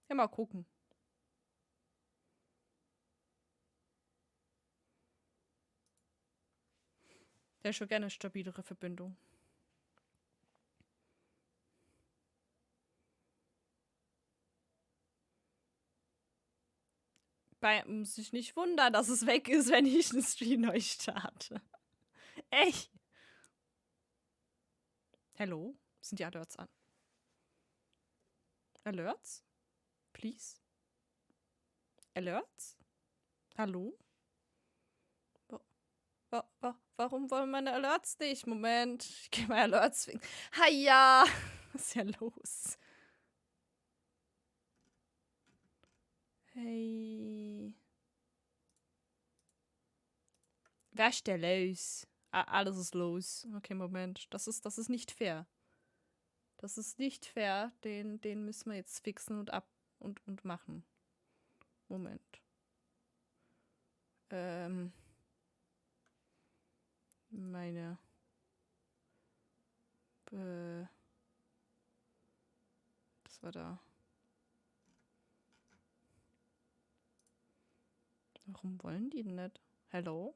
Ja, mal gucken. Der ist schon gerne eine stabilere Verbindung. Muss ich nicht wundern, dass es weg ist, wenn ich einen Stream neu starte. Echt? Hallo? Sind die Alerts an? Alerts? Please? Alerts? Hallo? Warum wollen meine Alerts nicht? Moment, ich gehe mal Alerts wegen. Haja! Was ist ja los? Hey. Wer ist der los? Alles ist los. Okay, Moment. Das ist nicht fair. Das ist nicht fair. Den müssen wir jetzt fixen und machen. Moment. Meine. Das war da. Warum wollen die denn nicht? Hello?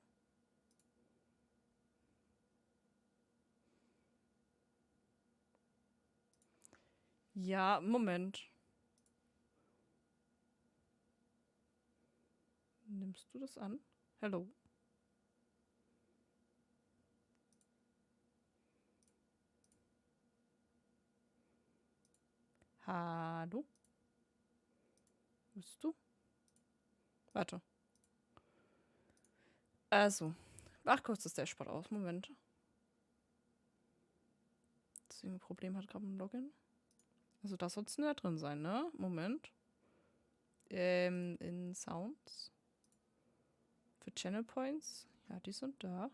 Ja, Moment. Nimmst du das an? Hello? Hallo? Bist du? Warte. Also. Mach kurz das Dashboard aus. Moment. Das ein Problem hat gerade ein Login. Also das soll es nicht drin sein, ne? Moment. In Sounds. Für Channel Points. Ja, die sind da.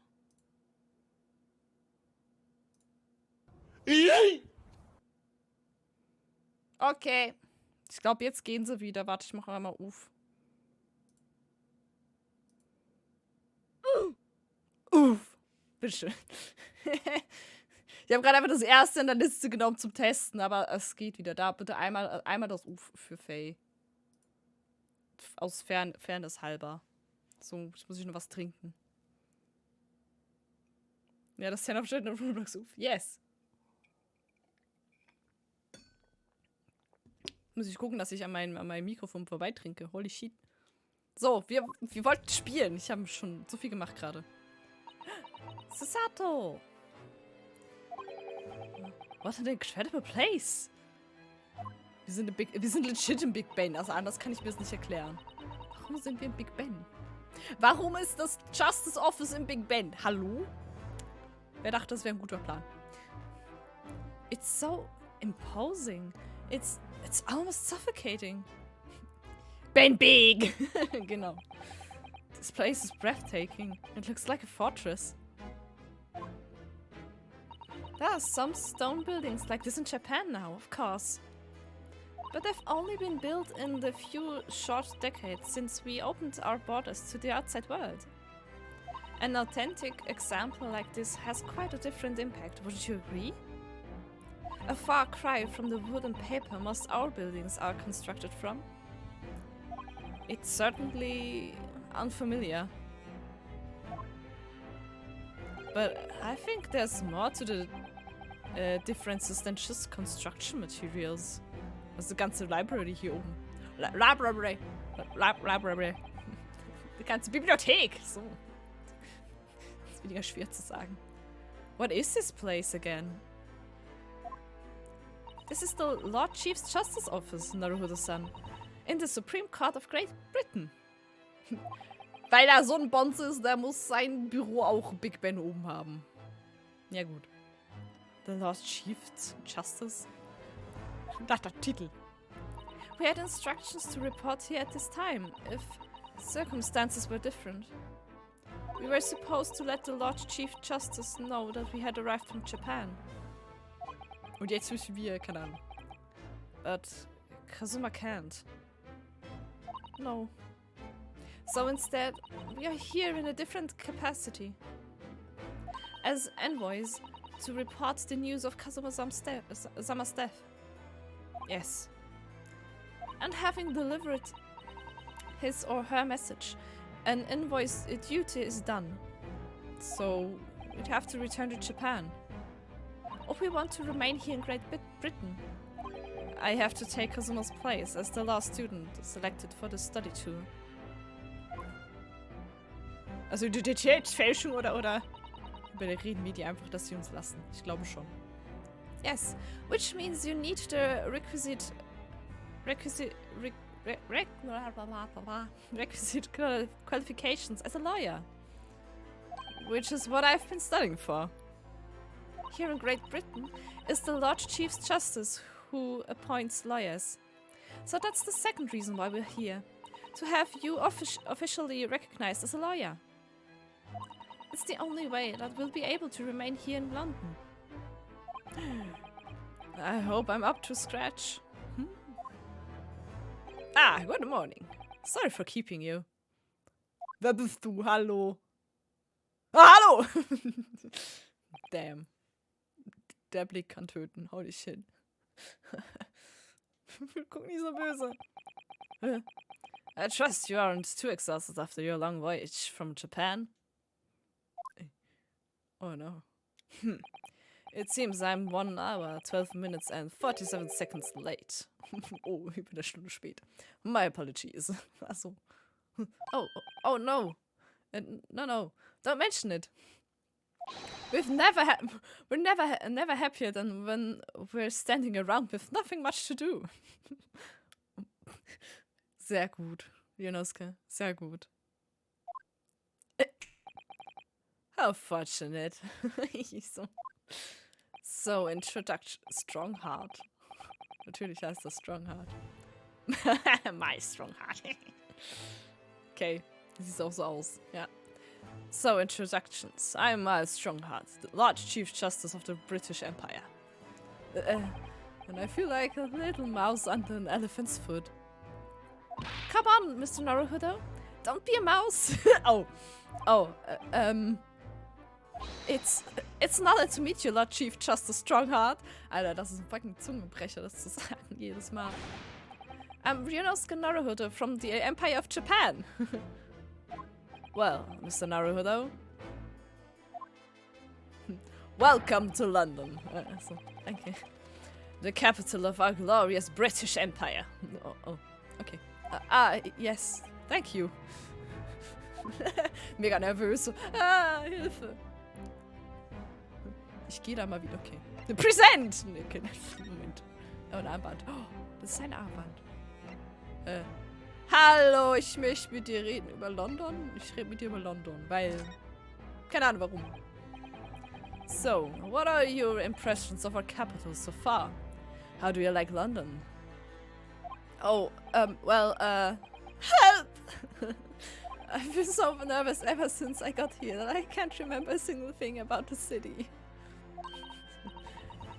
Okay. Ich glaube, jetzt gehen sie wieder. Warte, ich mache einmal auf. Uff. Bitteschön. Ich habe gerade einfach das erste in der Liste genommen zum Testen, aber es geht wieder. Da bitte einmal das Uff für Faye. Aus Fairness halber. So, jetzt muss ich noch was trinken. Ja, das Stand-Up-Chat und Roblox Uff. Yes. Muss ich gucken, dass ich an meinem Mikrofon vorbeitrinke. Holy shit. So, wir wollten spielen. Ich habe schon so viel gemacht gerade. Sasato! What an incredible place! Wir sind legit im Big Ben. Also anders kann ich mir das nicht erklären. Warum sind wir im Big Ben? Warum ist das Justice Office im Big Ben? Hallo? Wer dachte, das wäre ein guter Plan? It's so imposing. It's almost suffocating. Ben Big! Genau. This place is breathtaking. It looks like a fortress. There are some stone buildings like this in Japan now, of course. But they've only been built in the few short decades since we opened our borders to the outside world. An authentic example like this has quite a different impact, wouldn't you agree? A far cry from the wood and paper most our buildings are constructed from. It's certainly unfamiliar. But I think there's more to the differences than just construction materials. Das ist die ganze Library hier oben. Library. Die ganze Bibliothek. So. Das ist weniger schwer zu sagen. What is this place again? This is the Lord Chief's Justice Office, Naruhodo-san. In the Supreme Court of Great Britain. Weil er so ein Bonze ist, der muss sein Büro auch Big Ben oben haben. Ja gut. The Lord Chief's Justice. Das ist der Titel. We had instructions to report here at this time, if circumstances were different. We were supposed to let the Lord Chief Justice know that we had arrived from Japan. Und jetzt wissen wir, keine Ahnung. But Kazuma can't. No. So instead, we are here in a different capacity. As envoys, to report the news of Kazuma-sama's death. Yes. and having delivered his or her message, an invoice duty is done. So we'd have to return to Japan. Or we want to remain here in Great Britain. I have to take Kazuma's place as the last student selected for the study tour. Also Identitätsfälschung oder reden wir die einfach, dass sie uns lassen? Ich glaube schon. Yes, which means you need the requisite qualifications as a lawyer. Which is what I've been studying for. Here in Great Britain is the Lord Chief Justice who appoints lawyers. So that's the second reason why we're here. To have you officially recognized as a lawyer. It's the only way that we'll be able to remain here in London. I hope I'm up to scratch. Ah, good morning. Sorry for keeping you. Wer bist du? Hallo. Ah, hallo! Damn. Der Blick kann töten. Hau dich hin. Guck nicht so böse. I trust you aren't too exhausted after your long voyage from Japan. Oh no. It seems I'm 1 hour, 12 minutes and 47 seconds late. Oh, ich bin eine Stunde spät. My apologies. Also. Oh no. No. Don't mention it. We're never happier than when we're standing around with nothing much to do. Sehr gut, Jonoske. Sehr gut. How fortunate. So, Introduction. Strongheart. Natürlich heißt das Strongheart. My Strongheart. Okay, sieht auch so aus, ja. So, introductions. I'm Miles Strongheart, the Lord Chief Justice of the British Empire. And I feel like a little mouse under an elephant's foot. Come on, Mr. Naruhodo. Don't be a mouse. It's an honor to meet you, Lord Chief Justice Strongheart. Alter, das ist ein fucking Zungenbrecher, das zu sagen jedes Mal. I'm Ryunosuke Naruhodo from the Empire of Japan. Well, Mr. Naruhodo. Welcome to London. Thank you. The capital of our glorious British Empire. Oh, okay. Yes. Thank you. Mega nervös. Hilfe. Ich gehe da mal wieder, okay. Present! Okay, Moment. Oh, ein Armband. Oh, das ist ein Armband. Hallo, ich möchte mit dir reden über London. Ich rede mit dir über London, weil... Keine Ahnung, warum. So, what are your impressions of our capital so far? How do you like London? Oh, help! I've been so nervous ever since I got here that I can't remember a single thing about the city.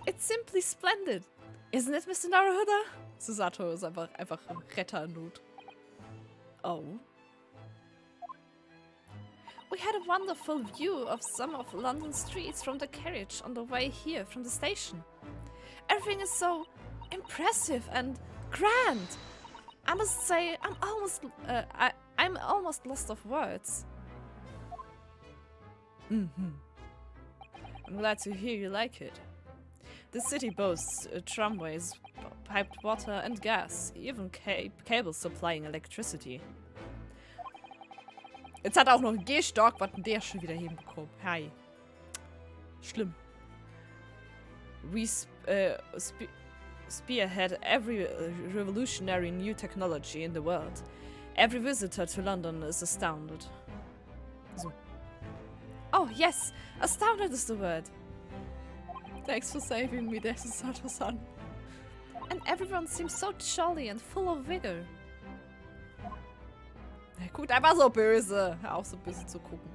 It's simply splendid. Isn't it, Mr. Naruhodo? Susato ist einfach ein Retter in Not. Oh. We had a wonderful view of some of London's streets from the carriage on the way here from the station. Everything is so impressive and grand. I must say, I'm almost lost of words. I'm glad to hear you like it. The city boasts tramways, piped water and gas, even cables supplying electricity. Jetzt hat er auch noch einen Gehstock, was der schon wieder hinbekommen. Hi. Schlimm. We spearhead every revolutionary new technology in the world. Every visitor to London is astounded. So. Oh, yes! Astounded is the word. Thanks for saving me, this is Sato-san. And everyone seems so jolly and full of vigor. Er guckt einfach so böse. Hör auf, so böse zu gucken.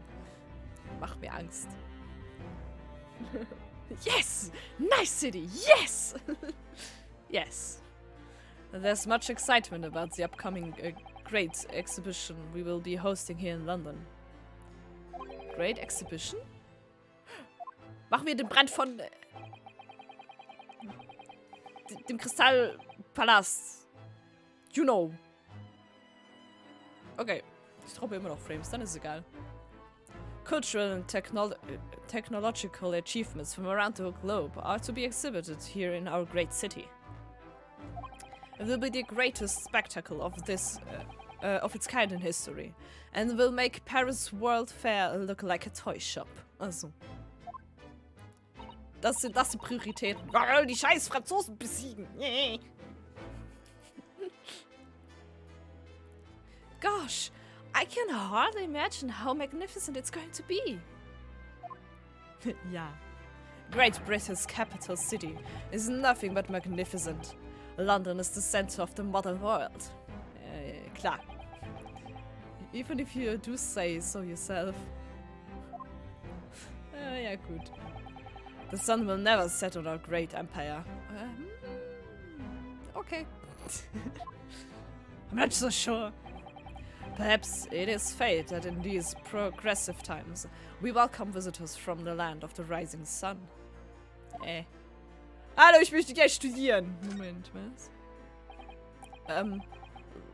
Macht mir Angst. Yes! Nice city! Yes! Yes. There's much excitement about the upcoming great exhibition we will be hosting here in London. Great exhibition? Machen wir den Brand von dem Kristallpalast You know. Okay. Ich droppe immer noch Frames, dann ist es egal. Cultural and technological achievements from around the globe are to be exhibited here in our great city. It will be the greatest spectacle of its kind in history, and will make Paris World Fair look like a toy shop. Also. Das sind die Prioritäten. Die scheiß Franzosen besiegen. Gosh, I can hardly imagine how magnificent it's going to be. Yeah. Great Britain's capital city is nothing but magnificent. London is the center of the modern world. Klar. Even if you do say so yourself. Ja, gut. The sun will never set on our great empire. Okay. I'm not so sure. Perhaps it is fate that in these progressive times we welcome visitors from the land of the rising sun. Hallo, ich möchte gleich studieren. Moment, was?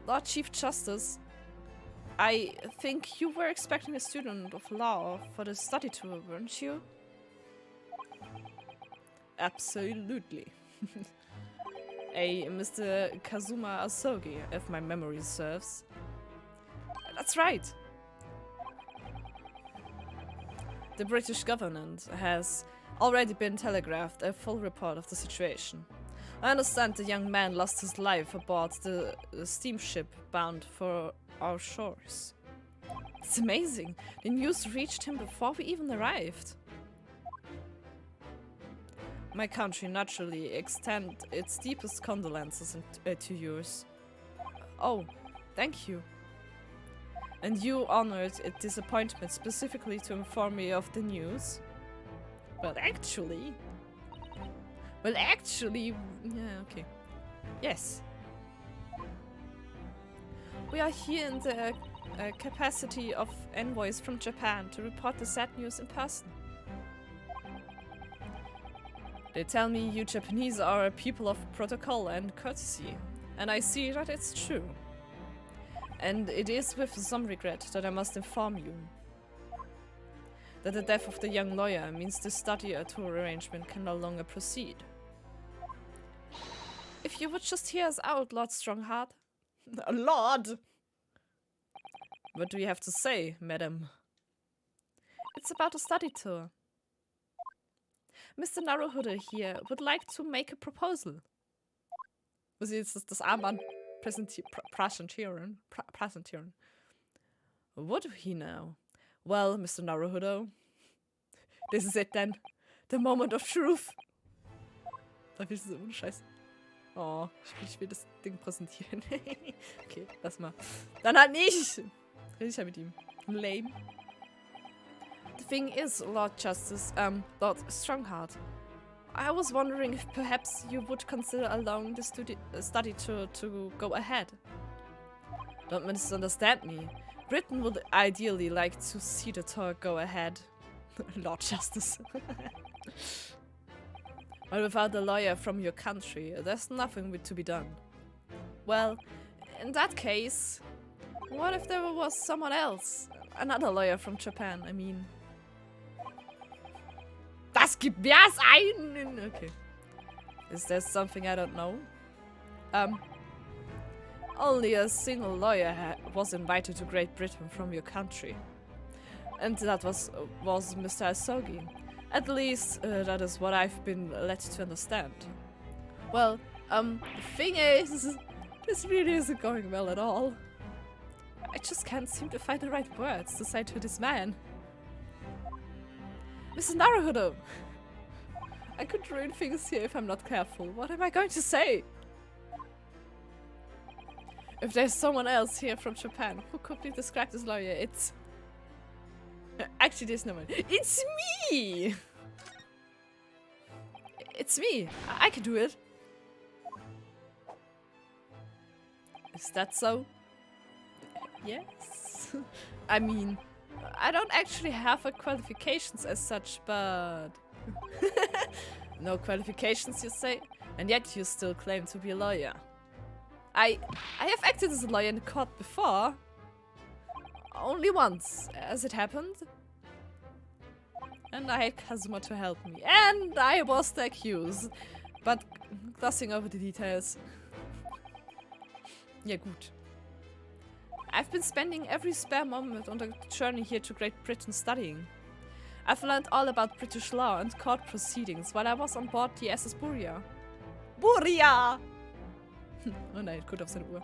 Lord Chief Justice, I think you were expecting a student of law for the study tour, weren't you? Absolutely. A Mr. Kazuma Asogi, if my memory serves. That's right. The British government has already been telegraphed a full report of the situation. I understand the young man lost his life aboard the steamship bound for our shores. It's amazing. The news reached him before we even arrived. My country naturally extends its deepest condolences to yours. Oh, thank you. And you honored its disappointment specifically to inform me of the news? Well, actually, yeah, okay. Yes. We are here in the capacity of envoys from Japan to report the sad news in person. They tell me you Japanese are a people of protocol and courtesy, and I see that it's true. And it is with some regret that I must inform you that the death of the young lawyer means the study tour arrangement can no longer proceed. If you would just hear us out, Lord Strongheart. Lord! What do you have to say, madam? It's about a study tour. Mr. Naruhodo here would like to make a proposal. Muss ich jetzt das Armband präsentieren? What do he know? Well, Mr. Naruhodo, this is it then. The moment of truth. Darf ich das ohne Scheiß? Oh, ich will das Ding präsentieren. Okay, lass mal. Dann halt nicht! Rede ich ja mit ihm. Lame. The thing is, Lord Justice, Lord Strongheart, I was wondering if perhaps you would consider allowing the study tour to go ahead. Don't misunderstand me. Britain would ideally like to see the tour go ahead. Lord Justice. But without a lawyer from your country, there's nothing to be done. Well, in that case, what if there was someone else? Another lawyer from Japan, I mean. Das gibt mir's ein! Okay. Is there something I don't know? Only a single lawyer was invited to Great Britain from your country. And that was Mr. Asogi. At least, that is what I've been led to understand. Well, the thing is, this really isn't going well at all. I just can't seem to find the right words to say to this man. Mr. Naruhodo! I could ruin things here if I'm not careful. What am I going to say? If there's someone else here from Japan who could be described as lawyer, it's... Actually, there's no one. It's me! It's me. I can do it. Is that so? Yes. I mean, I don't actually have qualifications as such, but... No qualifications, you say? And yet you still claim to be a lawyer. I have acted as a lawyer in the court before. Only once, as it happened. And I had Kazuma to help me. And I was the accused. But glossing over the details. Ja, gut. I've been spending every spare moment on the journey here to Great Britain studying. I've learned all about British law and court proceedings while I was on board the SS Buria. Buria! Oh nein, gut auf seine Uhr.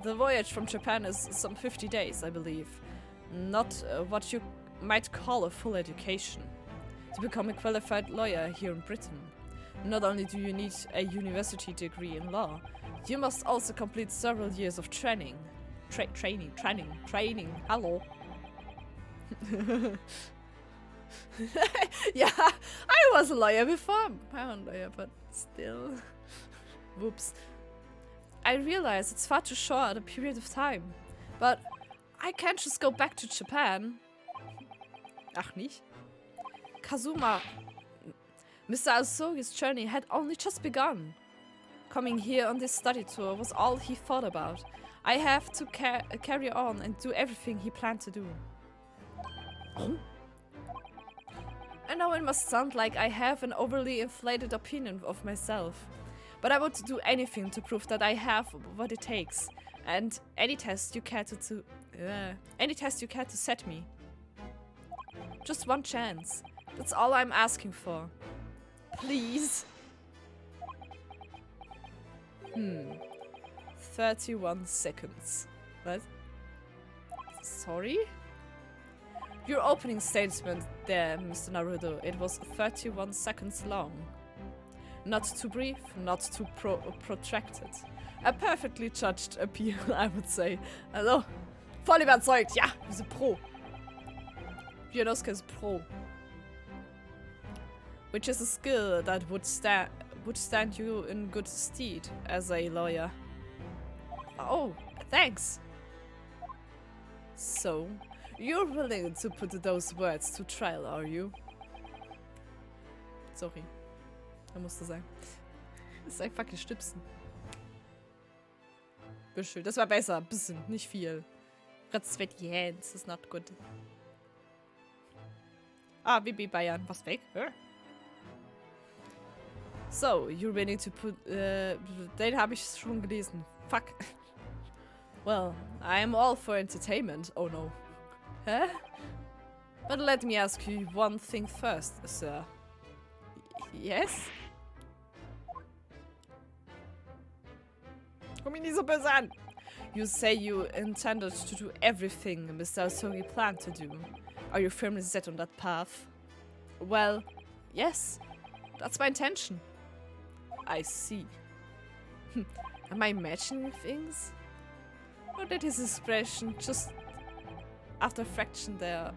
The voyage from Japan is some 50 days, I believe. Not what you might call a full education. To become a qualified lawyer here in Britain, not only do you need a university degree in law, you must also complete several years of training. Training. Hello. Yeah, I was a lawyer before. I'm a lawyer, but still. Whoops. I realize it's far too short a period of time, but I can't just go back to Japan. Ach nicht? Kazuma, Mr. Asogi's journey had only just begun. Coming here on this study tour was all he thought about. I have to carry on and do everything he planned to do. Oh? I know it must sound like I have an overly inflated opinion of myself, but I would do anything to prove that I have what it takes, and any test you care to set me. Just one chance. That's all I'm asking for. Please. 31 seconds. What? Sorry? Your opening statement there, Mr. Naruto, it was 31 seconds long. Not too brief, not too protracted. A perfectly judged appeal, I would say. Also, voll überzeugt, ja, wir sind pro. Bionosuke is pro. Which is a skill that would stand you in good stead as a lawyer. Oh, thanks. So, you're willing to put those words to trial, are you? Sorry. Da musste sein. Das ist einfach gestipsen. Bisschen. Das war besser. Bisschen, nicht viel. Ratzwett-Jens ist not good. Ah, Bibi Bayern. Was weg? So, you're willing to put... den habe ich schon gelesen. Fuck. Well, I am all for entertainment. Oh no. Huh? But let me ask you one thing first, sir. Yes? Komm mich nicht so böse an! You say you intended to do everything Mr. Asogi planned to do. Are you firmly set on that path? Well, yes. That's my intention. I see. Am I imagining things? Or did his expression just after a fraction there?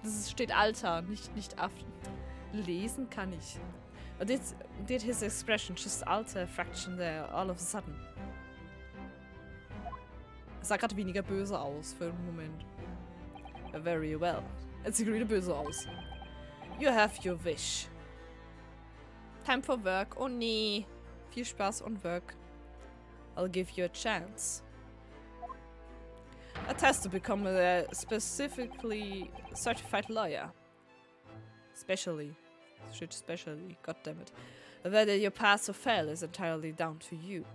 Das steht Alter, nicht Affen. Lesen kann ich. Or did his expression just alter a fraction there all of a sudden? Es sah gerade weniger böse aus für einen Moment. Very well. Es sieht wieder böse aus. You have your wish. Time for work. Oh nee. Viel Spaß on work. I'll give you a chance. A test to become a specifically certified lawyer. Specially. Goddammit. Whether you pass or fail is entirely down to you.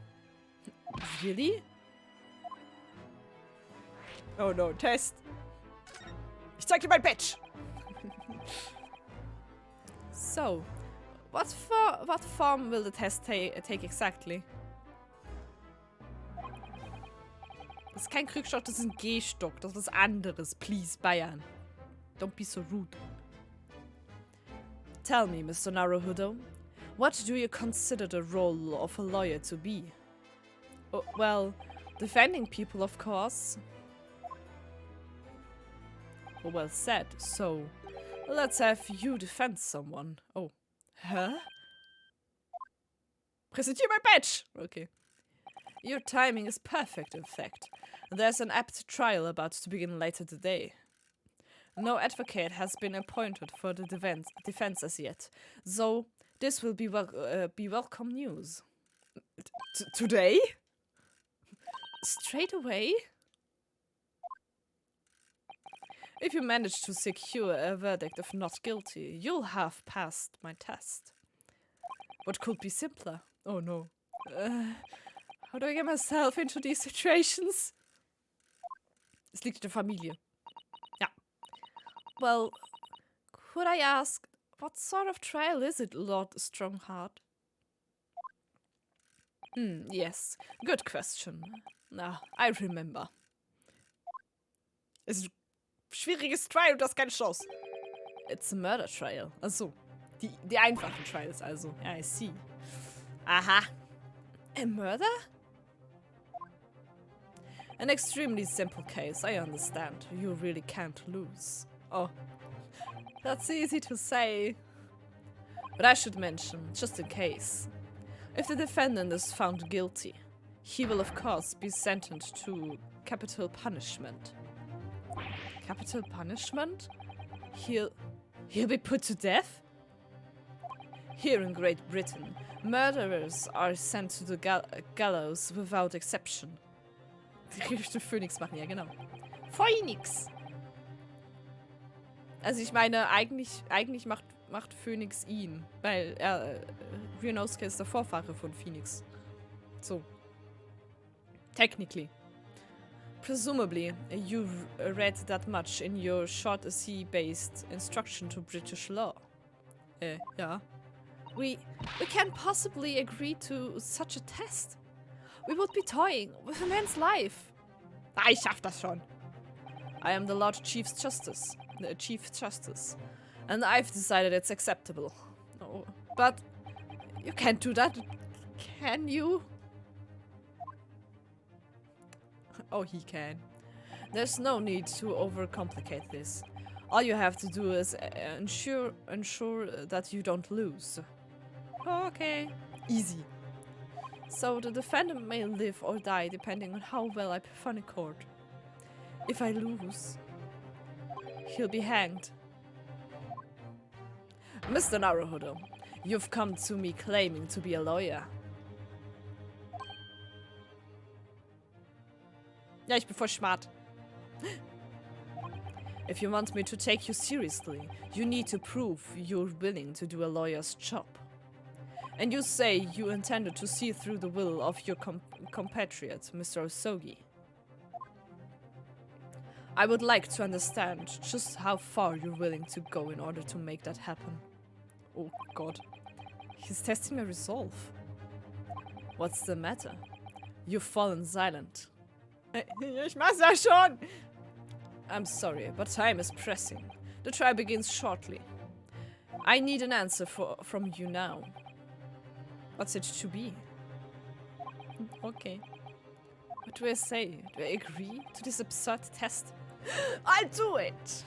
Really? Oh no, Test. Ich zeig dir mein Badge. So, what form will the test take exactly? Das ist kein Krückstock, das ist ein Gehstock. Das ist was anderes. Please, Bayern. Don't be so rude. Tell me, Mr. Naruhodo, what do you consider the role of a lawyer to be? Oh, well, defending people, of course. Well said. So, let's have you defend someone. Oh. Huh? Präsentier mein Badge! Okay. Your timing is perfect, in fact. There's an apt trial about to begin later today. No advocate has been appointed for the defense as yet, so This will be welcome news. Today? Straight away? If you manage to secure a verdict of not guilty, you'll have passed my test. What could be simpler? Oh no. How do I get myself into these situations? Es liegt in der Familie. Ja. Well, could I ask, what sort of trial is it, Lord Strongheart? Yes. Good question. I remember. Es ist ein schwieriges Trial und du hast keine Chance. It's a murder trial. Also, die einfachen Trials also. I see. Aha. A murder? An extremely simple case, I understand. You really can't lose. Oh. That's easy to say. But I should mention, just in case. If the defendant is found guilty, he will of course be sentenced to capital punishment. Capital punishment? He'll be put to death? Here in Great Britain, murderers are sent to the gallows without exception. Die Phönix machen, ja genau. Phoenix! Also ich meine, eigentlich macht Phoenix ihn, weil Ryunosuke ist der Vorfahre von Phoenix. So. Technically. Presumably, you read that much in your short sea-based instruction to British law. Ja. We can't possibly agree to such a test. We would be toying with a man's life. Ich schaff das schon. I am the Lord Chief Justice, and I've decided it's acceptable. Oh, but you can't do that, can you? Oh, he can. There's no need to overcomplicate this. All you have to do is ensure that you don't lose. Okay. Easy. So the defendant may live or die depending on how well I perform in court. If I lose, he'll be hanged. Mr. Naruhodo, you've come to me claiming to be a lawyer. Ja, ich bin voll smart. If you want me to take you seriously, you need to prove you're willing to do a lawyer's job. And you say you intended to see through the will of your compatriot, Mr. Osogi. I would like to understand just how far you're willing to go in order to make that happen. Oh God. He's testing my resolve. What's the matter? You've fallen silent. Ich mach's ja schon! I'm sorry, but time is pressing. The trial begins shortly. I need an answer from you now. What's it to be? Okay. What do I say? Do I agree to this absurd test? I'll do it!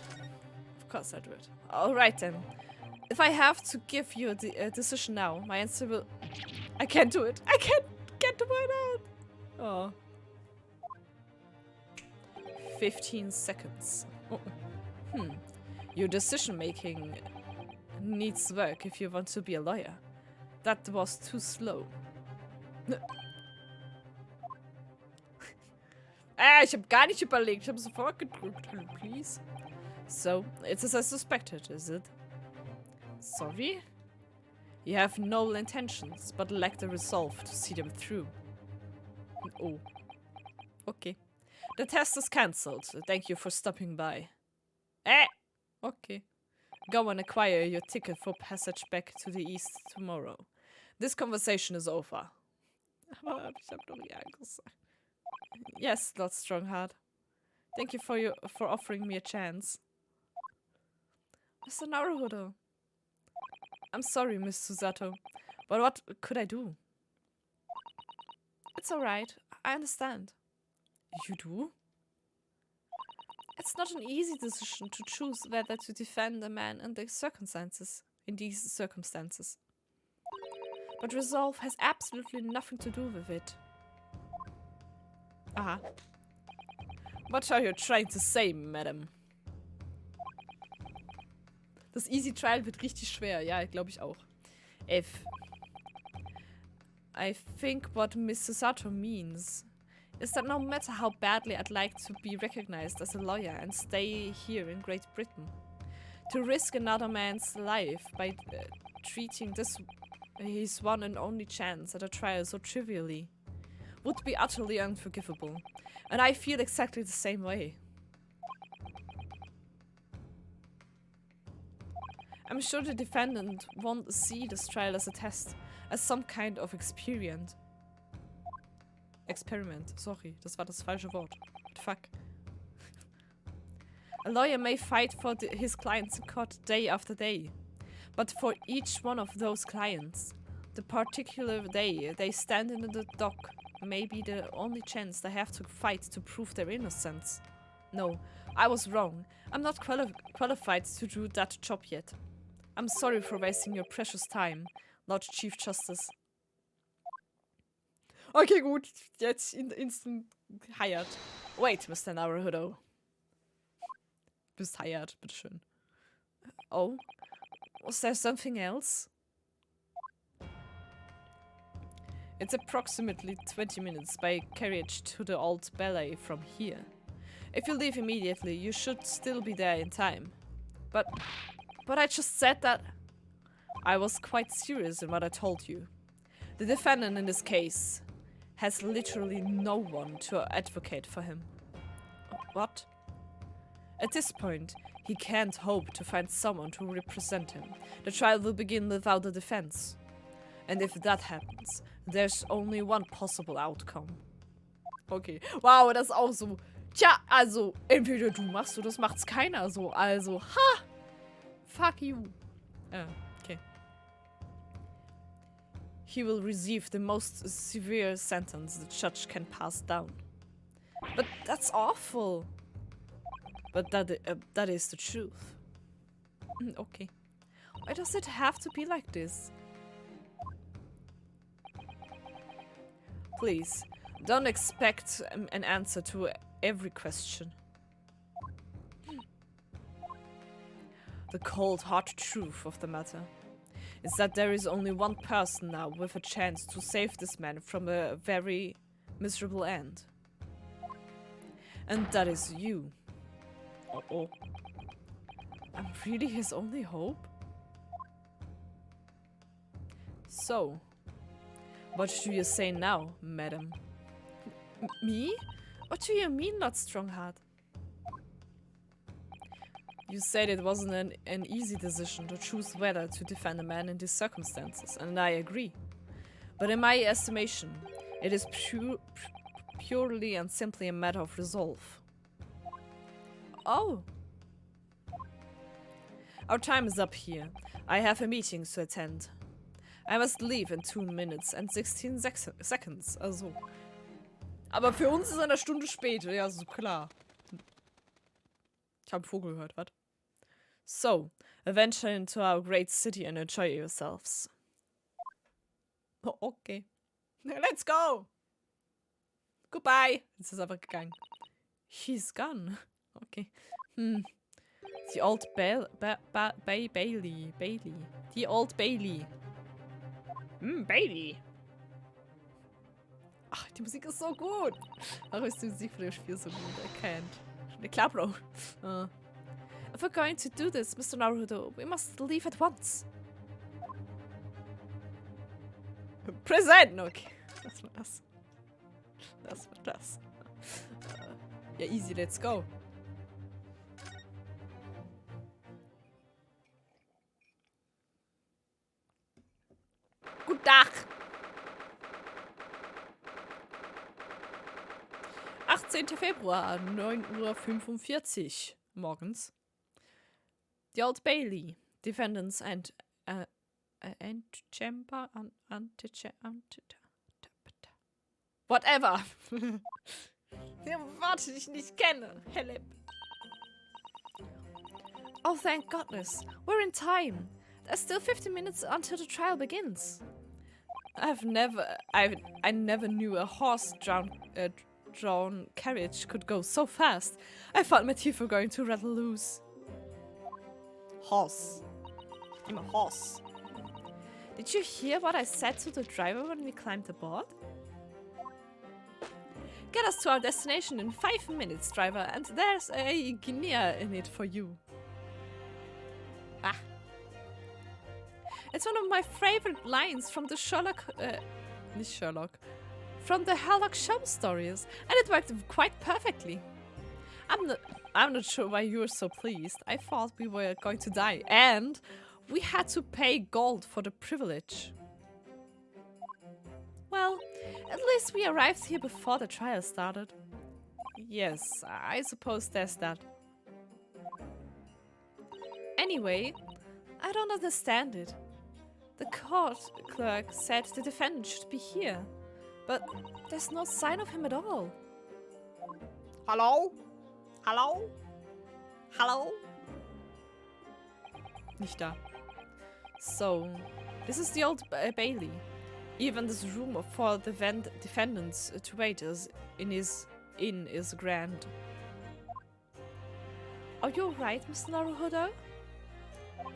Of course I'll do it. Alright then. If I have to give you a decision now, my answer will... I can't do it! I can't get the word out! Oh. 15 seconds. Oh. Your decision making needs work if you want to be a lawyer. That was too slow. Ich hab gar nicht überlegt. Ich hab sofort gedrückt. Hello, please. So, it's as I suspected, is it? Sorry? You have noble intentions, but lack the resolve to see them through. Oh. Okay. The test is cancelled. Thank you for stopping by. Okay. Go and acquire your ticket for passage back to the east tomorrow. This conversation is over. Aber ich hab doch ja gesagt. Yes, Lord Strongheart. Thank you for offering me a chance. Mr. Naruhodo. I'm sorry, Miss Susato, but what could I do? It's alright. I understand. You do? It's not an easy decision to choose whether to defend a man in these circumstances. But resolve has absolutely nothing to do with it. Aha. What are you trying to say, madam? Das Easy Trial wird richtig schwer. Ja, glaube ich auch. If. I think what Mrs. Sato means is that no matter how badly I'd like to be recognized as a lawyer and stay here in Great Britain, to risk another man's life by treating this his one and only chance at a trial so trivially would be utterly unforgivable. And I feel exactly the same way. I'm sure the defendant won't see this trial as a test, as some kind of experiment. Sorry, das war das falsche Wort. Fuck. A lawyer may fight for his clients in court day after day, but for each one of those clients, the particular day they stand in the dock may be the only chance they have to fight to prove their innocence. No, I was wrong. I'm not qualified to do that job yet. I'm sorry for wasting your precious time, Lord Chief Justice. Okay, gut. Jetzt instant hired. Wait, Mr. Naruhodo. Bist hired, bitteschön. Oh? Was there something else? It's approximately 20 minutes by carriage to the old ballet from here. If you leave immediately, you should still be there in time. But I just said that I was quite serious in what I told you. The defendant in this case has literally no one to advocate for him. What? At this point, he can't hope to find someone to represent him. The trial will begin without a defense. And if that happens, there's only one possible outcome. Okay. Wow, das ist auch so. Tja, also, entweder du machst oder das macht's keiner so. Also, ha! Fuck you. Okay. He will receive the most severe sentence the judge can pass down. But that's awful. But that is the truth. Okay. Why does it have to be like this? Please, don't expect an answer to every question. The cold, hard truth of the matter is that there is only one person now with a chance to save this man from a very miserable end. And that is you. Uh-oh. I'm really his only hope? So, what do you say now, madam? Me? What do you mean, not strong-heart? You said it wasn't an easy decision to choose whether to defend a man in these circumstances, and I agree. But in my estimation, it is purely and simply a matter of resolve. Oh. Our time is up here. I have a meeting to attend. I must leave in 2 minutes and 16 seconds. Also. Aber für uns ist eine Stunde später. Ja, so klar. Ich habe Vogel gehört, was? So, venture into our great city and enjoy yourselves. Oh, okay. Let's go! Goodbye! Jetzt ist einfach gegangen. He's gone. Okay. The old Bailey. The old Bailey. Bailey. Ach, die Musik ist so gut. Warum ist die Musik von dem Spiel so gut? I can't. Klar, Bro. If we're going to do this, Mr. Naruto, we must leave at once. Present! Okay. Das war das. Das war das. Ja, easy, let's go. Guten Tag! 18. Februar, 9:45 Uhr morgens. The Old Bailey, Defendants and Chamber, whatever. Warte, die ich nicht kenne. Help. Oh, thank goodness. We're in time. There's still 15 minutes until the trial begins. I never knew a horse-drawn carriage could go so fast. I thought my teeth were going to rattle loose. Horse. Immer Horse. Did you hear what I said to the driver when we climbed aboard? Get us to our destination in 5 minutes, driver, and there's a guinea in it for you. Ah. It's one of my favorite lines from the from the Sherlock Holmes stories, and it worked quite perfectly. I'm not sure why you're so pleased. I thought we were going to die, and we had to pay gold for the privilege. Well, at least we arrived here before the trial started. Yes, I suppose there's that. Anyway, I don't understand it. The court clerk said the defendant should be here, but there's no sign of him at all. Hello? Hello? Hello? Nicht da. So, this is the old Bailey. Even this room for the defendants to wait in is grand. Are you alright, Mr. Naruhodo?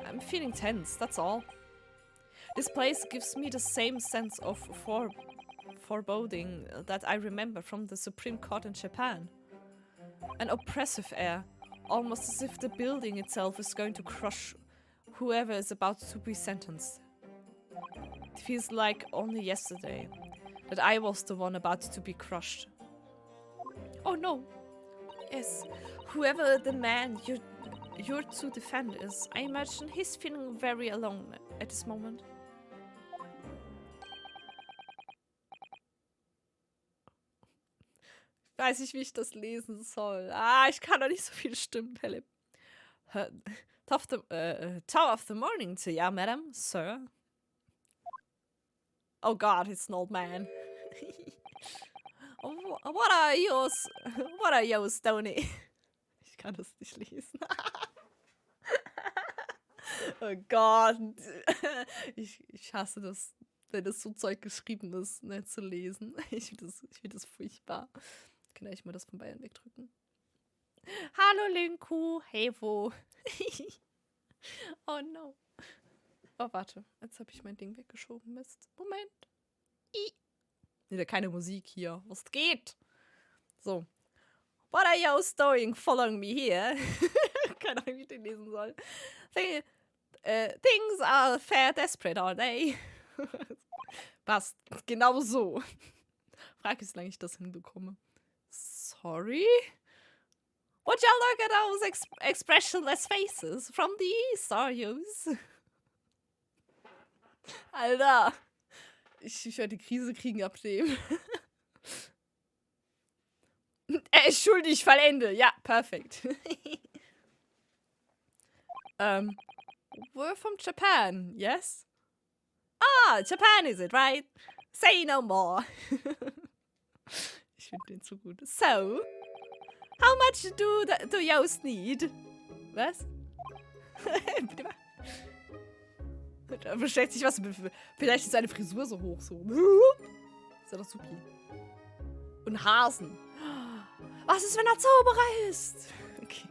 I'm feeling tense, that's all. This place gives me the same sense of foreboding that I remember from the Supreme Court in Japan. An oppressive air, almost as if the building itself is going to crush whoever is about to be sentenced. It feels like only yesterday that I was the one about to be crushed. Oh no! Yes, whoever the man you're to defend is, I imagine he's feeling very alone at this moment. Weiß ich, wie ich das lesen soll. Ah, ich kann doch nicht so viele Stimmen, Philipp. Tower of the morning to ya, madam, sir. Oh God, it's an old man. What are yours, Tony? Ich kann das nicht lesen. Oh Gott. Ich hasse das, wenn das so Zeug geschrieben ist, nicht zu lesen. Ich find das furchtbar. Kann ich mal das von Bayern wegdrücken? Hallo Linku, hey wo? Oh no. Oh, warte. Jetzt habe ich mein Ding weggeschoben. Mist. Moment. Wieder keine Musik hier. Was geht? So. What are you doing following me here? Keine Ahnung, wie ich den lesen soll. Things are fair desperate, are they? Passt. Genau so. Frag ich, wie lange ich das hinbekomme. Sorry? Would you look at those expressionless faces from the east, are yous? Alter. Ich werde die Krise kriegen ab dem. Er ist schuldig, vollende. Ja, perfekt. We're from Japan, yes? Ah, Japan is it, right? Say no more. Ich finde den zu gut. So, how much do yours need? Was? Da verstellt sich was. Vielleicht ist seine Frisur so hoch. So. Ist ja doch super. Und Hasen. Was ist, wenn er Zauberer ist? Okay.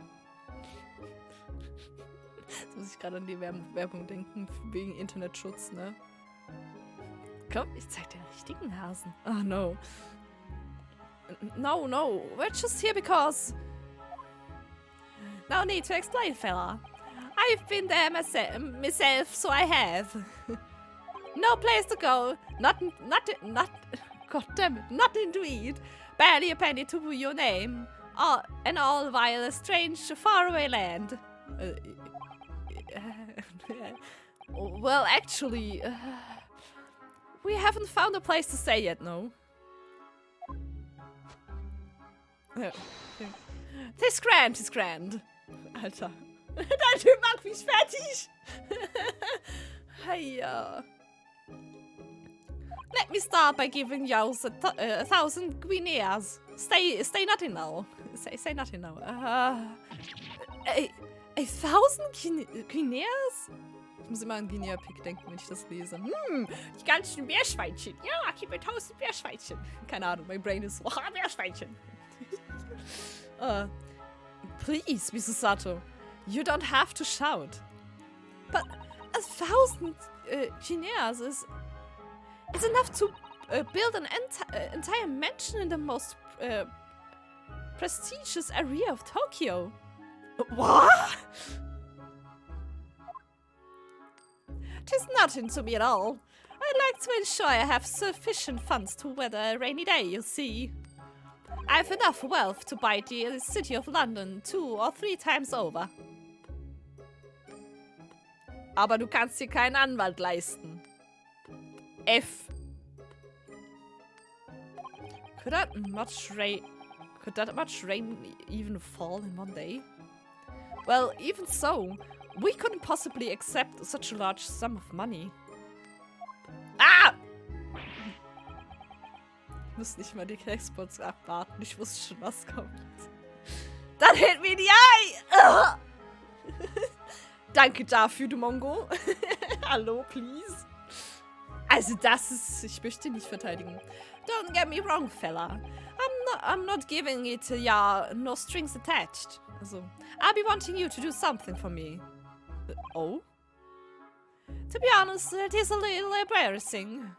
Jetzt muss ich gerade an die Werbung denken. Wegen Internetschutz, ne? Komm, ich zeig dir den richtigen Hasen. Oh, no. No. We're just here because... No need to explain, fella. I've been there myself, so I have. No place to go. Not. God damn it. Nothing to eat. Barely a penny to your name. All while a strange, faraway land. Well, actually, we haven't found a place to stay yet, no. Tis grand. Alter. Der Typ macht mich fertig. Hiya. Let me start by giving you 1,000 guineas. Say nothing now. Say nothing now. 1,000 guineas? Ich muss immer an Guinea-Pig denken, wenn ich das lese. Die ganzen Meerschweinchen. Ja, gib mir 1.000 Meerschweinchen. Keine Ahnung, mein Brain ist so, Meerschweinchen. Please, Mrs. Sato. You don't have to shout. But 1,000 engineers is enough to build an entire mansion in the most prestigious area of Tokyo. What? Tis nothing to me at all. I'd like to ensure I have sufficient funds to weather a rainy day, you see. I have enough wealth to buy the city of London 2 or 3 times over. Aber du kannst dir keinen Anwalt leisten. F. Could that much rain even fall in one day? Well, even so, we couldn't possibly accept such a large sum of money. Ah! Ich muss nicht mal die Crackspots abwarten. Ich wusste schon, was kommt. Dann hit me in the eye! Danke dafür, du Mongo. Hallo, please. Also das ist... Ich möchte nicht verteidigen. Don't get me wrong, fella. I'm not giving it no strings attached. Also, I'll be wanting you to do something for me. Oh? To be honest, it is a little embarrassing.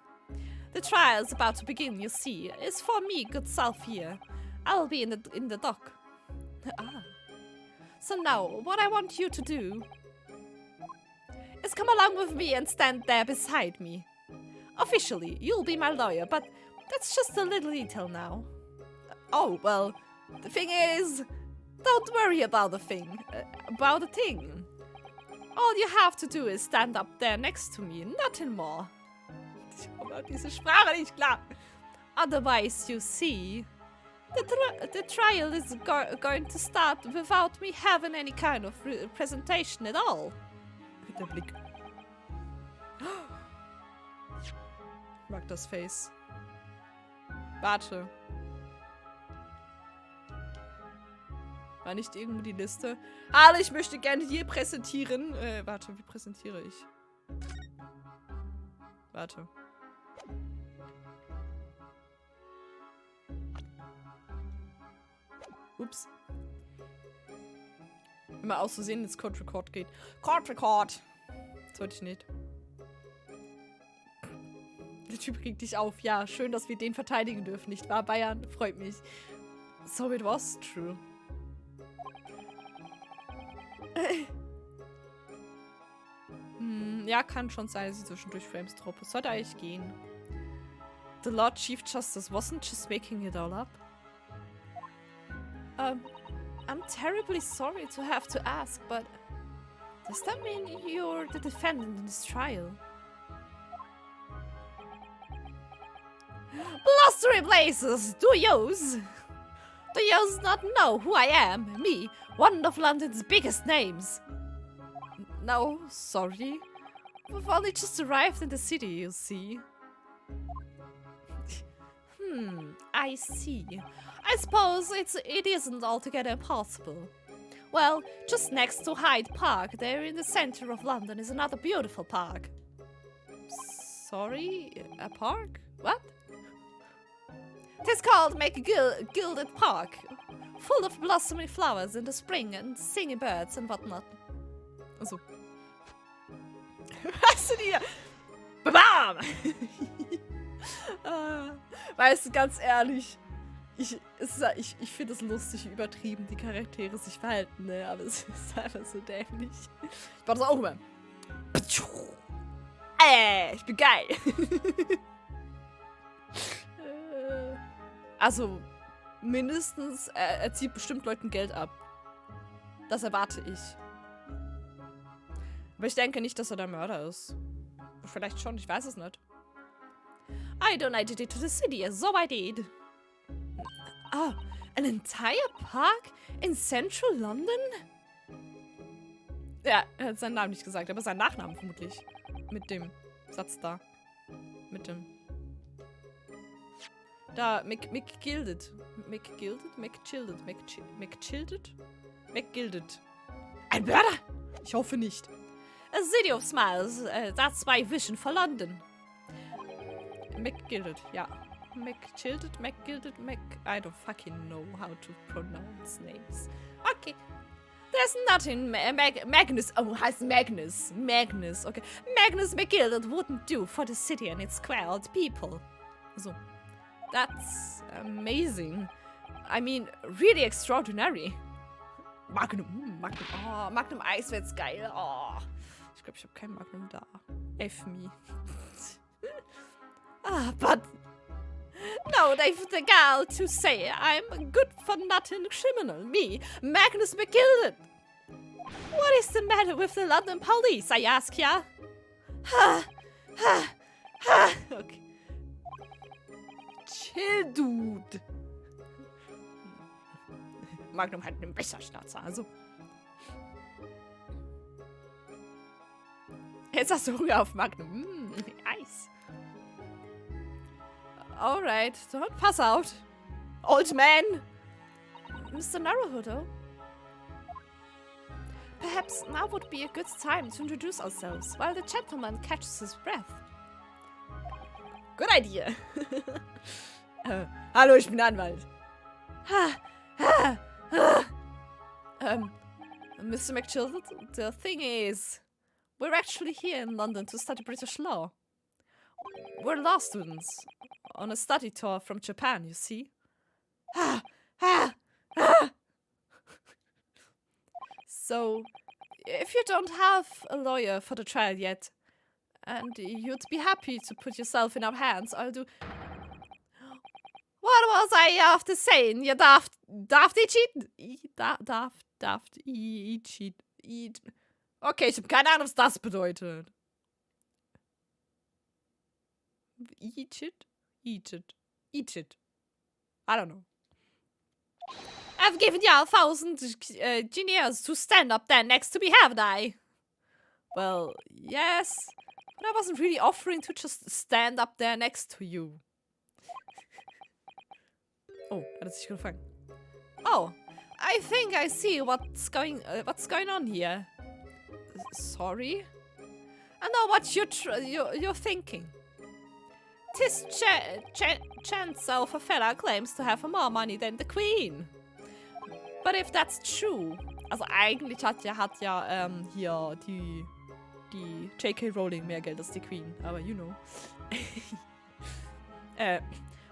The trial's about to begin, you see. It's for me, good self here. I'll be in the dock. Ah. So now, what I want you to do is come along with me and stand there beside me. Officially, you'll be my lawyer, but that's just a little detail now. Oh, well, the thing is, don't worry about the thing. All you have to do is stand up there next to me, nothing more. Ich komme an diese Sprache nicht klar. Otherwise, you see, the trial is going to start without me having any kind of presentation at all. Der Blick. Ich mag das Face. Warte. War nicht irgendwo die Liste? Hallo, ich möchte gerne hier präsentieren. Warte, wie präsentiere ich? Warte. Ups. Immer aus Versehen ins Code Record geht. Code Record! Das wollte ich nicht. Der Typ regt dich auf. Ja, schön, dass wir den verteidigen dürfen, nicht wahr, Bayern? Freut mich. So it was true. Ja, kann schon sein, dass ich zwischendurch Frames droppe. Sollte eigentlich gehen. The Lord Chief Justice wasn't just making it all up. I'm terribly sorry to have to ask, but does that mean you're the defendant in this trial? Blustery blazes! Do yous not know who I am? Me, one of London's biggest names. No, sorry. We've only just arrived in the city, you see. I see. I suppose it isn't altogether impossible. Well, just next to Hyde Park, there in the center of London, is another beautiful park. Sorry? A park? What? It's called Gilded Park, full of blossoming flowers in the spring and singing birds and whatnot. Also. Weißt du die? Bam! Weißt du, ganz ehrlich, ich finde es lustig, wie übertrieben die Charaktere sich verhalten, ne? Aber es ist einfach so dämlich. Ich war das auch immer. Ich bin geil. Also, mindestens, er zieht bestimmt Leuten Geld ab. Das erwarte ich. Aber ich denke nicht, dass er der Mörder ist. Vielleicht schon, ich weiß es nicht. I donated it to the city, so I did. Ah, an entire park in central London? Ja, er hat seinen Namen nicht gesagt, aber seinen Nachnamen vermutlich. Mit dem Satz da. Mit dem... Da, McGilded. Ein Mörder? Ich hoffe nicht. A city of smiles, that's my vision for London. McGilded, ja. McGilded, I don't fucking know how to pronounce names. Okay. There's nothing Magnus, oh, heißt Magnus, okay. Magnus McGill that wouldn't do for the city and its squalid people. So, that's amazing. I mean, really extraordinary. Magnum Eis wird's geil. Oh, ich glaube, ich habe kein Magnum da. F me. But no, they've the gal to say I'm a good-for-nothing criminal. Me, Magnus McGill. What is the matter with the London police, I ask ya? Okay. Chill, dude. Magnum hat einen besser Schnauzer, also. Jetzt hast du Hunger auf Magnum. Eis. Alright, don't pass out. Old man! Mr. Naruhodo? Perhaps now would be a good time to introduce ourselves while the gentleman catches his breath. Good idea. Hallo, ich bin Anwalt. Mr. McChilton, the thing is, we're actually here in London to study British law. We're law students on a study tour from Japan, you see. So, if you don't have a lawyer for the trial yet, and you'd be happy to put yourself in our hands, I'll do... What was I after saying? You darf die cheaten? Darf cheat. Okay, ich habe keine Ahnung, was das bedeutet. Eat it. I don't know. I've given you 1,000 guineas to stand up there next to me, haven't I? Well, yes. But I wasn't really offering to just stand up there next to you. Oh, hat sich gefangen. Oh, I think I see what's going on here. Sorry? I know what you're thinking. Tis Chancellor of a fella claims to have more money than the Queen. But if that's true, also eigentlich hat ja hier die J.K. Rowling mehr Geld als die Queen, aber you know.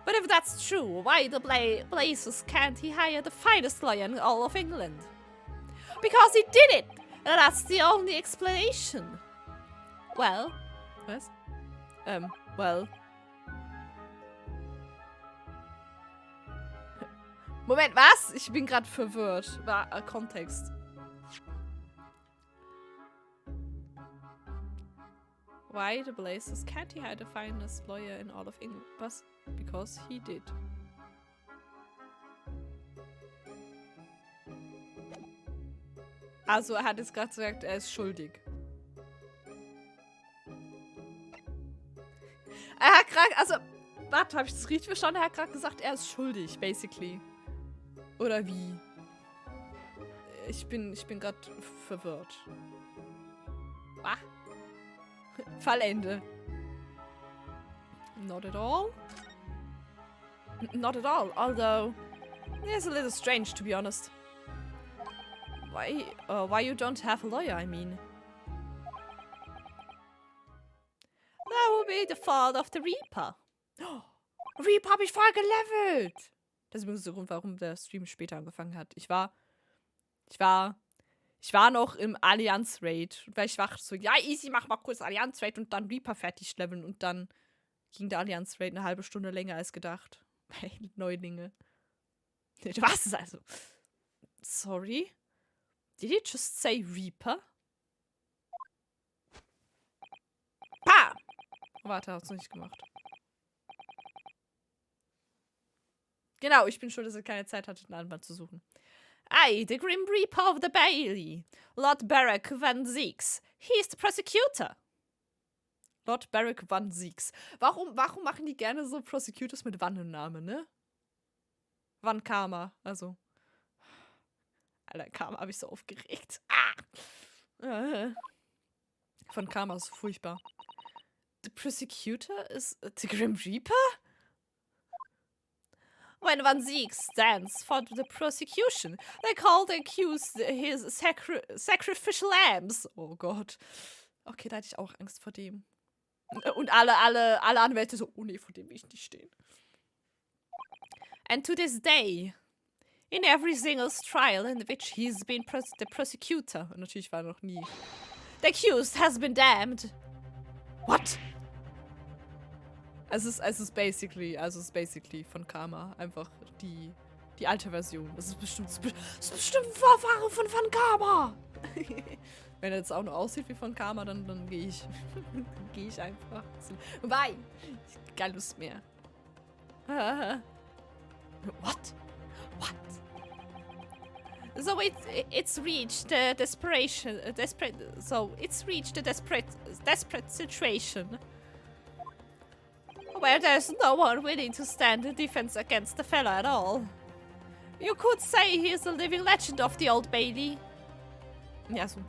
But if that's true, why the blazes can't he hire the finest lawyer in all of England? Because he did it! That's the only explanation. Well, was? Well. Moment, was? Ich bin gerade verwirrt. War Kontext. Why the blazes can't he hire the finest lawyer in all of England? Was? Because he did. Also, er hat jetzt gerade gesagt, er ist schuldig. Er hat gerade, also, warte, habe ich das richtig verstanden? Er hat gerade gesagt, er ist schuldig, basically. Oder wie? Ich bin gerade verwirrt. Ah. Fallende. Not at all. Not at all, although it's a little strange, to be honest. Why you don't have a lawyer, I mean? That would be the fault of the Reaper. Oh, Reaper habe ich voll gelevelt. Das ist übrigens der Grund, warum der Stream später angefangen hat. Ich war noch im Allianz-Raid. Weil ich war so, ja, easy, mach mal kurz Allianz-Raid und dann Reaper fertig leveln. Und dann ging der Allianz-Raid eine halbe Stunde länger als gedacht. Hey, Neulinge. Was also? Sorry? Did you just say Reaper? Pa! Warte, hat's noch nicht gemacht. Genau, ich bin schuld, dass er keine Zeit hatte, einen Anwalt zu suchen. I, the Grim Reaper of the Bailey. Lord Barack Van Zeeks. He's the prosecutor. Lord Barack Van Zeeks. Warum machen die gerne so Prosecutors mit Van im Namen, ne? Van Karma, also. Alter, Karma habe ich so aufgeregt. Von Karma ist furchtbar. The Prosecutor is the Grim Reaper? When one Sieg stands for the prosecution, they call the accused his sacrificial lambs. Oh Gott. Okay, da hatte ich auch Angst vor dem. Und alle Anwälte so, oh nee, vor dem will ich nicht stehen. And to this day, in every single trial in which he's been the prosecutor, und natürlich war er noch nie, the accused has been damned. What? Es ist basically von Karma. Einfach die alte Version. Das ist bestimmt Vorfahre von Karma. Wenn er jetzt auch noch aussieht wie von Karma, dann gehe ich. Gehe ich einfach. Wobei, ich hab keine Lust mehr. What? So it's reached the desperate situation where there's no one willing to stand in defense against the fella at all. You could say he's a living legend of the Old Bailey. Ja, so.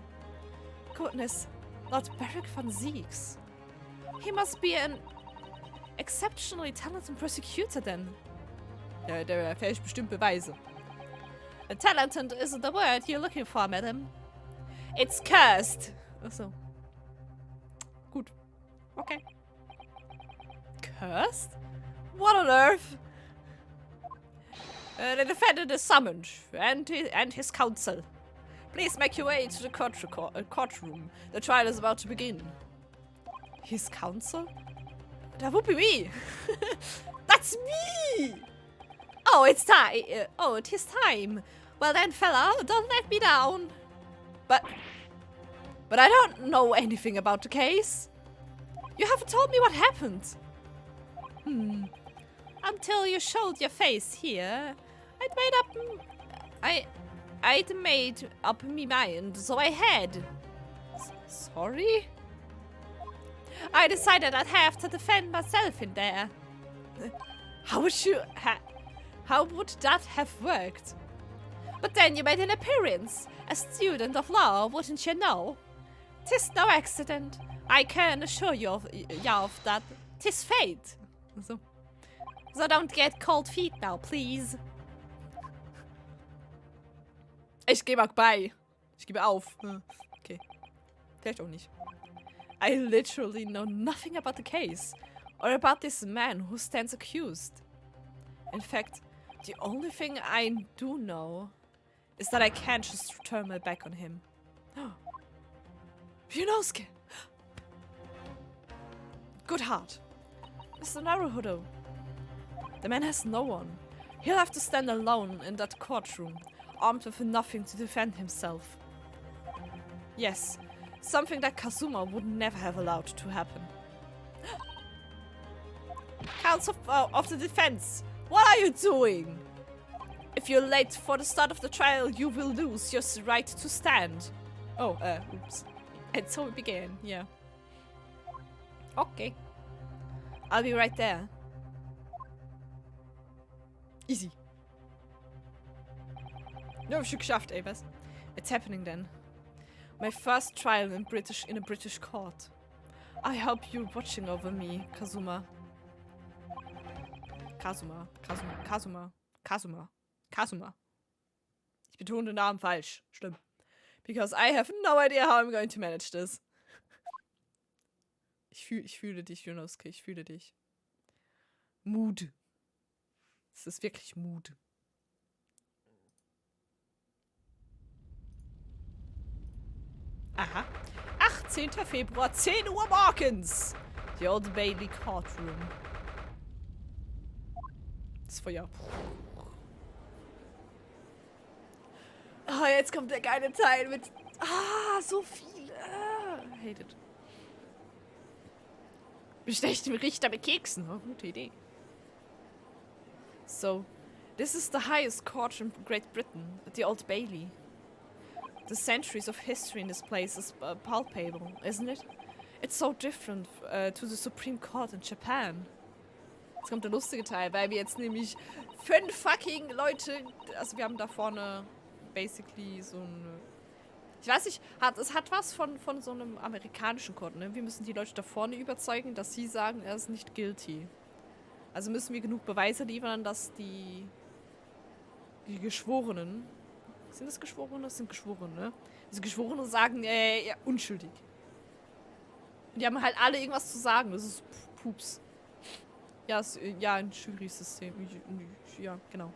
Goodness, Lord Beric von Siegs. He must be an exceptionally talented prosecutor then. Ja, der erfährt bestimmt Beweise. Talented isn't the word you're looking for, madam. It's cursed. Achso. Gut. Okay. Cursed? What on earth? The defendant is summoned, and his counsel. Please make your way to the courtroom. The trial is about to begin. His counsel? That would be me. That's me! Oh, it's time. It is time. Well then, fella, don't let me down. But I don't know anything about the case. You haven't told me what happened. Until you showed your face here, I'd made up me mind, so I had. Sorry? I decided I'd have to defend myself in there. How would that have worked? But then you made an appearance. A student of law, wouldn't you know? 'Tis no accident. I can assure you of that. 'Tis fate. So don't get cold feet now, please. Ich gebe auch bei. Ich gebe auf. Okay. Vielleicht auch nicht. I literally know nothing about the case. Or about this man who stands accused. In fact, the only thing I do know is that I can't just turn my back on him. Ryunosuke! Good heart. Mr. Naruhodo. The man has no one. He'll have to stand alone in that courtroom, armed with nothing to defend himself. Yes, something that Kazuma would never have allowed to happen. Counsel of the defense, what are you doing? If you're late for the start of the trial, you will lose your right to stand. Oh, oops. And so it began, yeah. Okay. I'll be right there. Easy. Ja, hab ich schon geschafft, ey, was? It's happening then. My first trial in a British court. I hope you're watching over me, Kazuma. Kazuma. Ich betone den Namen falsch. Schlimm. Because I have no idea how I'm going to manage this. Ich fühle dich, Ryunosuke. Ich fühle dich. Mut. Es ist wirklich Mut. Aha. 18. Februar, 10 Uhr morgens. The Old Bailey Courtroom. Das Feuer. Oh, jetzt kommt der geile Teil mit... so viel. Hate it. Bestecht dem Richter mit Keksen. Oh, gute Idee. So, this is the highest court in Great Britain, the Old Bailey. The centuries of history in this place is palpable, isn't it? It's so different to the Supreme Court in Japan. Jetzt kommt der lustige Teil, weil wir jetzt nämlich 5 fucking Leute, also wir haben da vorne basically so ein, ich weiß nicht, es hat was von so einem amerikanischen Court, ne? Wir müssen die Leute da vorne überzeugen, dass sie sagen, er ist nicht guilty. Also müssen wir genug Beweise liefern, dass die Geschworenen... Sind das Geschworene? Das sind Geschworene, ne? Also Geschworene sagen, ja, unschuldig. Und die haben halt alle irgendwas zu sagen. Das ist Pups. Ja, ja, ein Jury-System. Ja, genau.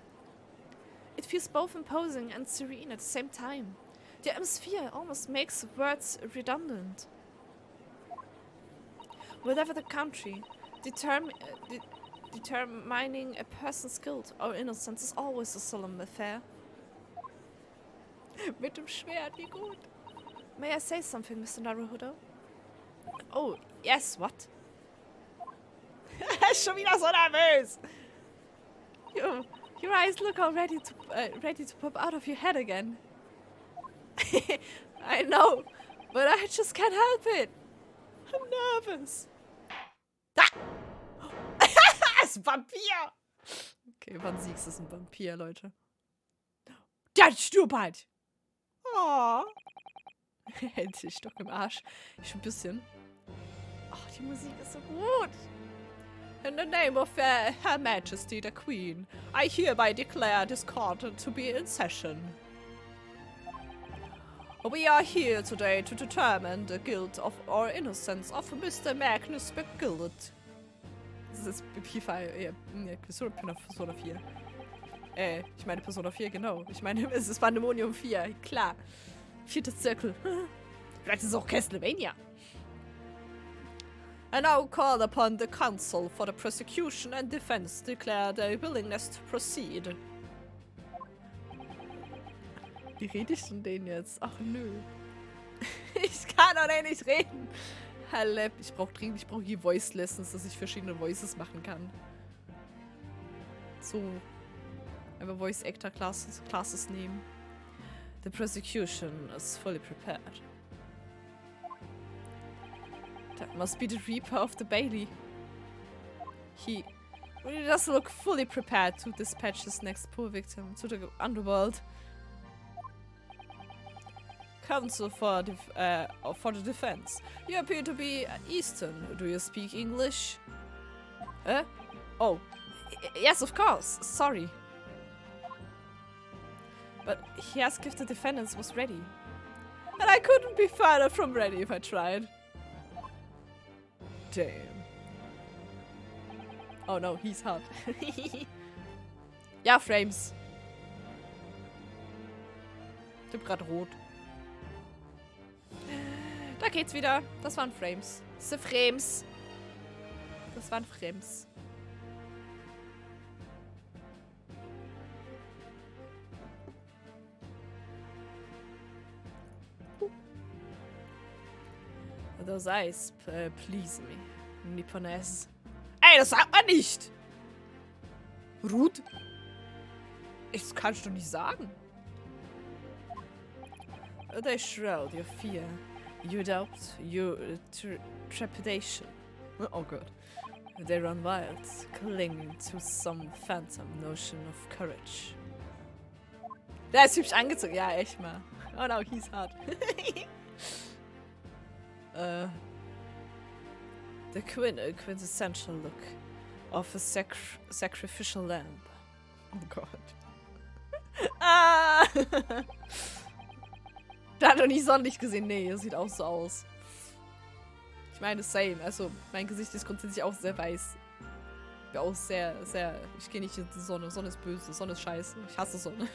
It feels both imposing and serene at the same time. The atmosphere almost makes words redundant. Whatever the country, determining a person's guilt or innocence is always a solemn affair. Mit dem Schwert, wie gut. May I say something, Mr. Naruhodo? Oh, yes, what? Schon wieder so nervös. Your eyes look all ready to pop out of your head again. I know, but I just can't help it. I'm nervous. Ah! Es ist ein Vampir! Okay, wann siehst du, es ist ein Vampir, Leute? Der stirbt halt! Oh. Hält sich doch im Arsch. Ich ein bisschen. Ach, die Musik ist so gut. In the name of Her Majesty the Queen, I hereby declare this court to be in session. We are here today to determine the guilt of or innocence of Mr. Magnus McGillet. Das ist Persona 4. Ich meine Persona 4, genau. Ich meine, es ist Pandemonium 4, klar. 4. Zirkel. Vielleicht ist es auch Castlevania. I now call upon the counsel for the prosecution and defense declare their willingness to proceed. Wie rede ich denn den jetzt? Ach nö. Ich kann doch nicht reden. Hallepp, ich brauche hier Voice Lessons, dass ich verschiedene Voices machen kann. So. Einfach Voice Actor Classes nehmen. The prosecution is fully prepared. That must be the Reaper of the Bailey. He does look fully prepared to dispatch his next poor victim to the underworld. Counsel for the defense. You appear to be Eastern. Do you speak English? Oh, yes, of course. Sorry. But he asked if the defendant was ready. And I couldn't be further from ready if I tried. Damn. Oh no, he's hot. Ja, Frames. Ich bin gerade rot. Da geht's wieder. Das waren Frames. The Frames. Das waren Frames. Those eyes please me. Nipponese. Ey, das sagt man nicht! Ruth? Das kannst du nicht sagen. They shroud your fear, your doubt, your trepidation. Oh god. They run wild, clinging to some phantom notion of courage. Der ist hübsch angezogen. Ja, echt mal. Oh no, he's hot. The quintessential look of a sacrificial lamb. Oh Gott. Ah! Da hat er nicht sonderlich gesehen. Nee, das sieht auch so aus. Ich meine, same. Also, mein Gesicht ist grundsätzlich auch sehr weiß. Ich bin auch sehr... Ich gehe nicht in die Sonne. Sonne ist böse. Sonne ist scheiße. Ich hasse Sonne.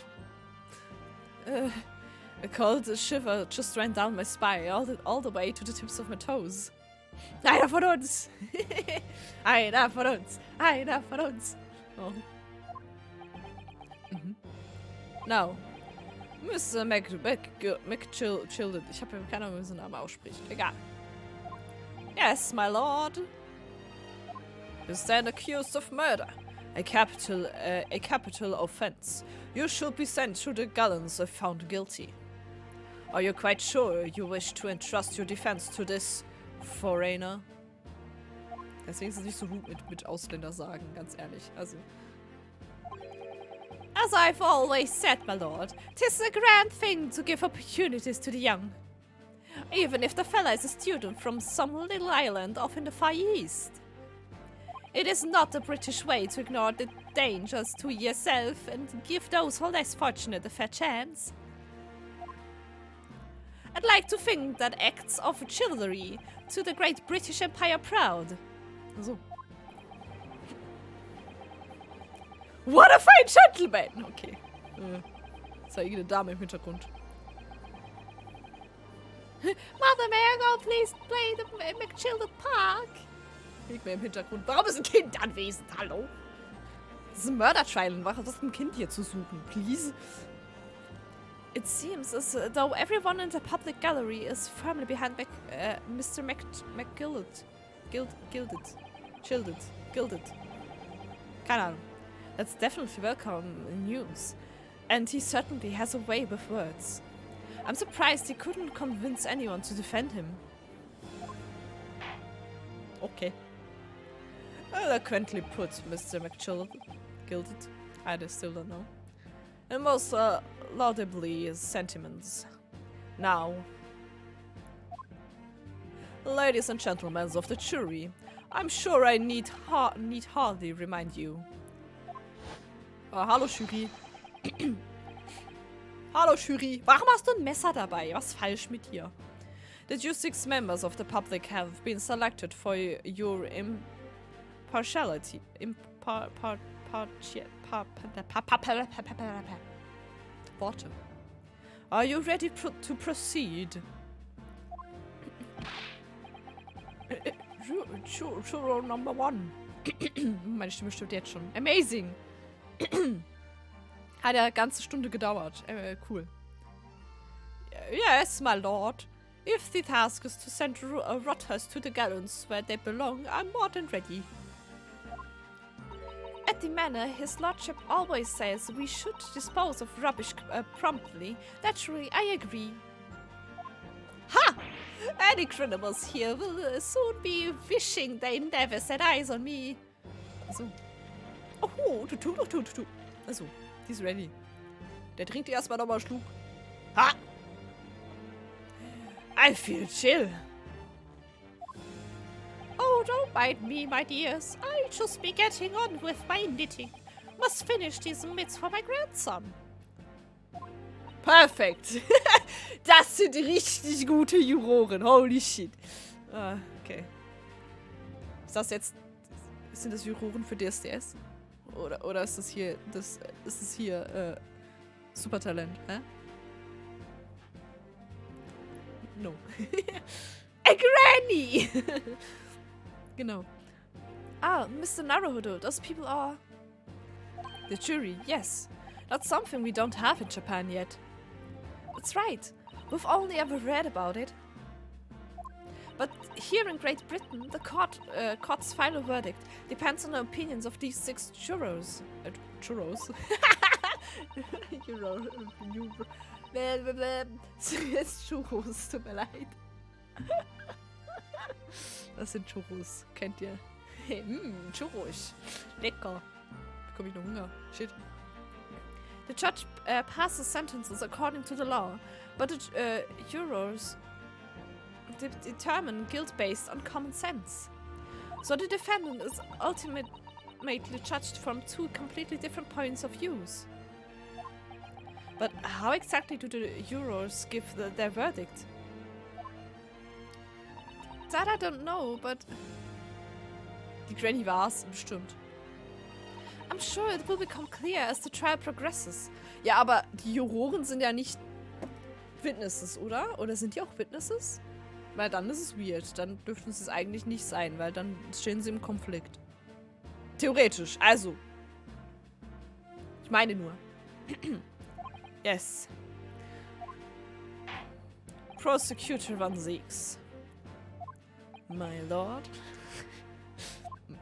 A cold shiver just ran down my spine, all the way to the tips of my toes. Einer von uns! Einer von uns! Einer von uns! Oh. Now, Mr. McChildren. Ich habe keine Ahnung, wie sein Name ausspricht. Egal. Yes, my lord. You stand accused of murder. A capital offense. You should be sent to the gallows if found guilty. Are you quite sure you wish to entrust your defense to this foreigner? Deswegen ist es nicht so gut mit Ausländer sagen, ganz ehrlich. Also. As I've always said, my lord, 'tis a grand thing to give opportunities to the young. Even if the fella is a student from some little island off in the Far East. It is not the British way to ignore the dangers to yourself and give those who are less fortunate a fair chance. I'd like to think that acts of chivalry to the great British Empire proud. So. What a fine gentleman! Okay. Zeige eine Dame im Hintergrund. Mother, may I go please play the McChildred Park? Liegt mir im Hintergrund. Warum ist ein Kind anwesend? Hallo? Das ist ein Mördertrial. Was ist ein Kind hier zu suchen? Please? It seems as though everyone in the public gallery is firmly behind Mr. McGilded. Gilded. Keine Ahnung. That's definitely welcome news. And he certainly has a way with words. I'm surprised he couldn't convince anyone to defend him. Okay. Eloquently put, Mr. McGilded. I still don't know. And most laudably his sentiments. Now, ladies and gentlemen of the jury, I'm sure I need hardly remind you. Hallo Jury. Hallo Jury. Warum hast du ein Messer dabei? Was ist falsch mit dir? That you 6 members of the public have been selected for your impartiality. Worte. Are you ready to proceed? Juror number 1. Meine Stimme stimmt jetzt schon. Amazing. Hat ja eine ganze Stunde gedauert. Cool. Yes, my lord. If the task is to send rotters to the gallows where they belong, I'm more than ready. At the manor, his lordship always says we should dispose of rubbish promptly. Naturally, I agree. Ha! Any criminals here will soon be wishing they never set eyes on me. So. Oh, tu. Also, die ist ready. Der trinkt erstmal nochmal einen Schluck. Ha! I feel chill. Oh, don't mind me, my dears. I'll just be getting on with my knitting. Must finish these mitts for my grandson. Perfekt. Das sind richtig gute Juroren. Holy shit. Okay. Ist das jetzt... Sind das Juroren für DSDS? Oder ist das hier... Supertalent, hä? No. A granny! Genau. Ah, Mr. Naruhodo, those people are... The jury, yes. That's something we don't have in Japan yet. That's right. We've only ever read about it. But here in Great Britain, the court's final verdict depends on the opinions of these 6 jurors. Churros? Jetzt Churros, tut mir leid. Das sind Churros, kennt ihr? Hey, Churros. Lecker. Bekomme ich noch Hunger. Shit. The judge passes sentences according to the law, but the jurors determine guilt based on common sense. So the defendant is ultimately judged from 2 completely different points of views. But how exactly do the jurors give their verdict? That I don't know, but... Die Granny war's, bestimmt. I'm sure it will become clear as the trial progresses. Ja, aber die Juroren sind ja nicht Witnesses, oder? Oder sind die auch Witnesses? Weil dann ist es weird. Dann dürften sie es eigentlich nicht sein, weil dann stehen sie im Konflikt. Theoretisch, also. Ich meine nur. Yes. Prosecutor Van Zeeks. My lord.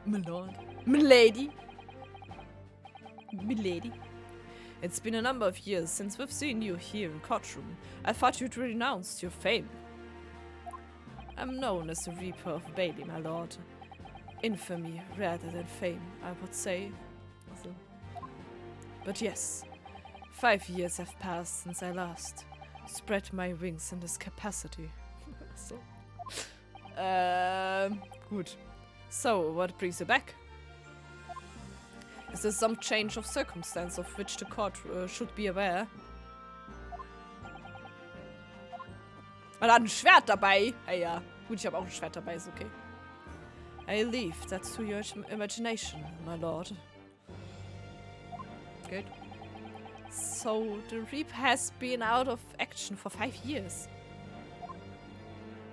My lord. My lady. Milady. It's been a number of years since we've seen you here in courtroom. I thought you'd renounced your fame. I'm known as the Reaper of Bailey, my lord. Infamy rather than fame, I would say. But yes, 5 years have passed since I last spread my wings in this capacity. So. Gut. So, what brings you back? Is there some change of circumstance of which the court should be aware? Man hat ein Schwert dabei. Hey, ja. Gut, ich habe auch ein Schwert dabei, ist okay. I leave that to your imagination, my lord. Good. So, the Reap has been out of action for 5 years.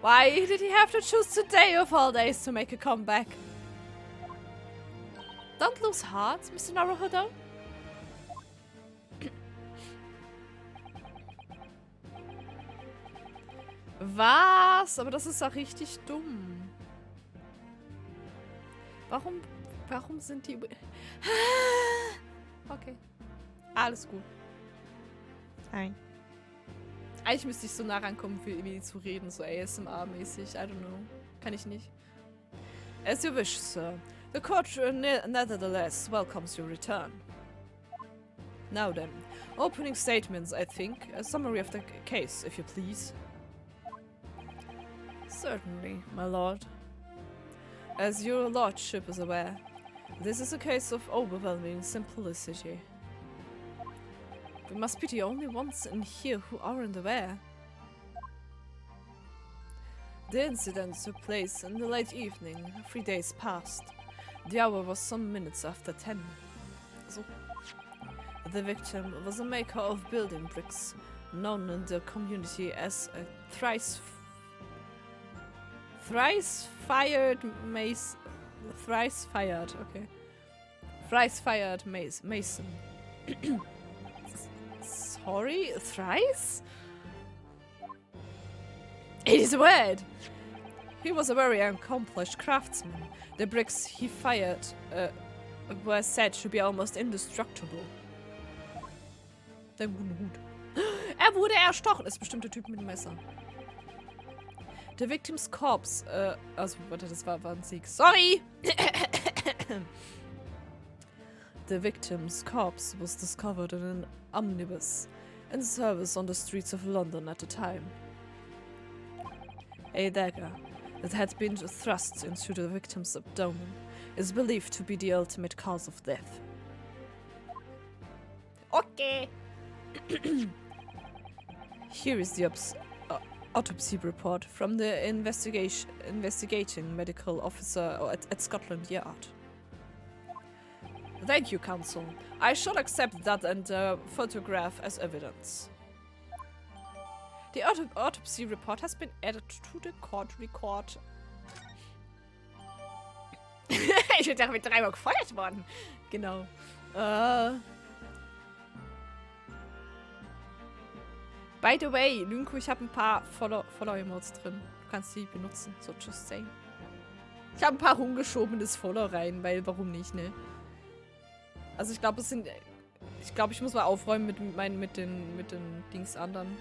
Why did he have to choose today of all days to make a comeback? Don't lose heart, Mr. Naruhodo. Was? Aber das ist doch richtig dumm. Warum sind die... Okay. Alles gut. Nein. Eigentlich müsste ich so nah rankommen, wie die zu reden, so ASMR-mäßig. I don't know. Kann ich nicht. As you wish, sir. The court nevertheless welcomes your return. Now then, opening statements, I think. A summary of the case, if you please. Certainly, my lord. As your lordship is aware, this is a case of overwhelming simplicity. We must be the only ones in here who aren't aware. The incident took place in the late evening, 3 days past. The hour was some minutes after 10. So. The victim was a maker of building bricks, known in the community as a thrice fired mason. Sorry, thrice? It is a word! He was a very accomplished craftsman. The bricks he fired were said to be almost indestructible. Der gute Hut. Er wurde erstochen. Ist bestimmt der Typ mit dem Messer. The victim's corpse, also, warte, das war ein Sieg. Sorry! The victim's corpse was discovered in an omnibus in service on the streets of London at the time. A dagger that had been thrust into the victim's abdomen is believed to be the ultimate cause of death. Okay. Here is the autopsy report from the investigating medical officer at Scotland Yard. Thank you, counsel. I shall accept that and the photograph as evidence. The autopsy report has been added to the court record. Ich bin damit 3-mal gefeuert worden. Genau. By the way, Lynko, ich habe ein paar Follow-Emotes drin. Du kannst die benutzen, so just saying. Ich habe ein paar rumgeschobenes Follow rein, weil warum nicht, ne? Also ich glaube, ich muss mal aufräumen mit den Dings anderen.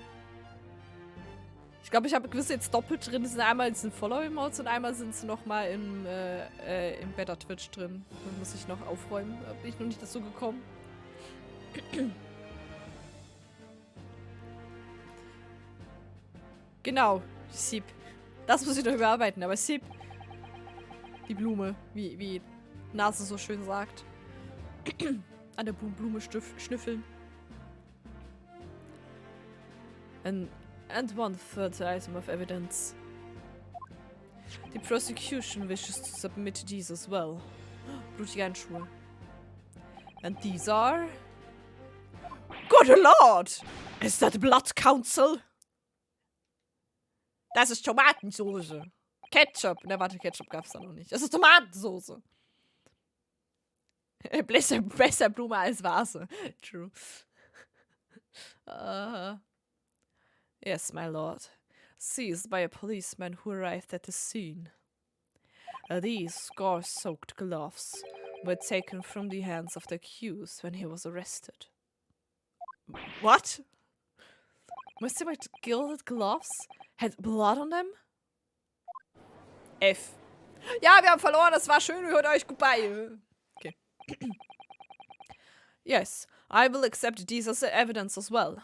Ich glaube, ich habe gewisse jetzt doppelt drin. Das sind einmal sind Follow-Emotes und einmal sind sie nochmal im Better Twitch drin. Da muss ich noch aufräumen. Da bin ich noch nicht dazu gekommen. Genau, Sip. Das muss ich noch überarbeiten, aber Sip. Die Blume, wie Nase so schön sagt. An der Blume schnüffeln. And one further item of evidence. The prosecution wishes to submit these as well. Blutige Handschuhe. And these are... Good Lord! Is that blood, counsel? Das ist Tomatensoße. Ketchup. Ne, warte, Ketchup gab's da noch nicht. Das ist Tomatensoße. Besser Blume als Vase. True. Yes, my lord. Seized by a policeman who arrived at the scene. These gore-soaked gloves were taken from the hands of the accused when he was arrested. What? Mr. White gilded gloves had blood on them? F. Ja, wir haben verloren, das war schön, hört euch, goodbye. Okay. Yes, I will accept these as evidence as well.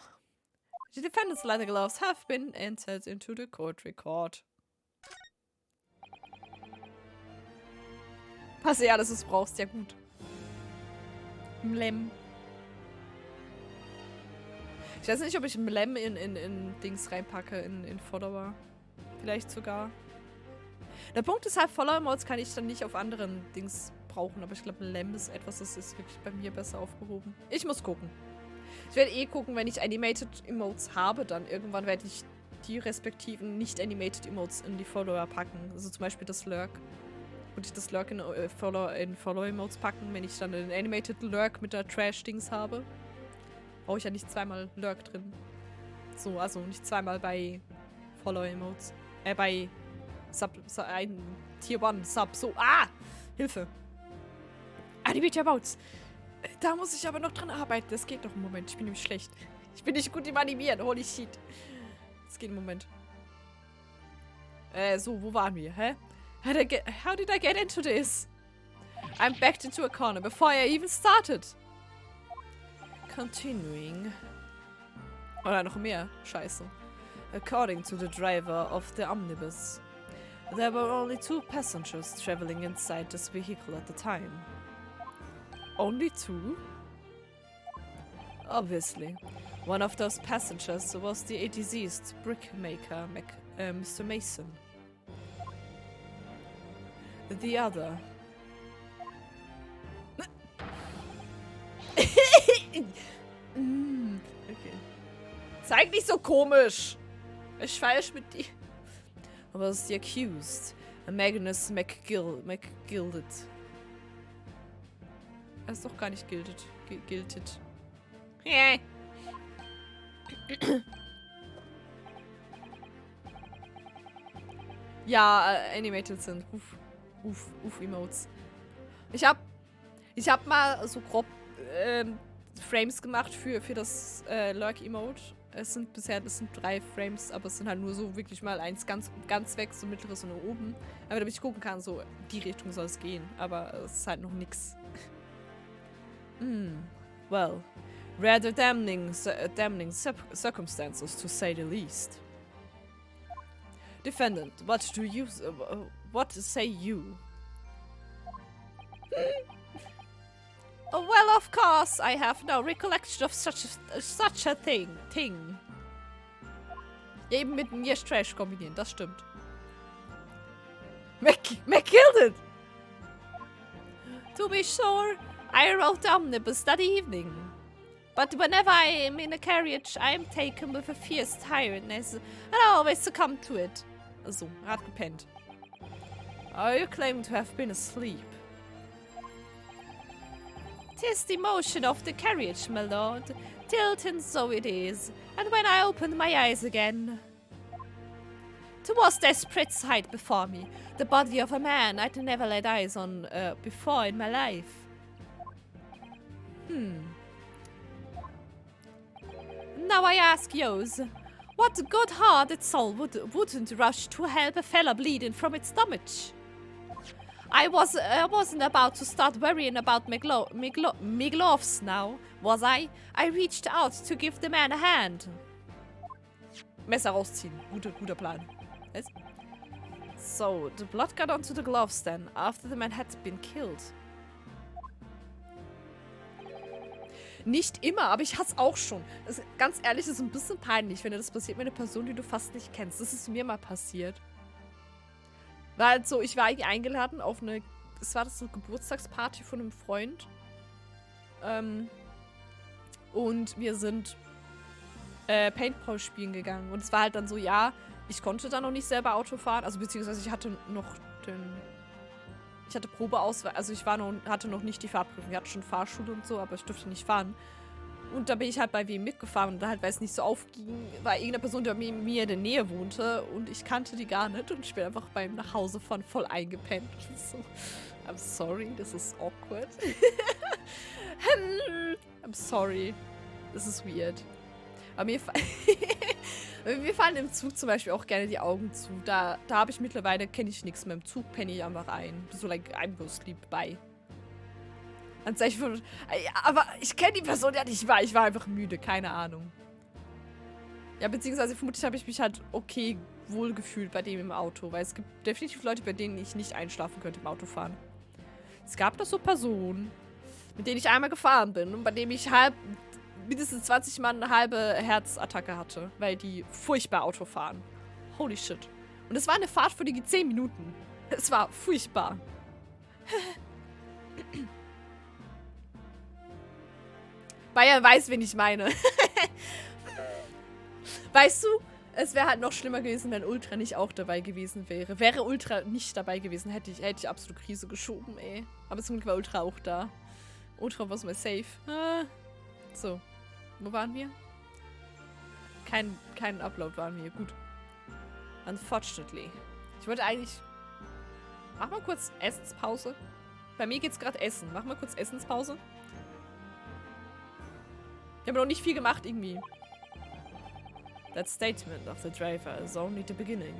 The defendant's leather gloves have been entered into the court record. Hast du ja, dass du es brauchst, ja gut. Mlem. Ich weiß nicht, ob ich Mlem in Dings reinpacke, in Follower. Vielleicht sogar. Der Punkt ist halt, Follower-Modes kann ich dann nicht auf anderen Dings brauchen, aber ich glaube, Mlem ist etwas, das ist wirklich bei mir besser aufgehoben. Ich muss gucken. Ich werde eh gucken, wenn ich Animated Emotes habe, dann irgendwann werde ich die respektiven nicht-Animated Emotes in die Follower packen. Also zum Beispiel das Lurk. Würde ich das Lurk in Follow-Emotes packen, wenn ich dann einen Animated Lurk mit der Trash-Dings habe. Brauche ich ja nicht zweimal Lurk drin. So, also nicht zweimal bei Follow-Emotes. Bei ein Tier 1 Sub. So, Hilfe! Animated Emotes! Da muss ich aber noch dran arbeiten. Das geht noch im Moment. Ich bin nämlich schlecht. Ich bin nicht gut im Animieren. Holy shit. Das geht im Moment. So, wo waren wir? Hä? How did I get into this? I'm backed into a corner before I even started. Continuing. Oder noch mehr. Scheiße. According to the driver of the omnibus, there were only 2 passengers traveling inside this vehicle at the time. Only 2? Obviously. One of those passengers was the deceased brickmaker, Mr. Mason. The other... Okay. Zeig nicht so komisch! Was ist falsch mit dir? Was the accused? Magnus McGilded. Er ist doch gar nicht gildet. Ja, animated sind. Emotes. Ich hab mal so grob Frames gemacht für das Lurk-Emote. Das sind 3 Frames, aber es sind halt nur so wirklich mal eins ganz weg, so mittleres und oben. Aber damit ich gucken kann, so die Richtung soll es gehen. Aber es ist halt noch nix. Well, rather damning circumstances, to say the least. Defendant, what say you? Oh, well, of course, I have no recollection of such a thing. Ja, eben mit dem Yes Trash kombinieren, das stimmt. McGilded! To be sure, I rode the omnibus that evening. But whenever I am in a carriage, I am taken with a fierce tiredness, and I always succumb to it. Also, er hat gepennt. Oh, you claim to have been asleep. 'Tis the motion of the carriage, my lord. Tilting so it is, and when I opened my eyes again, 'twas the desperate sight before me, the body of a man I'd never laid eyes on before in my life. Now I ask yours, what good-hearted soul wouldn't rush to help a fella bleeding from its stomach? I wasn't about to start worrying about my gloves now, was I? I reached out to give the man a hand. Messer rausziehen. Guter Plan. Yes? So, the blood got onto the gloves then, after the man had been killed. Nicht immer, aber ich hasse auch schon. Das, ganz ehrlich, das ist ein bisschen peinlich, wenn das passiert mit einer Person, die du fast nicht kennst. Das ist mir mal passiert. War halt so, ich war eigentlich eingeladen auf eine, es war das so eine Geburtstagsparty von einem Freund. Und wir sind Paintball spielen gegangen. Und es war halt dann so, ja, ich konnte da noch nicht selber Auto fahren. Also beziehungsweise ich hatte noch ich hatte Probeausweis, also ich hatte noch nicht die Fahrprüfung. Ich hatte schon Fahrschule und so, aber ich durfte nicht fahren. Und da bin ich halt bei wem mitgefahren und da halt, weil es nicht so aufging, war irgendeine Person, die bei mir in der Nähe wohnte und ich kannte die gar nicht und ich bin einfach beim Nachhausefahren voll eingepennt. So, I'm sorry, this is awkward. I'm sorry, this is weird. Aber mir fallen im Zug zum Beispiel auch gerne die Augen zu. Da habe ich mittlerweile, kenne ich nichts mehr. Im Zug penne ich einfach ein. So like, I'm go sleep, bye. Aber ich kenne die Person ja nicht. Ich war einfach müde, keine Ahnung. Ja, beziehungsweise vermutlich habe ich mich halt okay wohlgefühlt bei dem im Auto. Weil es gibt definitiv Leute, bei denen ich nicht einschlafen könnte im Autofahren. Es gab da so Personen, mit denen ich einmal gefahren bin und bei dem ich mindestens 20 Mal eine halbe Herzattacke hatte, weil die furchtbar Auto fahren. Holy shit. Und es war eine Fahrt für die 10 Minuten. Es war furchtbar. Bayern weiß, wen ich meine. Weißt du, es wäre halt noch schlimmer gewesen, wenn Ultra nicht auch dabei gewesen wäre. Wäre Ultra nicht dabei gewesen, hätte ich absolut Krise geschoben, ey. Aber zum Glück war Ultra auch da. Ultra war mal safe. So. Wo waren wir? Kein Upload waren wir. Gut. Unfortunately. Ich wollte eigentlich... Mach mal kurz Essenspause. Bei mir geht's gerade Essen. Mach mal kurz Essenspause. Ich habe noch nicht viel gemacht, irgendwie. That statement of the driver is only the beginning.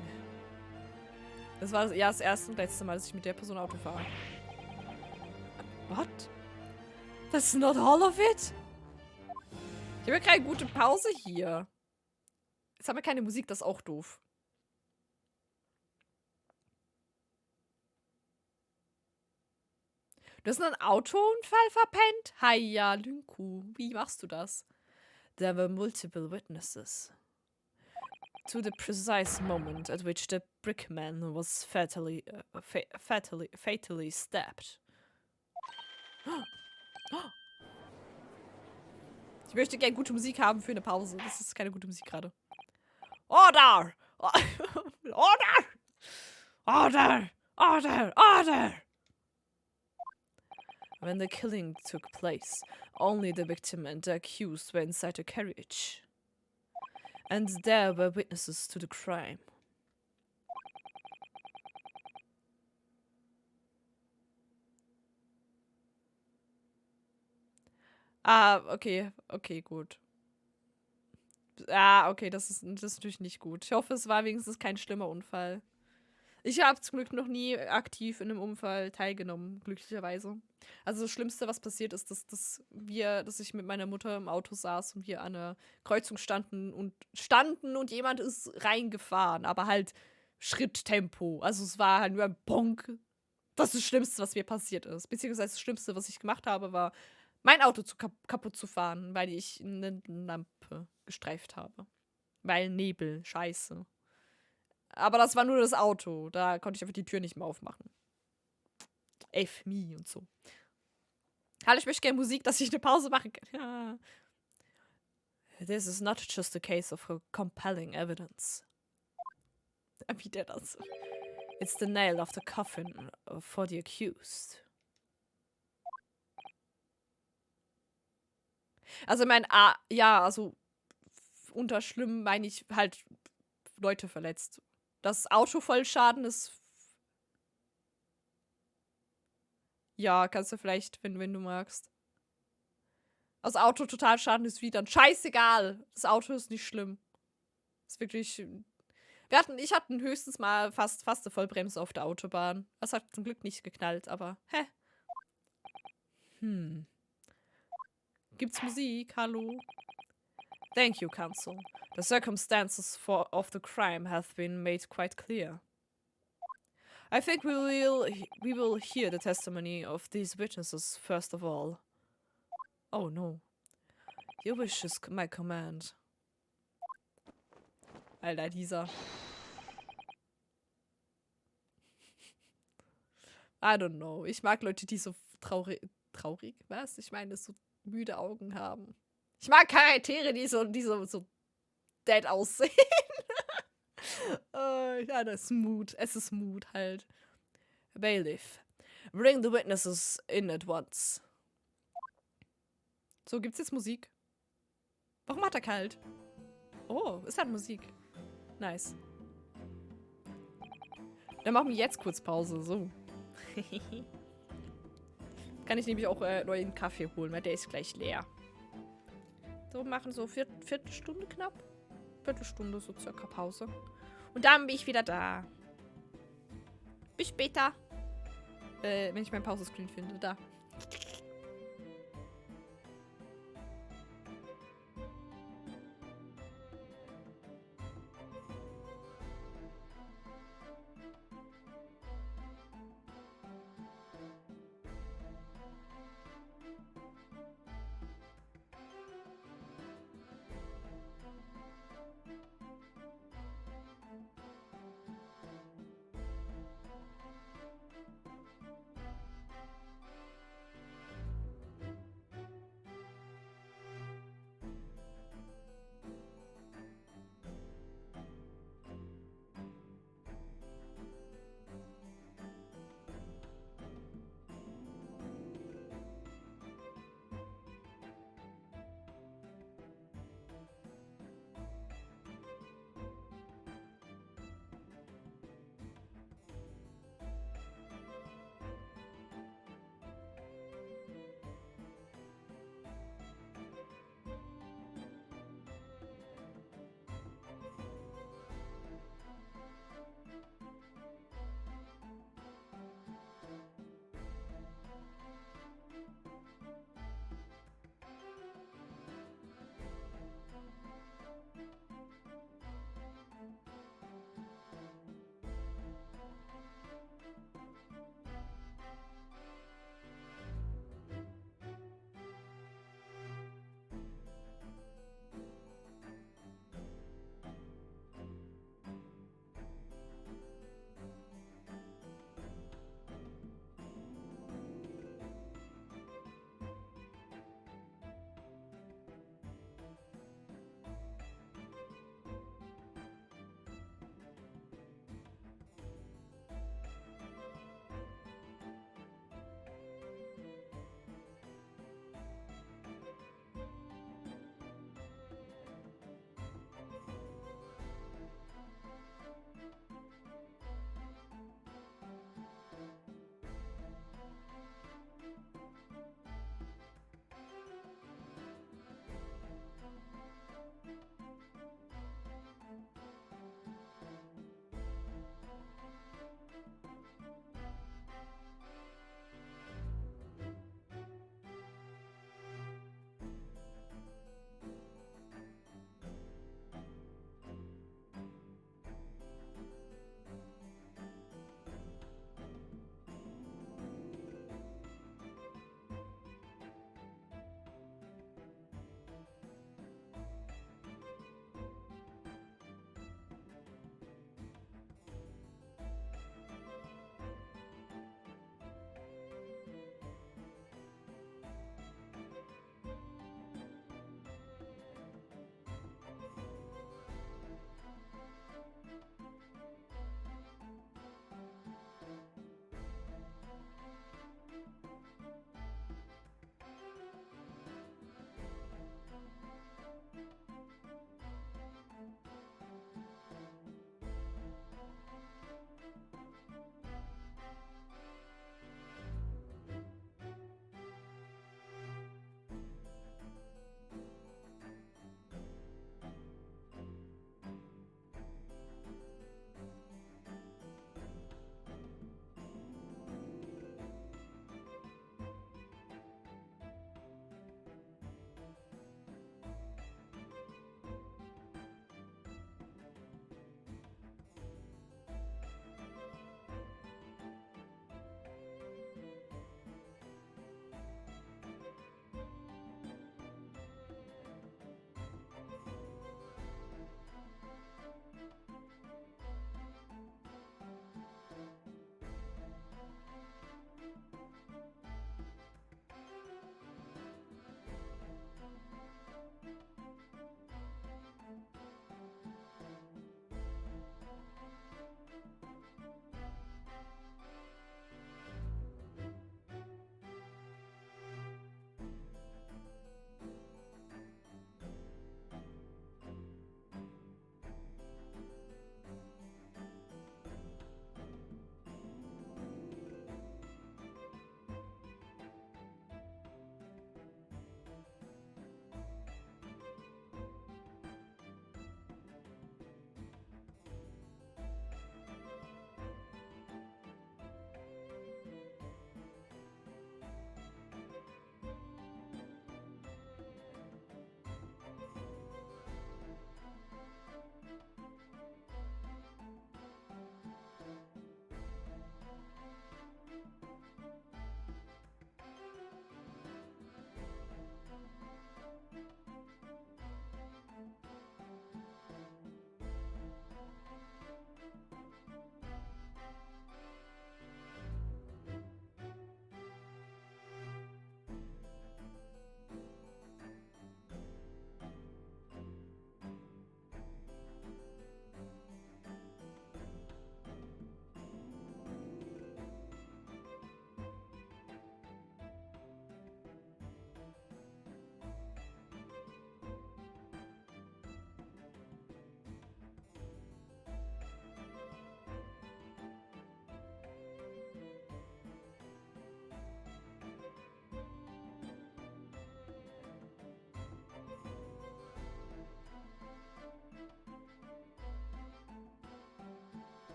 Das war ja das erste und letzte Mal, dass ich mit der Person Auto fahre. What? That's not all of it? Ich habe ja keine gute Pause hier. Jetzt haben wir keine Musik, das ist auch doof. Du hast einen Autounfall verpennt? Hiya, Lünku. Wie machst du das? There were multiple witnesses. To the precise moment at which the brickman was fatally stabbed. Ich möchte gerne gute Musik haben für eine Pause. Das ist keine gute Musik gerade. Order! Order! Order! Order! Order! When the killing took place, only the victim and the accused were inside the carriage. And there were witnesses to the crime. Okay. Okay, gut. Okay, das ist natürlich nicht gut. Ich hoffe, es war wenigstens kein schlimmer Unfall. Ich habe zum Glück noch nie aktiv in einem Unfall teilgenommen, glücklicherweise. Also das Schlimmste, was passiert ist, dass ich mit meiner Mutter im Auto saß und wir an einer Kreuzung standen und jemand ist reingefahren, aber halt Schritttempo. Also es war halt nur ein Bonk. Das ist das Schlimmste, was mir passiert ist. Beziehungsweise das Schlimmste, was ich gemacht habe, war, mein Auto kaputt zu fahren, weil ich eine Lampe gestreift habe. Weil Nebel, scheiße. Aber das war nur das Auto. Da konnte ich einfach die Tür nicht mehr aufmachen. F me und so. Hallo, ich möchte gerne Musik, dass ich eine Pause machen kann. Ja. This is not just a case of compelling evidence. Wie der das? It's the nail of the coffin for the accused. Also, also unter schlimm meine ich halt Leute verletzt. Das Auto voll Schaden ist. Ja, kannst du vielleicht, wenn du magst. Das Auto total Schaden ist wieder. Scheißegal. Das Auto ist nicht schlimm. Ist wirklich. Ich hatte höchstens mal fast eine Vollbremse auf der Autobahn. Das hat zum Glück nicht geknallt, aber. Gibt's Musik? Hallo? Thank you, Counsel. The circumstances of the crime have been made quite clear. I think we will hear the testimony of these witnesses first of all. Oh no. Your wish is my command. Alter, dieser. I don't know. Ich mag Leute, die so traurig, was? Ich meine, so müde Augen haben. Ich mag Charaktere, die so dead aussehen. Ja, das ist Mut. Es ist Mut halt. Bailiff. Bring the witnesses in at once. So, gibt's jetzt Musik? Warum hat er kalt? Oh, es hat Musik. Nice. Dann machen wir jetzt kurz Pause. So. Kann ich nämlich auch neuen Kaffee holen, weil der ist gleich leer. So, machen so Viertelstunde knapp. Viertelstunde so circa Pause. Und dann bin ich wieder da. Bis später. Wenn ich mein Pause-Screen finde. Da.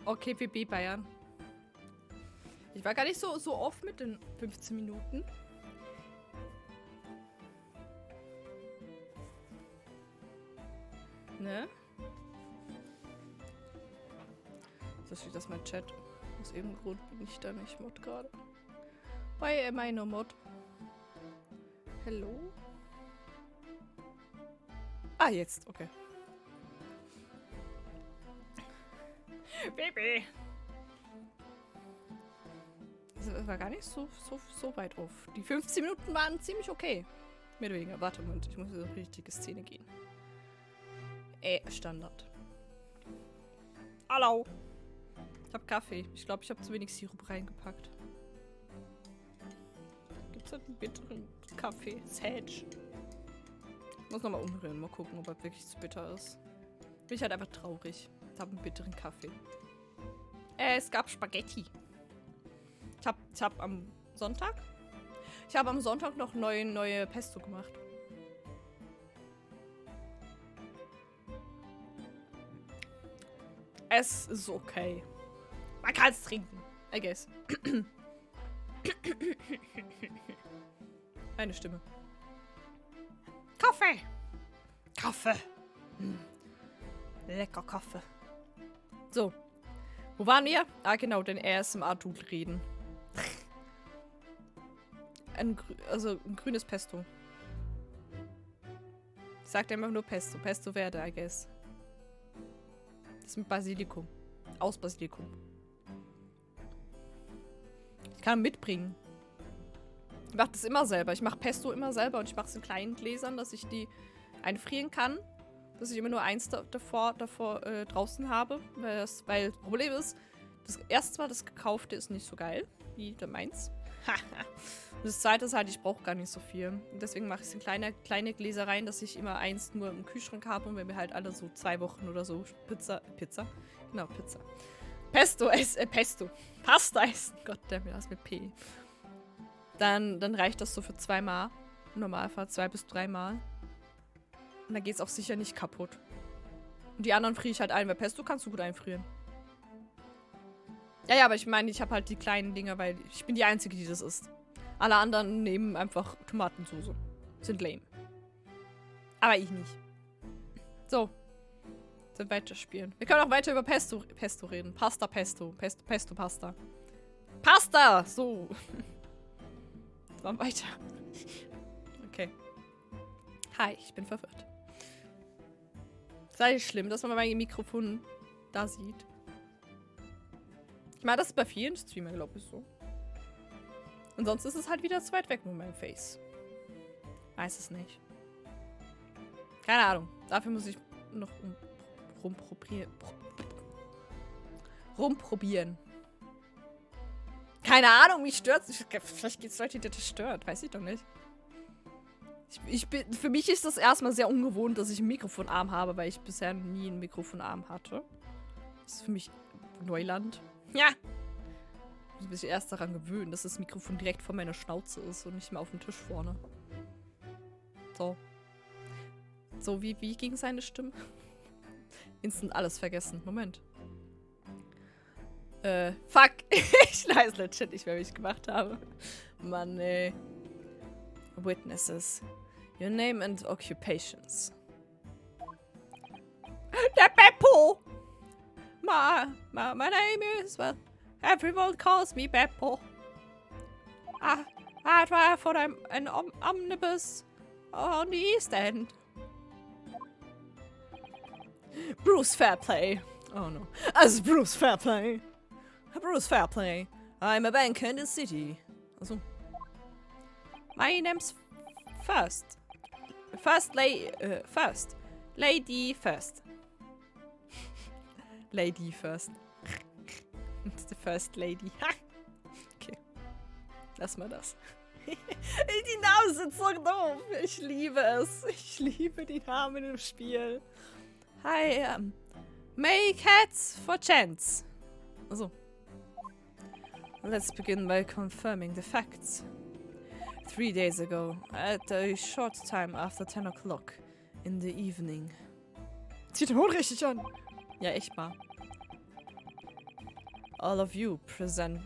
Okay, PB Bayern. Ich war gar nicht so oft mit den 15 Minuten. Ne? So steht das mein Chat. Aus irgendeinem Grund bin ich da nicht Mod gerade. Why am I no Mod? Hello? Ah, jetzt, okay. Baby! Das war gar nicht so weit auf. Die 15 Minuten waren ziemlich okay. Mehr oder weniger. Warte, Moment, ich muss in eine richtige Szene gehen. Standard. Hallo! Ich hab Kaffee. Ich glaube, ich habe zu wenig Sirup reingepackt. Gibt's halt einen bitteren Kaffee? Sage. Ich muss nochmal umrühren. Mal gucken, ob er wirklich zu bitter ist. Bin ich halt einfach traurig. Ich habe einen bitteren Kaffee. Es gab Spaghetti. Ich hab am Sonntag? Ich habe am Sonntag noch neue Pesto gemacht. Es ist okay. Man kann es trinken. I guess. Eine Stimme. Kaffee! Kaffee! Lecker Kaffee. So. Wo waren wir? Ah, genau, den ASMR-Dude reden. Ein grünes Pesto. Ich sagte immer nur Pesto. Pesto Verde, I guess. Das ist mit Basilikum. Aus Basilikum. Ich kann mitbringen. Ich mache das immer selber. Ich mache Pesto immer selber und ich mache es in kleinen Gläsern, dass ich die einfrieren kann. Dass ich immer nur eins davor draußen habe. Weil das Problem ist, das gekaufte ist nicht so geil wie meins. Und das zweite ist halt, ich brauche gar nicht so viel. Und deswegen mache ich es in kleine Gläser rein, dass ich immer eins nur im Kühlschrank habe. Und wenn wir halt alle so 2 Wochen oder so Pizza. Genau, Pizza. Pesto. Pasta essen. Goddammit, das mit P. Dann reicht das so für 2 Mal. Im Normalfall 2 bis 3 Mal. Und dann geht es auch sicher nicht kaputt. Und die anderen friere ich halt ein, weil Pesto kannst du gut einfrieren. Ja, aber ich meine, ich habe halt die kleinen Dinger, weil ich bin die Einzige, die das isst. Alle anderen nehmen einfach Tomatensauce. Sind lame. Aber ich nicht. So. Dann weiterspielen. Wir können auch weiter über Pesto reden. Pasta. Pasta. Pasta! So. Dann weiter. Okay. Hi, ich bin verwirrt. Sei nicht schlimm, dass man mein Mikrofon da sieht. Ich meine, das ist bei vielen Streamern, glaube ich, so. Und sonst ist es halt wieder zu weit weg mit meinem Face. Weiß es nicht. Keine Ahnung. Dafür muss ich noch rumprobieren. Keine Ahnung, mich stört's. Vielleicht gibt es Leute, die das stört. Weiß ich doch nicht. Für mich ist das erstmal sehr ungewohnt, dass ich einen Mikrofonarm habe, weil ich bisher nie einen Mikrofonarm hatte. Das ist für mich Neuland. Ja. Ich muss mich erst daran gewöhnen, dass das Mikrofon direkt vor meiner Schnauze ist und nicht mehr auf dem Tisch vorne. So. So, wie ging seine Stimme? Instant alles vergessen. Moment. Fuck. Ich weiß legit nicht mehr, wie ich gemacht habe. Mann, ey. Witnesses. Your name and occupations. Der Beppo! My name is, well, everyone calls me Beppo. I drive for an omnibus on the East End. Bruce Fairplay. Oh no. As Bruce Fairplay. Bruce Fairplay. I'm a banker in the city. Also. My name's First. Lady First. Lady First. The First Lady. Okay. Lass mal das. Die Namen sind so doof. Ich liebe es. Ich liebe die Namen im Spiel. Hi, make hats for chance. Also. Let's begin by confirming the facts. 3 days ago, at a short time after 10 o'clock in the evening. Zieht den Hund richtig an. Ja, echt mal. all of you present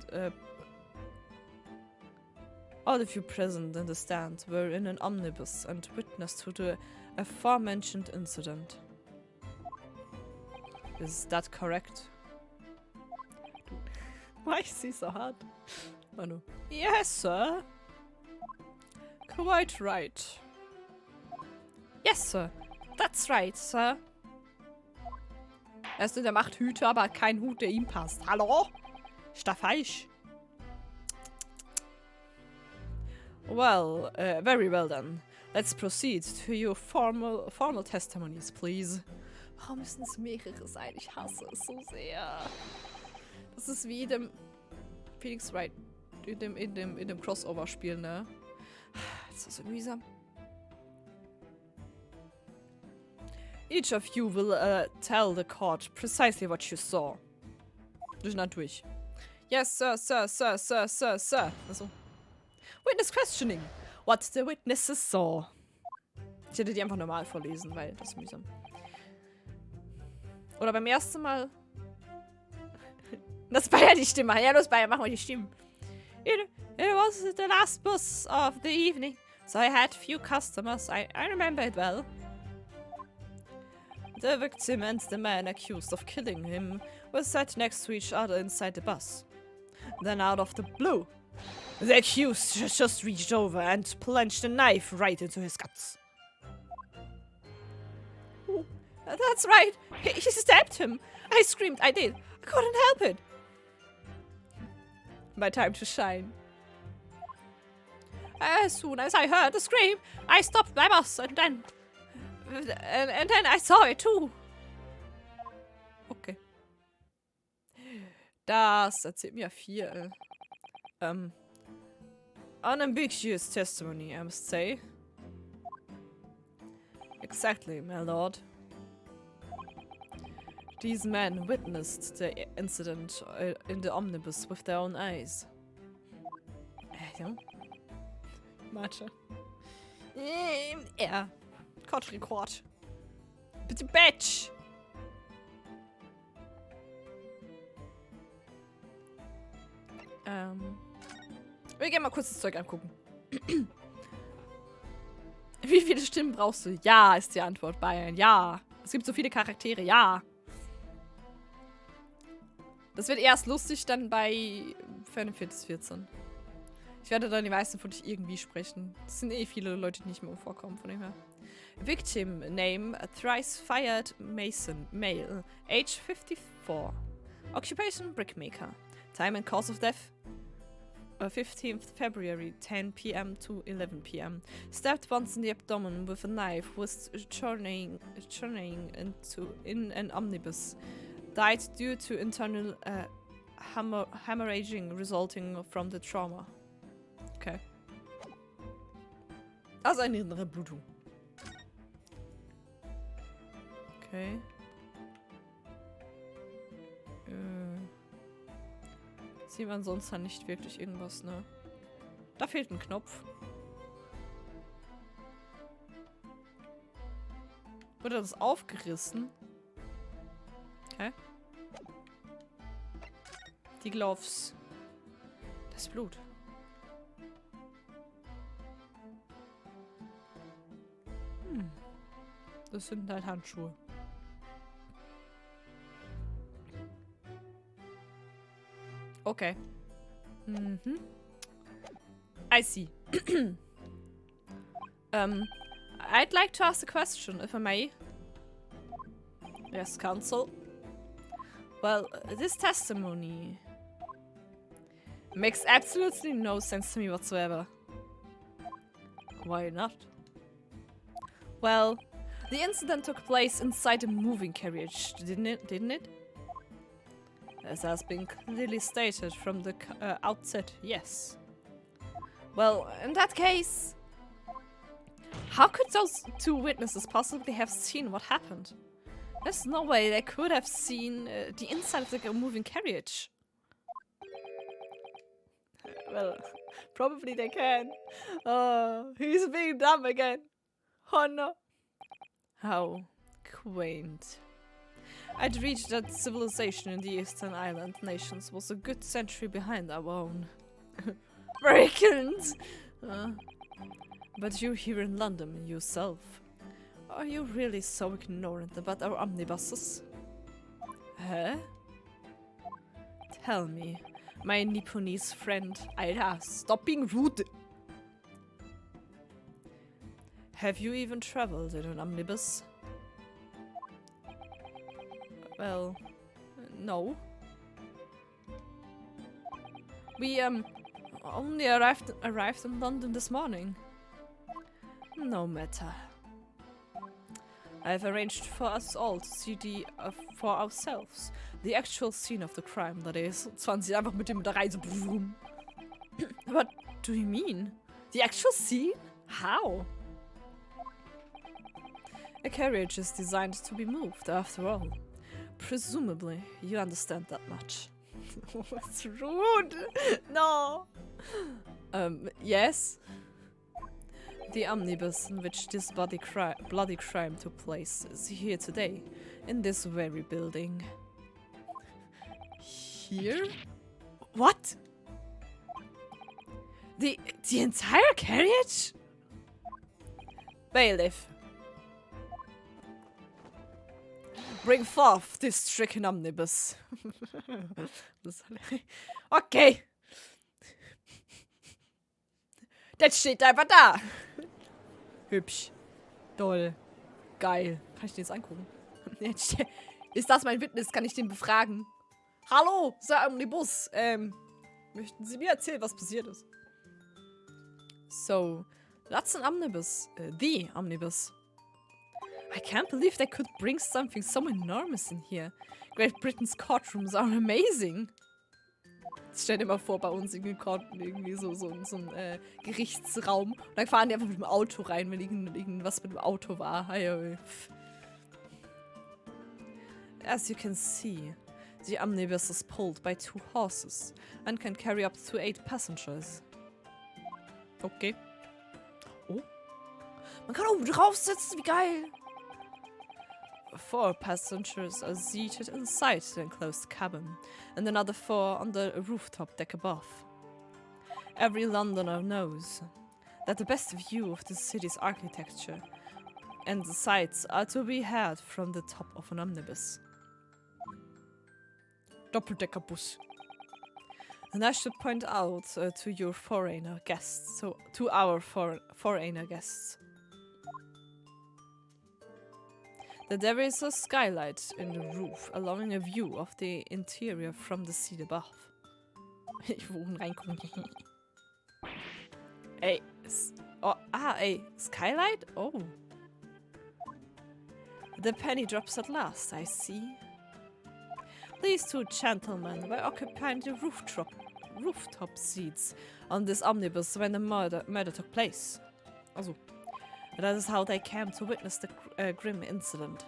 in the stand were in an omnibus and witness to the aforementioned incident. Is that correct? Why is he so hard? Manu. Yes, sir. Quite right. Yes, sir. That's right, sir. Also, der macht Hüte, aber kein Hut, der ihm passt. Hallo? Ist das falsch? Well, very well then. Let's proceed to your formal testimonies, please. Warum müssen es mehrere sein? Ich hasse es so sehr. Das ist wie dem Phoenix Wright in dem Crossover-Spiel, ne? Das ist so mühsam. Each of you will tell the court precisely what you saw. Durch und durch. Yes, sir, sir, sir, sir, sir, sir. Also. Witness questioning. What the witnesses saw. Ich hätte die einfach normal vorlesen, weil das ist mühsam. Oder beim ersten Mal. Das war ja die Stimme. Ja, los, Bayer, machen wir die Stimmen. It was the last bus of the evening, so I had few customers. I remember it well. The victim and the man accused of killing him were sat next to each other inside the bus. Then out of the blue, the accused just reached over and plunged a knife right into his guts. That's right. He stabbed him. I screamed. I did. I couldn't help it. My time to shine. As soon as I heard the scream, I stopped my bus and then I saw it too. Okay. Das erzählt mir viel. Unambiguous testimony, I must say. Exactly, my lord. These men witnessed the incident in the omnibus with their own eyes. Ja. Mathe. Ja. Court Record. Bitte Batch. Wir gehen mal kurz das Zeug angucken. Wie viele Stimmen brauchst du? Ja, ist die Antwort. Bayern. Ja. Es gibt so viele Charaktere. Ja. Das wird erst lustig dann bei Final Fantasy 14. Ich werde dann die meisten von euch irgendwie sprechen. Es sind eh viele Leute, die nicht mehr vorkommen, von dem her. Victim name, thrice fired Mason, male, age 54. Occupation, brickmaker. Time and cause of death, 15th February, 10 p.m. to 11 p.m. Stabbed once in the abdomen with a knife, was churning in an omnibus. Died due to internal hemorrhaging resulting from the trauma. Okay. Also eine innere Blutung. Okay. Sieht man sonst dann nicht wirklich irgendwas, ne? Da fehlt ein Knopf. Wurde das aufgerissen? Okay. Die Gloves. Das Blut. Das sind halt Handschuhe. Okay. Mhm. I see. I'd like to ask a question, if I may. Yes, counsel. Well, this testimony makes absolutely no sense to me whatsoever. Why not? Well, the incident took place inside a moving carriage, didn't it? As has been clearly stated from the outset, yes. Well, in that case, how could those two witnesses possibly have seen what happened? There's no way they could have seen the inside of the moving carriage. Well, probably they can. Oh, he's being dumb again. Oh no. How quaint. I'd read that civilization in the Eastern Island nations was a good century behind our own. Brilliant! But you're here in London yourself. Are you really so ignorant about our omnibuses? Huh? Tell me, my Nipponese friend. Alter, stop being rude! Have you even traveled in an omnibus? Well, no. We, only arrived in London this morning. No matter. I've arranged for us all to see for ourselves. The actual scene of the crime, that is. Und zwar sie einfach mit der Reise. What do you mean? The actual scene? How? A carriage is designed to be moved, after all. Presumably, you understand that much. What's rude? No! Yes? The omnibus in which this bloody crime took place is here today, in this very building. Here? What? The entire carriage? Bailiff. Bring forth this stricken omnibus. Okay. Das steht einfach da. Hübsch. Toll. Geil. Kann ich den jetzt angucken? Ist das mein Witness? Kann ich den befragen? Hallo, Sir Omnibus. Möchten Sie mir erzählen, was passiert ist? So, that's an omnibus. The omnibus. I can't believe they could bring something so enormous in here. Great Britain's courtrooms are amazing. Stell dir mal vor, bei uns irgendwie so ein Gerichtsraum. Und dann fahren die einfach mit dem Auto rein, wenn irgendwas mit dem Auto war. As you can see, the omnibus is pulled by 2 horses and can carry up to 8 passengers. Okay. Oh. Man kann oben drauf sitzen, wie geil. 4 passengers are seated inside the enclosed cabin, and another 4 on the rooftop deck above. Every Londoner knows that the best view of the city's architecture and the sights are to be had from the top of an omnibus. Doppeldeckerbus. And I should point out to your foreigner guests, to our foreigner guests, that there is a skylight in the roof, allowing a view of the interior from the seat above. Ich will reingucken. Ey, skylight? Oh. The penny drops at last, I see. These 2 gentlemen were occupying the rooftop seats on this omnibus when the murder took place. Also. That is how they came to witness the grim incident.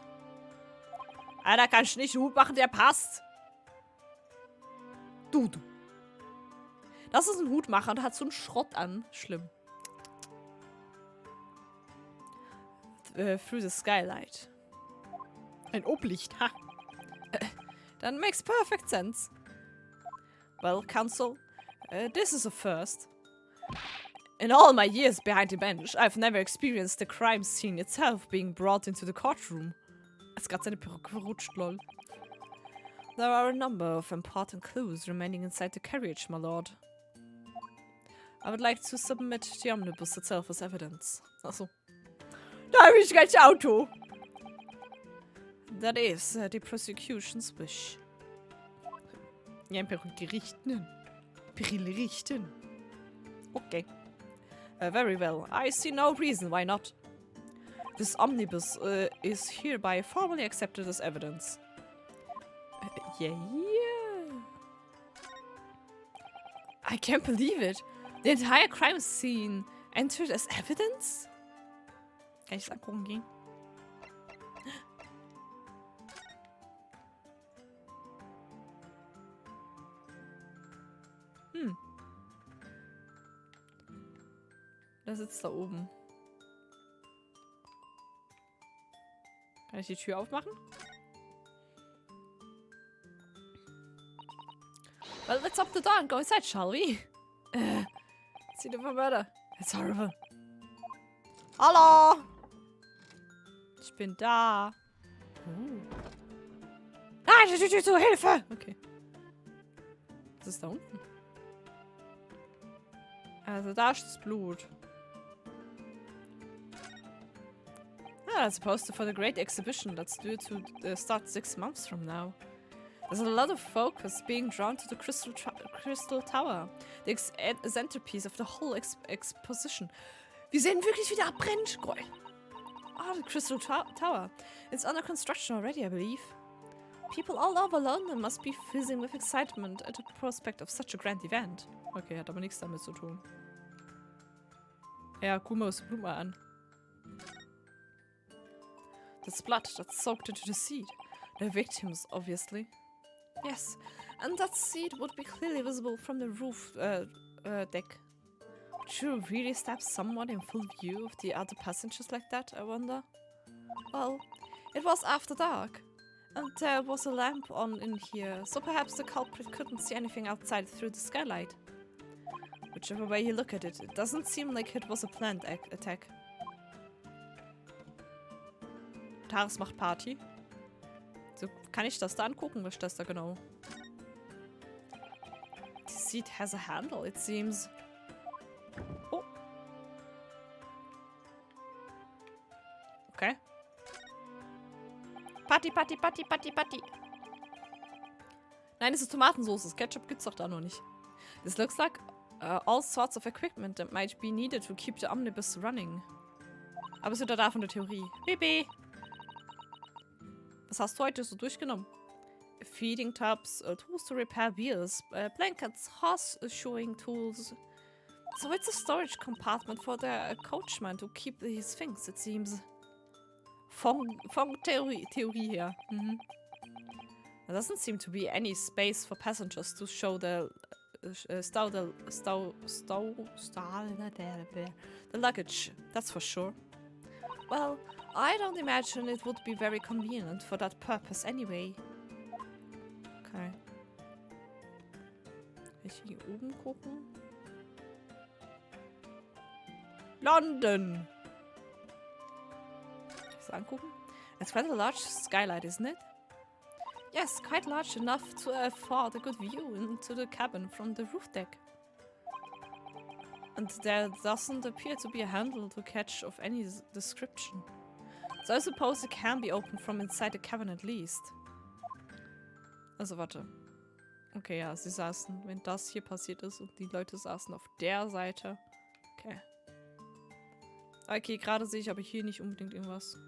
Alter, kannst du nicht einen Hut machen, der passt? Du. Das ist ein Hutmacher und hat so einen Schrott an. Schlimm. Through the skylight. Ein Oblicht, ha. That makes perfect sense. Well, counsel, this is a first. In all my years behind the bench, I've never experienced the crime scene itself being brought into the courtroom. Es hat seine Perücke verrutscht, lol. There are a number of important clues remaining inside the carriage, my lord. I would like to submit the omnibus itself as evidence. Achso. Da habe ich kein Auto. That is the prosecution's wish. Ja, Perücke richten. Brille richten. Okay. Very well. I see no reason why not. This omnibus is hereby formally accepted as evidence. Yeah. I can't believe it. The entire crime scene entered as evidence? Kann ich das angucken gehen? Der sitzt da oben. Kann ich die Tür aufmachen? Well, let's up the door and go inside, shall we? See the murder. It's horrible. Hallo! Ich bin da. Ah, zu Hilfe! Okay. Was ist da unten? Also da ist das Blut. Ah, that's supposed for the great exhibition that's due to start 6 months from now. There's a lot of focus being drawn to the Crystal Tower, the centerpiece of the whole exposition. Wir sehen wirklich, wie der abbrennt. Ah, the Crystal Tower. It's under construction already, I believe. People all over London must be fizzing with excitement at the prospect of such a grand event. Okay, hat aber nichts damit zu tun. Ja, guck mal das Blut mal an. That's blood that's soaked into the seed. The victims, obviously. Yes, and that seed would be clearly visible from the roof deck. Would you really stab someone in full view of the other passengers like that, I wonder? Well, it was after dark, and there was a lamp on in here, so perhaps the culprit couldn't see anything outside through the skylight. Whichever way you look at it, it doesn't seem like it was a planned attack. Taris macht Party. So, kann ich das da angucken? Was ist das da genau? The seat has a handle, it seems. Oh. Okay. Party, Party, Party, Party, Party. Nein, es ist Tomatensauce. Das Ketchup gibt's doch da noch nicht. This looks like all sorts of equipment that might be needed to keep the omnibus running. Aber es wird da von der Theorie. Baby! Was hast du heute so durchgenommen? Feeding tubs, tools to repair wheels, blankets, horse-shoeing tools. So it's a storage compartment for the coachman to keep his things, it seems. Von Theorie her. There doesn't seem to be any space for passengers to show the luggage, that's for sure. Well, I don't imagine it would be very convenient for that purpose anyway. Okay. Kann ich hier oben gucken? London! Kann ich das angucken? It's quite a large skylight, isn't it? Yes, quite large enough to afford a good view into the cabin from the roof deck. And there doesn't appear to be a handle to catch of any description. So I suppose it can be opened from inside the cabin at least. Also warte. Okay, ja, sie saßen, wenn das hier passiert ist und die Leute saßen auf der Seite. Okay. Okay, gerade sehe ich aber hier nicht unbedingt irgendwas.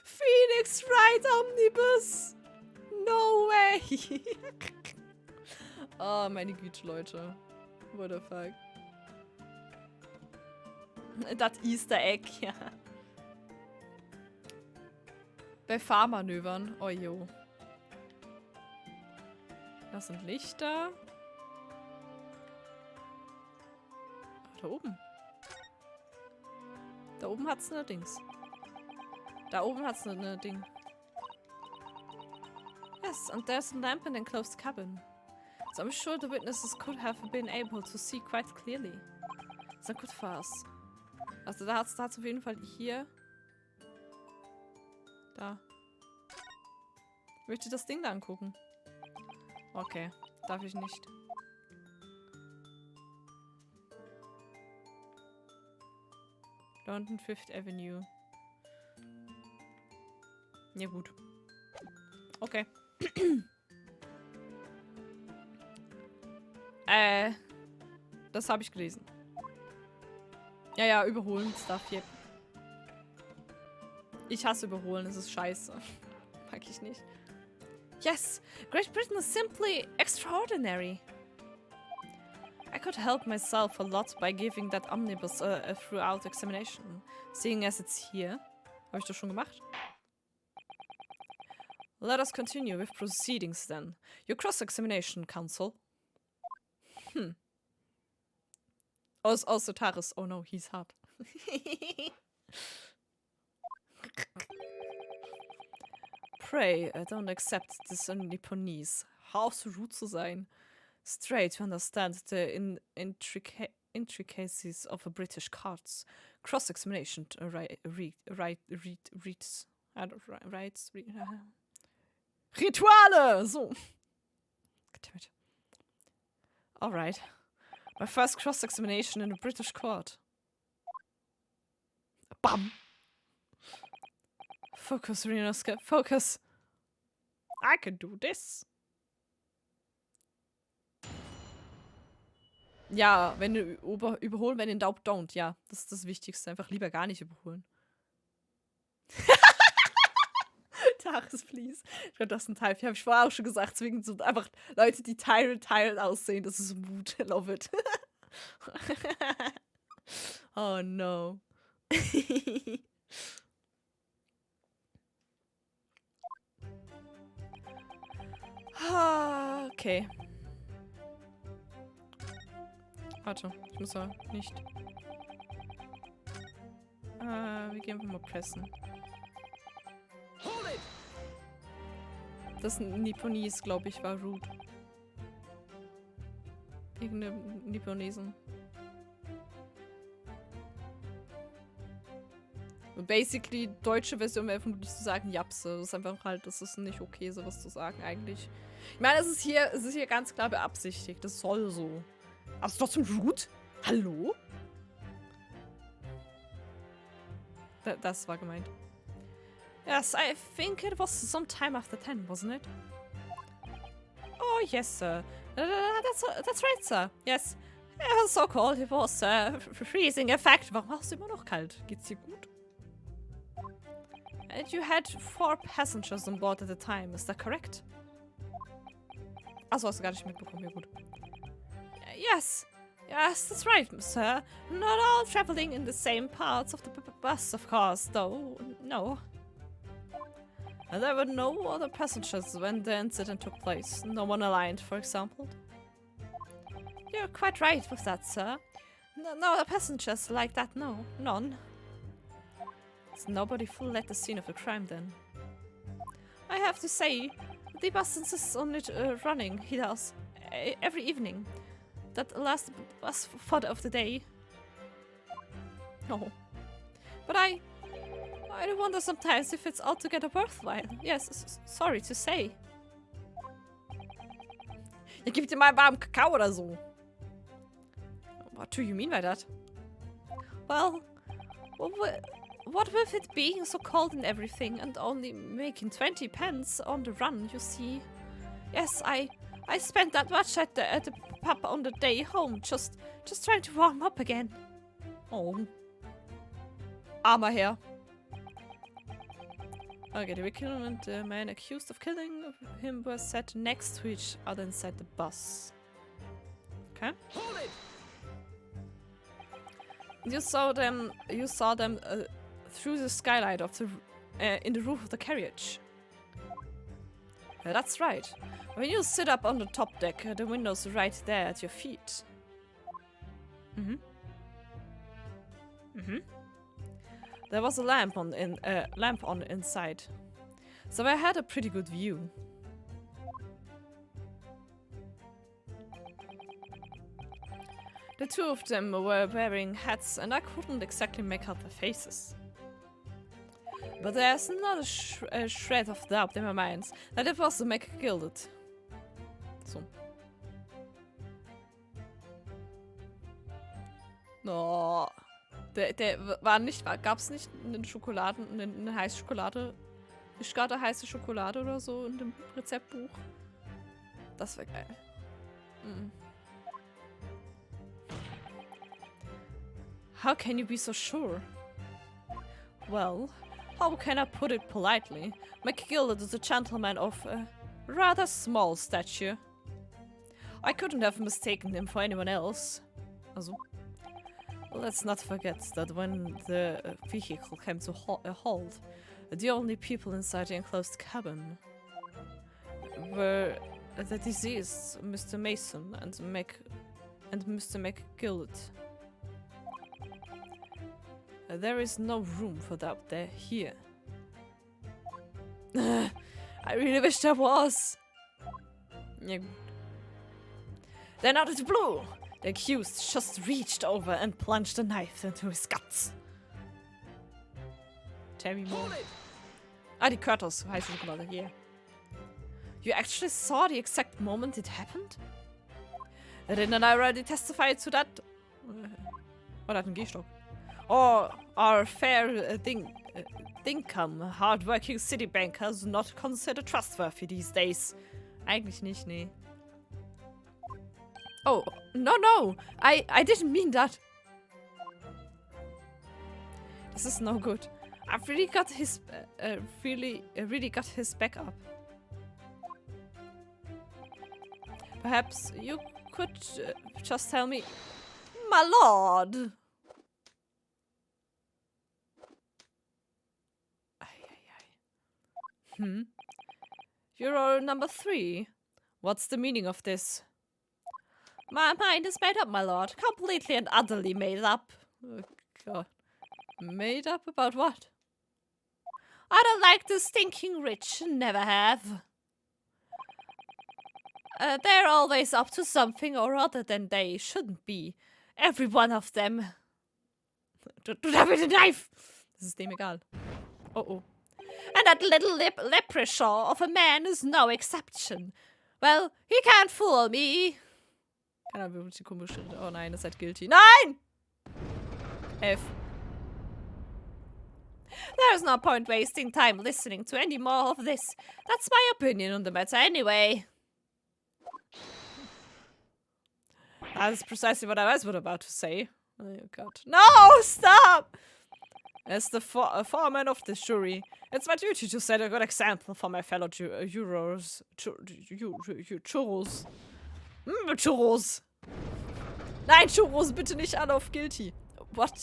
Phoenix Wright Omnibus! No way! Oh, meine Güte, Leute. What the fuck? Das Easter Egg, ja. Bei Fahrmanövern. Oh jo. Das sind Lichter. Da oben. Da oben hat's eine Dings. Da oben hat's eine Ding. Yes, and there's a lamp in the enclosed cabin. So I'm sure the witnesses could have been able to see quite clearly. So good for us. Also da hat's auf jeden Fall hier. Da. Ich möchte das Ding da angucken. Okay, darf ich nicht. London 5th Avenue. Ja gut. Okay. Das habe ich gelesen. Ja, ja, überholen Stuff hier. Ich hasse überholen, das ist scheiße. Mag ich nicht. Yes, Great Britain is simply extraordinary. I could help myself a lot by giving that omnibus a throughout examination. Seeing as it's here. Habe ich das schon gemacht? Let us continue with proceedings then. Your cross-examination, counsel. Also Taris. Oh no, he's hot. Pray, I don't accept this Nipponese. How so rude zu sein. Straight to understand the intricacies of a British cards. Cross-examination reads. Rituale! So. Goddammit. Alright. My first cross-examination in a British court. Bam! Focus, Rinosuke. Focus! I can do this. Ja, wenn du überholen, wenn in Doubt don't. Ja, das ist das Wichtigste. Einfach lieber gar nicht überholen. Tages, please. Ich glaube, das ist ein Type. Ich habe vorher auch schon gesagt, zwingend so einfach Leute, die Tyrant aussehen. Das ist Mut. Love it. Oh no. Okay. Warte, ich muss ja nicht. Wir gehen einfach mal pressen. Das Nipponese, glaube ich, war rude. Irgendeine Nipponesen. Basically, deutsche Version wäre vermutlich zu sagen Japse. Das ist einfach halt, das ist nicht okay, sowas zu sagen eigentlich. Ich meine, es ist hier ganz klar beabsichtigt. Das soll so. Aber es ist trotzdem rude? Hallo? Das war gemeint. Yes, I think it was some time after 10, wasn't it? Oh, yes, sir. That's right, sir. Yes. It was so cold. It was freezing effect. Warum ist es immer noch kalt? Geht's dir gut? And you had 4 passengers on board at the time, is that correct? Achso, hast du gar nicht mitbekommen, ja gut. Yes. Yes, that's right, sir. Not all traveling in the same parts of the bus, of course, though. No. And there were no other passengers when the incident took place. No one aligned, for example. You're quite right with that, sir. No other passengers like that, no. None. So nobody full at the scene of the crime, then. I have to say, the bus insists on it running, he does. Every evening. That last bus fodder of the day. Oh. But I wonder sometimes if it's altogether worthwhile. Yes, sorry to say. Ja, gib dir mal einen warmen Kakao oder so. What do you mean by that? Well, what with it being so cold and everything, and only making 20 pence on the run, you see. Yes, I spent that much at the pub on the day home, just trying to warm up again. Oh. Armer Herr. Okay, the victim and the man accused of killing him were sat next to each other inside the bus. Okay. Hold it! You saw them through the skylight of the in the roof of the carriage. That's right. When you sit up on the top deck, the window's right there at your feet. There was a lamp on inside, so I had a pretty good view. The two of them were wearing hats, and I couldn't exactly make out their faces. But there's not a shred of doubt in my mind that it was the McGilded. So. Oh. Gab's nicht eine eine heiße Schokolade? Ist gerade heiße Schokolade oder so in dem Rezeptbuch? Das wäre geil. How can you be so sure? Well, how can I put it politely? McGilded is a gentleman of a rather small stature. I couldn't have mistaken him for anyone else. Also. Let's not forget that when the vehicle came to a halt, the only people inside the enclosed cabin were the deceased Mr. Mason and Mr. McGilded. There is no room for that there here. I really wish there was. Yeah. Then out of the blue, the accused just reached over and plunged a knife into his guts. Tell me more. Ah, die Curtis heißt die gerade hier. You actually saw the exact moment it happened? Didn't I already testify to that? Oder hat einen Gehstock? Or our fair Dinkum, hard-working city bankers not considered trustworthy these days. Eigentlich nicht, nee. Oh, no, I didn't mean that. This is no good. I've really got his, really got his back up. Perhaps you could just tell me, my lord. Juror number 3. What's the meaning of this? My mind is made up, my lord. Completely and utterly made up. Oh, God. Made up about what? I don't like the stinking rich. Never have. They're always up to something or other than they shouldn't be. Every one of them. Du da mit dem Knife! Das ist dem egal. Oh. And that little leprechaun of a man is no exception. Well, he can't fool me. Keine Ahnung, wie komisch. Oh nein, ihr seid guilty. Nein! F. There's no point wasting time listening to any more of this. That's my opinion on the matter anyway. That's precisely what I was about to say. Oh god. No! Stop! As the foreman of the jury, it's my duty to set a good example for my fellow jurors. Churros. Churros. Nein, Churros, bitte nicht alle auf guilty. What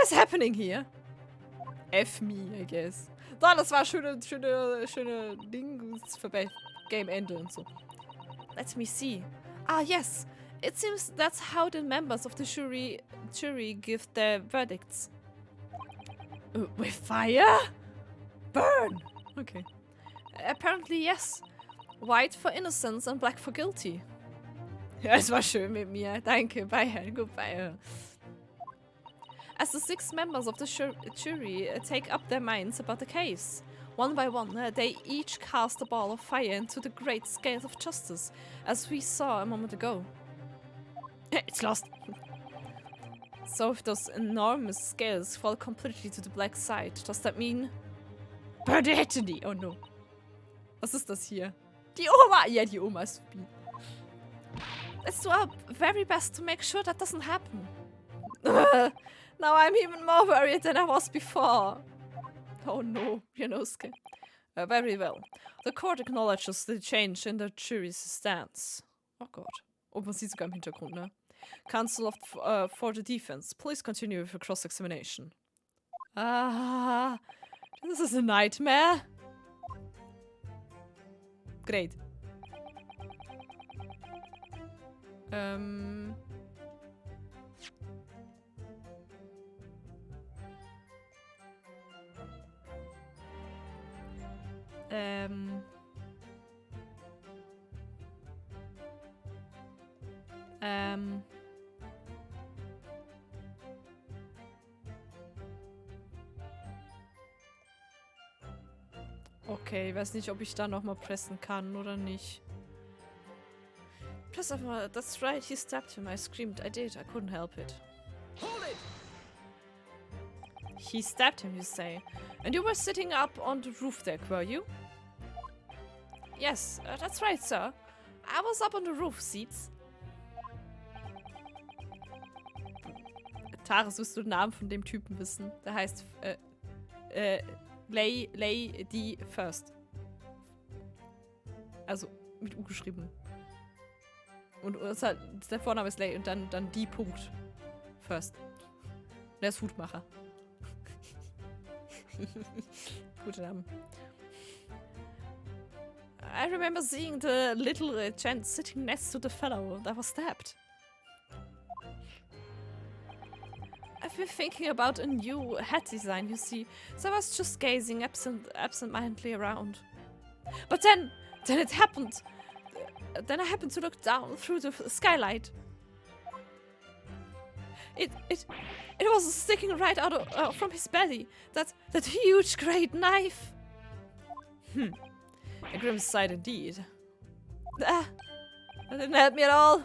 is happening here? F me, I guess. So, das war schöne Dings für Game Ende und so. Let me see. Ah, yes. It seems that's how the members of the jury give their verdicts. With fire? Burn! Okay. Apparently, yes. White for innocence and black for guilty. Ja, es war schön mit mir. Danke. Bye. Goodbye. As the 6 members of the jury take up their minds about the case, one by one, they each cast a ball of fire into the great scales of justice, as we saw a moment ago. It's lost. So if those enormous scales fall completely to the black side, does that mean... Perdetini! Oh no. Was ist das hier? Die Oma! Ja, die Oma ist wie. Let's do our very best to make sure that doesn't happen. Now I'm even more worried than I was before. Oh no, Janosuke. Very well. The court acknowledges the change in the jury's stance. Oh Gott. Oh, man sieht sogar im Hintergrund, ne? Counsel for the defense. Please continue with your cross-examination. Ah, this is a nightmare. Great. Okay, ich weiß nicht, ob ich da nochmal pressen kann oder nicht. Press over. That's right, he stabbed him. I screamed. I did. I couldn't help it. Hold it! He stabbed him, you say. And you were sitting up on the roof deck, were you? Yes, that's right, sir. I was up on the roof seats. Taris, wirst du den Namen von dem Typen wissen? Der heißt, Lady First. Also, mit U geschrieben. Und halt, der Vorname ist Lay und dann die Punkt. First. Der ist Hutmacher. Gute Namen. I remember seeing the little gent sitting next to the fellow that was stabbed. been thinking about a new hat design, you see. So I was just gazing absent-mindedly around. But then it happened. Then I happened to look down through the skylight. It was sticking right out from his belly. That huge, great knife. A grim sight indeed. That didn't help me at all.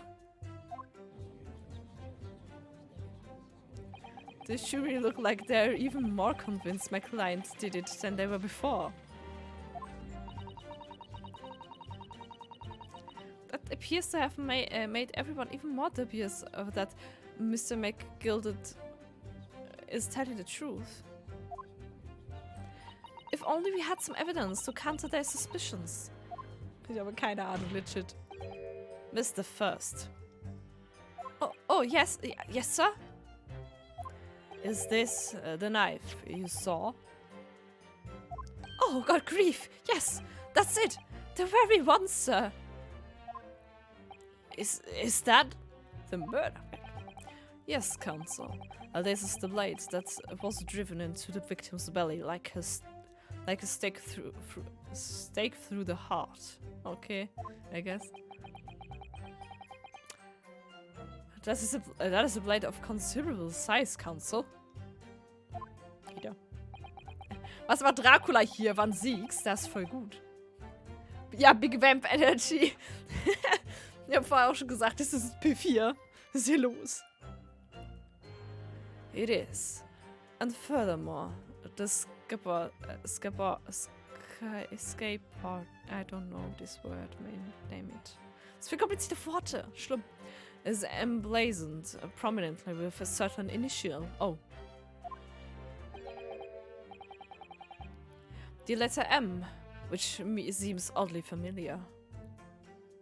They sure really look like they're even more convinced my clients did it than they were before. That appears to have made everyone even more dubious of that Mr. McGilded is telling the truth. If only we had some evidence to counter their suspicions. Ich habe keine Ahnung, legit. Mr. First. Oh, yes, yes, sir? Is this the knife you saw? Oh, God grief! Yes, that's it! The very one, sir! Is that the murder? Yes, Counsel. This is the blade that was driven into the victim's belly like a stake through the heart. Okay, I guess. That is a blade of considerable size, Counsel. Wieder. Was war Dracula hier? Wann siegst? Das ist voll gut. Ja, Big Vamp Energy. Ich habe vorher auch schon gesagt, das ist P4. Was ist hier los? It is. And furthermore, the escape part, I don't know this word, name it. Es sind komplizierte Worte. Schlimm. Is emblazoned prominently with a certain initial. Oh. The letter M, which seems oddly familiar.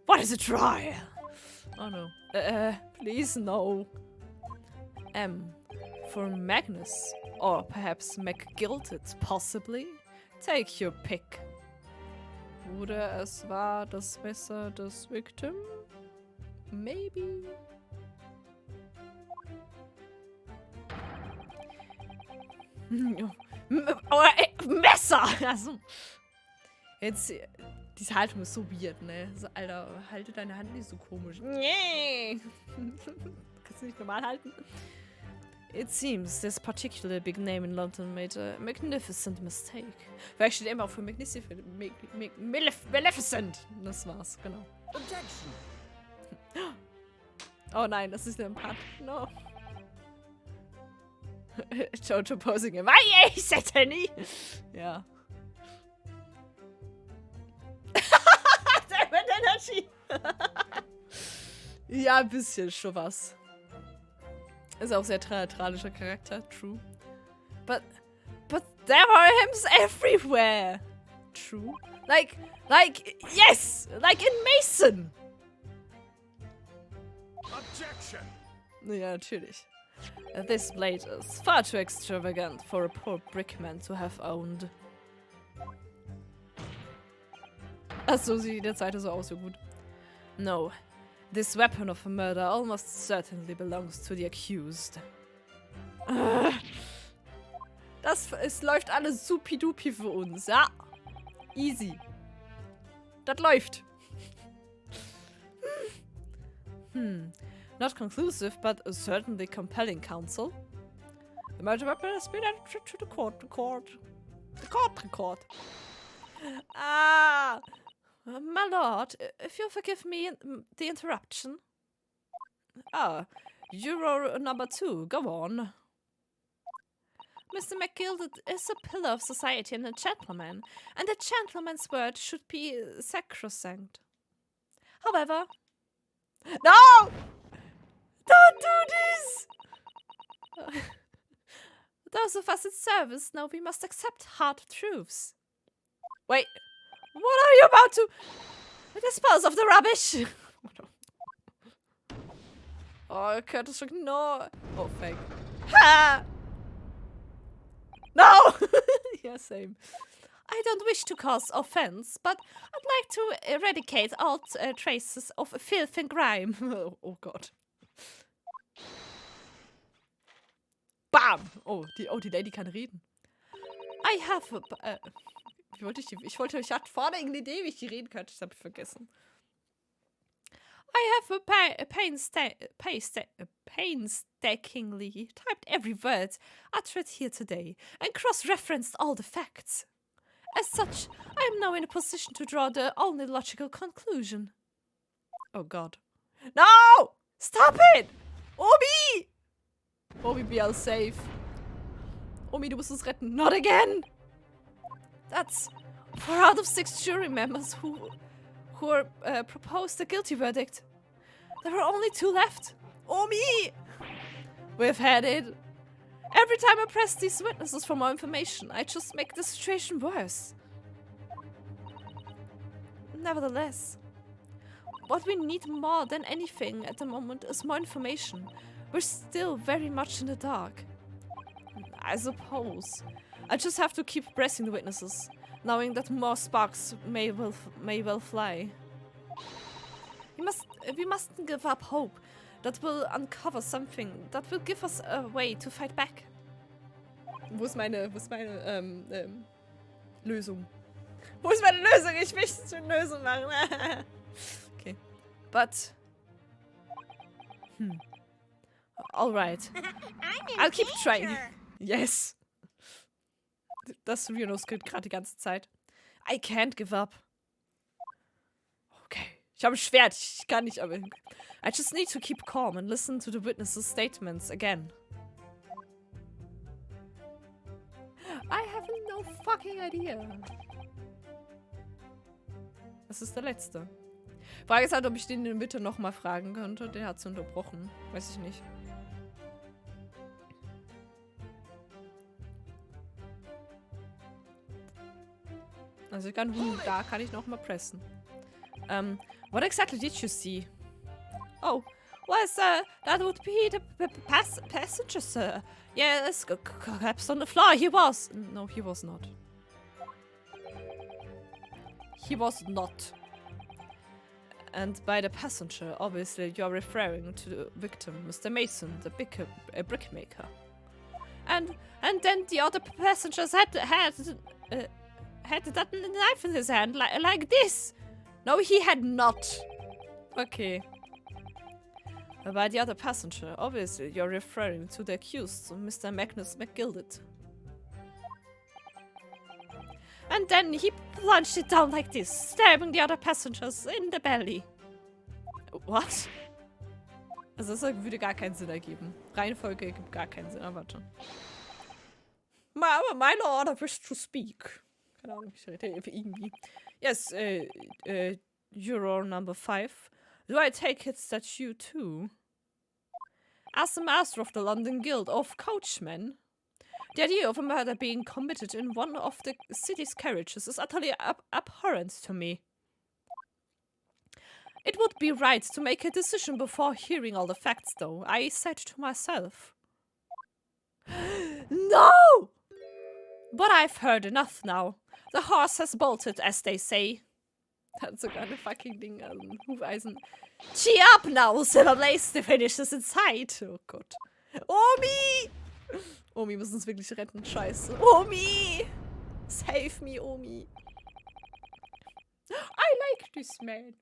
What is a trial? Oh no. Please no. M. For Magnus. Or perhaps McGilded, possibly? Take your pick. Oder es war das Messer des Victim? Maybe. Oh, Messer! Also, jetzt, diese Haltung ist so weird, ne? So, Alter, halte deine Hand nicht so komisch. Nee. Kannst du nicht normal halten? It seems this particular big name in London made a magnificent mistake. Vielleicht steht immer auch für Maleficent. Das war's, genau. Objection. Oh nein, das ist ein Part. No. Jojo posing him. Aye, Satani! Ja. Energy. Ja, ein bisschen schon was. Ist auch sehr theatralischer Charakter, true. But there are hymns everywhere. True. Like, yes! Like in Mason! Objection! Ja, natürlich. This blade is far too extravagant for a poor brickman to have owned. Achso, sieht der Seite so aus, so gut. No. This weapon of murder almost certainly belongs to the accused. Es läuft alles supi-dupi für uns, ja? Easy. Das läuft. Not conclusive, but certainly compelling, Counsel. The murder weapon has been added to the court record. Ah! My lord, if you'll forgive me the interruption. Ah, juror number 2, go on. Mr. McGilded is a pillar of society and a gentleman, and a gentleman's word should be sacrosanct. However... No! Don't do this! Those of us in service know we must accept hard truths. Wait, what are you about to dispose of the rubbish? Oh, Curtis, no. Oh, fake. Ha! No! Yeah, same. I don't wish to cause offense, but I'd like to eradicate all traces of filth and grime. Oh, God. Bam! Oh, die Lady kann reden. I have a... ich hatte vorne irgendeine Idee, wie ich die reden könnte. Das habe ich vergessen. I have painstakingly typed every word uttered here today and cross-referenced all the facts. As such, I am now in a position to draw the only logical conclusion. Oh God. No! Stop it! Omi! Omi, be all safe. Omi, du musst uns retten. Not again! That's 4 out of 6 jury members who proposed a guilty verdict. There are only 2 left. Omi! We've had it. Every time I press these witnesses for more information, I just make the situation worse. Nevertheless, what we need more than anything at the moment is more information. We're still very much in the dark. I suppose I just have to keep pressing the witnesses, knowing that more sparks may well fly. We mustn't give up hope that will uncover something that will give us a way to fight back. Wo ist meine Lösung? Wo ist meine Lösung? Ich möchte eine Lösung machen. Okay. But... Alright. I'll keep trying. Yes. Das Reno-Skript gerade die ganze Zeit. I can't give up. Okay. Ich habe ein Schwert. Ich kann nicht, aber... I just need to keep calm and listen to the witnesses' statements again. I have no fucking idea. Das ist der letzte. Frage ist halt, ob ich den in der Mitte nochmal fragen könnte. Der hat es unterbrochen. Weiß ich nicht. Also ich kann, da kann ich nochmal pressen. What exactly did you see? Oh, well, sir, that would be the passenger, sir. Yes, collapsed on the floor. He was. No, he was not. He was not. And by the passenger, obviously, you're referring to the victim, Mr. Mason, the brickmaker. And then the other passengers had that knife in his hand, like this. No, he had not. Okay. By the other passenger, obviously, you're referring to the accused, Mr. Magnus McGilded. And then he plunged it down like this, stabbing the other passengers in the belly. What? Also das würde gar keinen Sinn ergeben. Reihenfolge ergibt gar keinen Sinn. Aber warte. My lord, I wish to speak. Keine Ahnung, ich rede irgendwie. Yes, Juror number 5. Do I take it that you too? As the master of the London Guild of Coachmen, the idea of a murder being committed in one of the city's carriages is utterly abhorrent to me. It would be right to make a decision before hearing all the facts, though, I said to myself. No! But I've heard enough now. The horse has bolted, as they say. Hat sogar eine fucking Ding an Hufeisen. Cheer up now, Silver Blaze, the finish is in sight. Oh Gott. Omi! Omi muss uns wirklich retten. Scheiße. Omi! Save me, Omi. I like this man.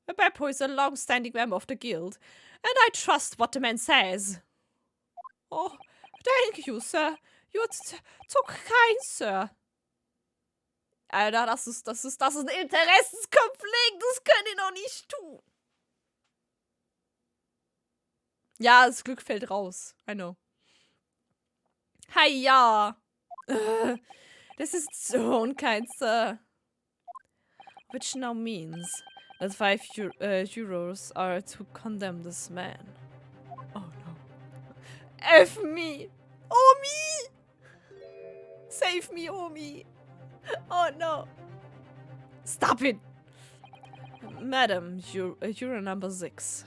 Beppo is a long-standing member of the guild, and I trust what the man says. Oh, thank you, sir. You're so kind, sir. Alter, das ist ein Interessenskonflikt. Das können die noch nicht tun. Ja, das Glück fällt raus. I know. Hi, ja. Das ist so unkind, sir. Which now means that 5 jurors are to condemn this man. Oh no. F me. Omi! Save me, Omi. Oh no. Stop it. Madam, juror number 6.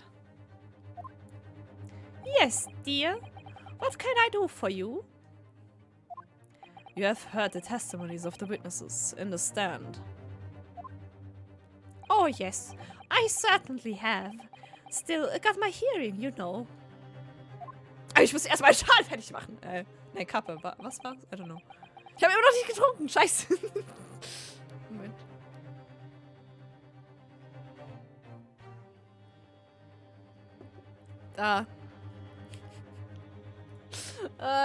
Yes, dear. What can I do for you? You have heard the testimonies of the witnesses in the stand. Oh yes, I certainly have. Still, I got my hearing, you know. ich muss erstmal Schal fertig machen. Ne, Kappe. Was war's? I don't know. Ich habe immer noch nicht getrunken. Scheiße. Moment. Da.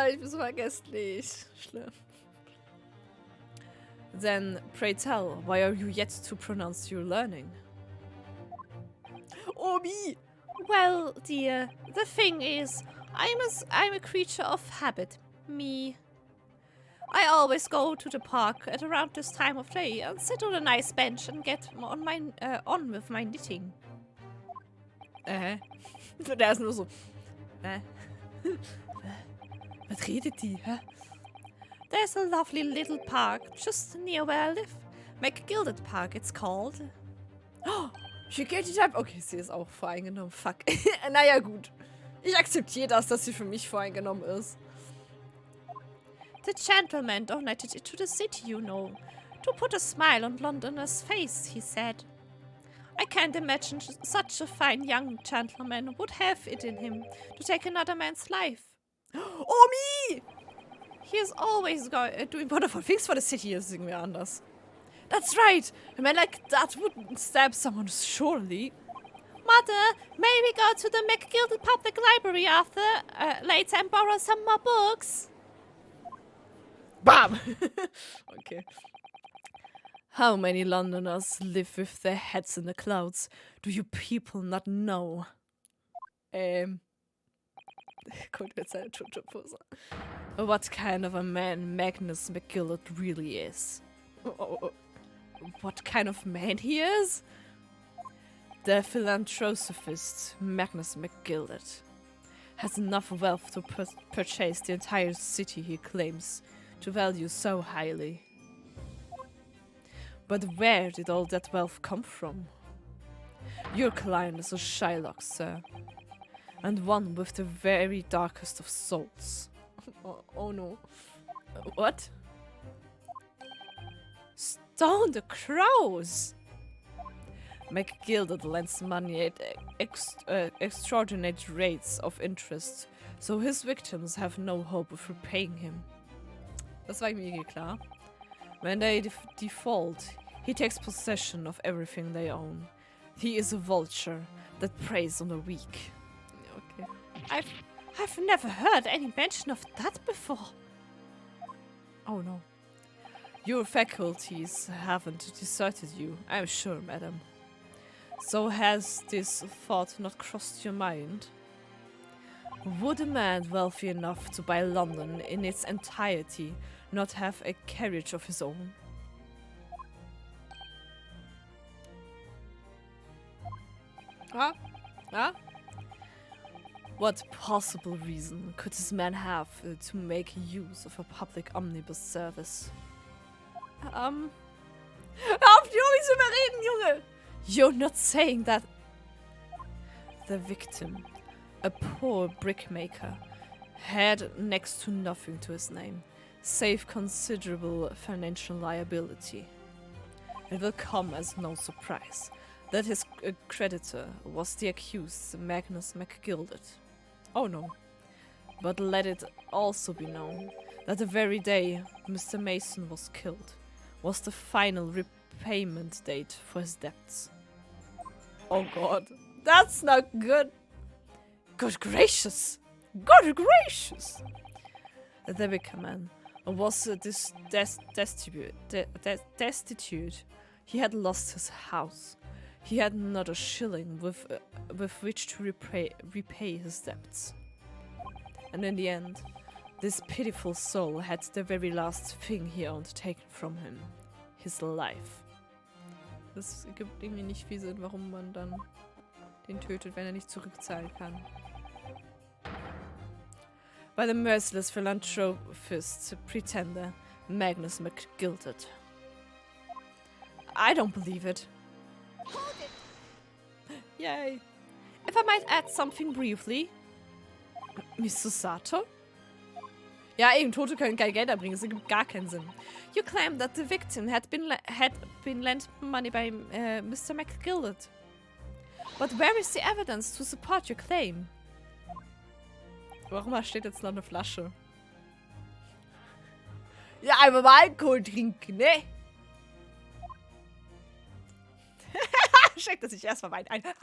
Ich bin so vergesslich. Schlimm. Then, pray tell, why are you yet to pronounce your learning? Omi! Well, dear, the thing is, I'm a creature of habit. Me. I always go to the park at around this time of day and sit on a nice bench and get on with my knitting. Der ist nur so. Was redet die, hä? There's a lovely little park just near where I live. McGilded Park, it's called. Oh, she get it up. Okay, sie ist auch voreingenommen. Fuck. Naja, gut. Ich akzeptiere das, dass sie für mich voreingenommen ist. The gentleman donated it to the city, you know. To put a smile on Londoner's face, he said. I can't imagine such a fine young gentleman would have it in him to take another man's life. Omi! He is always doing wonderful things for the city, ist irgendwie anders. That's right! A man like that wouldn't stab someone, surely. Mother, may we go to the McGilded Public Library later and borrow some more books? Bam! Okay. How many Londoners live with their heads in the clouds? Do you people not know? Guck jetzt seine Chuchu-Pose. What kind of a man Magnus McGilded really is? What kind of man he is? The philanthropist Magnus McGilded has enough wealth to purchase the entire city he claims to value so highly. But where did all that wealth come from? Your client is a Shylock, sir. And one with the very darkest of souls. Oh no. What? Stone the Crows! McGilded lends money at extraordinary rates of interest, so his victims have no hope of repaying him. Das war mir klar. When they default, he takes possession of everything they own. He is a vulture that preys on the weak. Okay. I've never heard any mention of that before. Oh no. Your faculties haven't deserted you, I'm sure, madam. So has this thought not crossed your mind? Would a man wealthy enough to buy London in its entirety not have a carriage of his own? What possible reason could this man have to make use of a public omnibus service? Hör auf, Junge, zu überreden, Junge! You're not saying that... The victim, a poor brickmaker, had next to nothing to his name, save considerable financial liability. It will come as no surprise that his creditor was the accused Magnus McGilded. Oh no. But let it also be known that the very day Mr. Mason was killed was the final repayment date for his debts. Oh god, that's not good. Good gracious! Good gracious! The vicar man was destitute. He had lost his house. He had not a shilling with which to repay his debts. And in the end, this pitiful soul had the very last thing he owned taken from him. His life. Das gibt irgendwie nicht viel Sinn, warum man dann den tötet, wenn er nicht zurückzahlen kann. By the merciless philanthropist pretender Magnus McGilded. I don't believe it. Hold it! Yay. If I might add something briefly. Mr. Sato? Ja, eben, Tote können kein Geld erbringen, das ergibt gar keinen Sinn. You claim that the victim had been lent money by Mr. McGilded. But where is the evidence to support your claim? Warum steht jetzt noch eine Flasche? Ja, einfach mal Alkohol trinken, ne? Schenkt er sich erstmal Wein ein. Nein,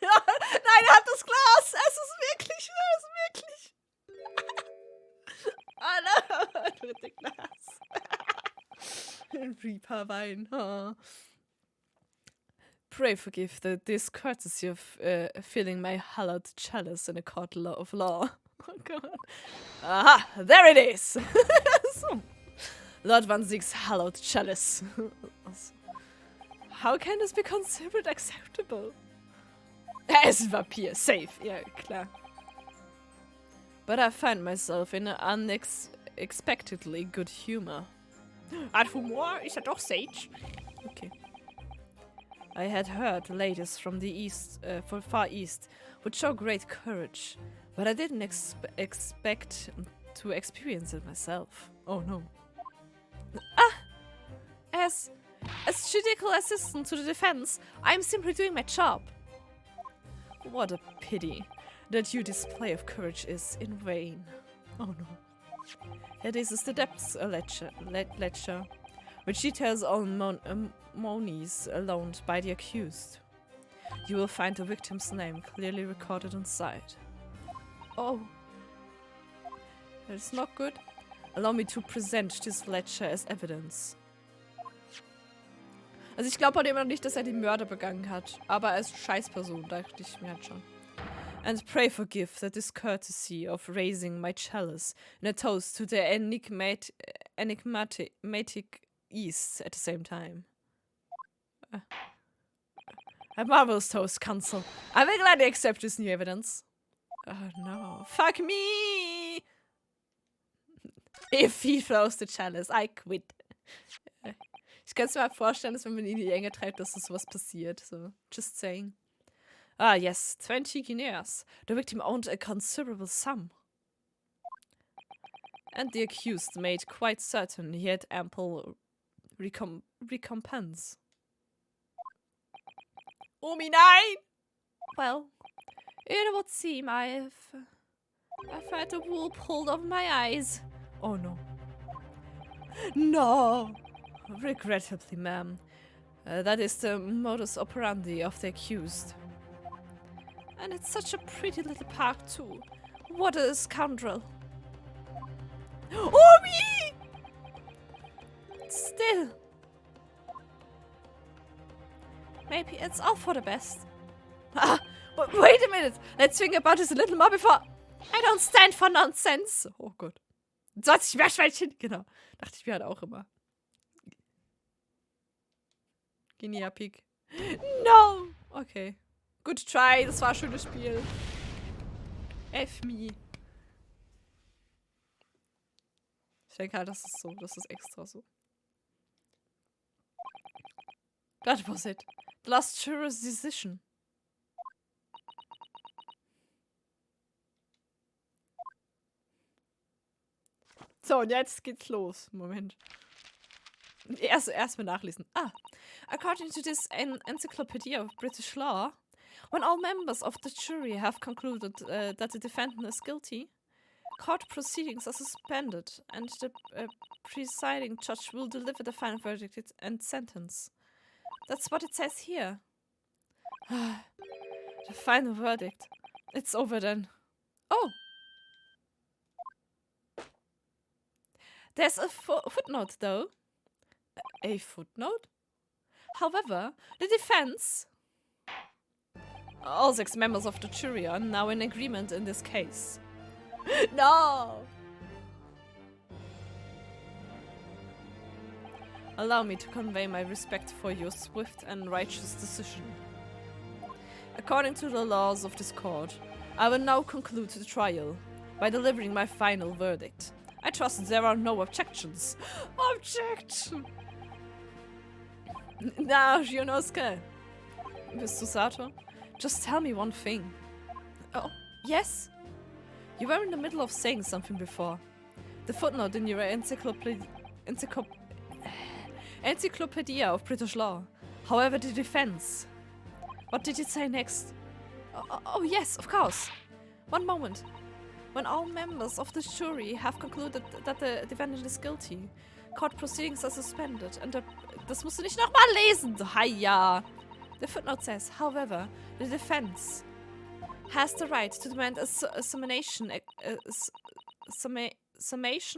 er hat das Glas. Es ist wirklich. Oh no, dritte Glas. Reaper Wein. Oh. Pray forgive the discourtesy of filling my hallowed chalice in a court of law. Oh God. Aha, there it is. So. Lord Van Zieg's hallowed chalice. How can this be considered acceptable? Er ist ein Vampir, safe, ja klar. But I find myself in an unexpectedly good humor. Art Humor ist ja doch Sage. Okay. I had heard the latest from the east, Far East, would show great courage, but I didn't expect to experience it myself. Oh no. As judicial assistant to the defense, I'm simply doing my job. What a pity that your display of courage is in vain. Oh no. This is the depths ledger, which details all monies loaned by the accused. You will find the victim's name clearly recorded inside. Oh. That's not good. Allow me to present this ledger as evidence. Also ich glaube halt immer noch nicht, dass er die Mörder begangen hat. Aber als Scheißperson dachte ich mir halt schon. And pray forgive the discourtesy of raising my chalice in a toast to the enigmatic East at the same time. A marvelous toast, counsel. I will gladly accept this new evidence. Oh no. Fuck me! If he throws the chalice, I quit. Ich kann es mir halt vorstellen, dass wenn man ihn in die Enge treibt, dass sowas passiert. So, just saying. Ah, yes, 20 guineas. The victim owned a considerable sum. And the accused made quite certain he had ample recompense. Oh, me nein! Well, it would seem I've had the wool pulled over my eyes. Oh no. No! Regrettably, ma'am. That is the modus operandi of the accused. And it's such a pretty little park, too. What a scoundrel. Oh, me! Still. Maybe it's all for the best. Ah, but wait a minute. Let's think about this a little more before... I don't stand for nonsense. Oh Gott. 20 Meerschweinchen. Genau. Dachte ich mir halt auch immer. Guinea Pig. No! Okay. Good try. Das war ein schönes Spiel. F me. Ich denke halt, das ist so. Das ist extra so. That was it. The last juror's decision. So, und jetzt geht's los. Moment. Erst mal nachlesen. According to this encyclopedia of British law, when all members of the jury have concluded that the defendant is guilty, court proceedings are suspended and the presiding judge will deliver the final verdict and sentence. That's what it says here. The final verdict. It's over then. Oh! There's a footnote, though. A footnote? However, the defense... All 6 members of the jury are now in agreement in this case. No! Allow me to convey my respect for your swift and righteous decision. According to the laws of this court, I will now conclude the trial by delivering my final verdict. I trust there are no objections. Objection! Now, Shionosuke. Mr. Sato, just tell me one thing. Oh, yes? You were in the middle of saying something before. The footnote in your encyclopedia of British law. However, the defense. What did you say next? Oh, yes, of course. One moment. When all members of the jury have concluded that the defendant is guilty, court proceedings are suspended and das musst du nicht nochmal lesen. Hiya. The footnote says, however, the defense has the right to demand a summation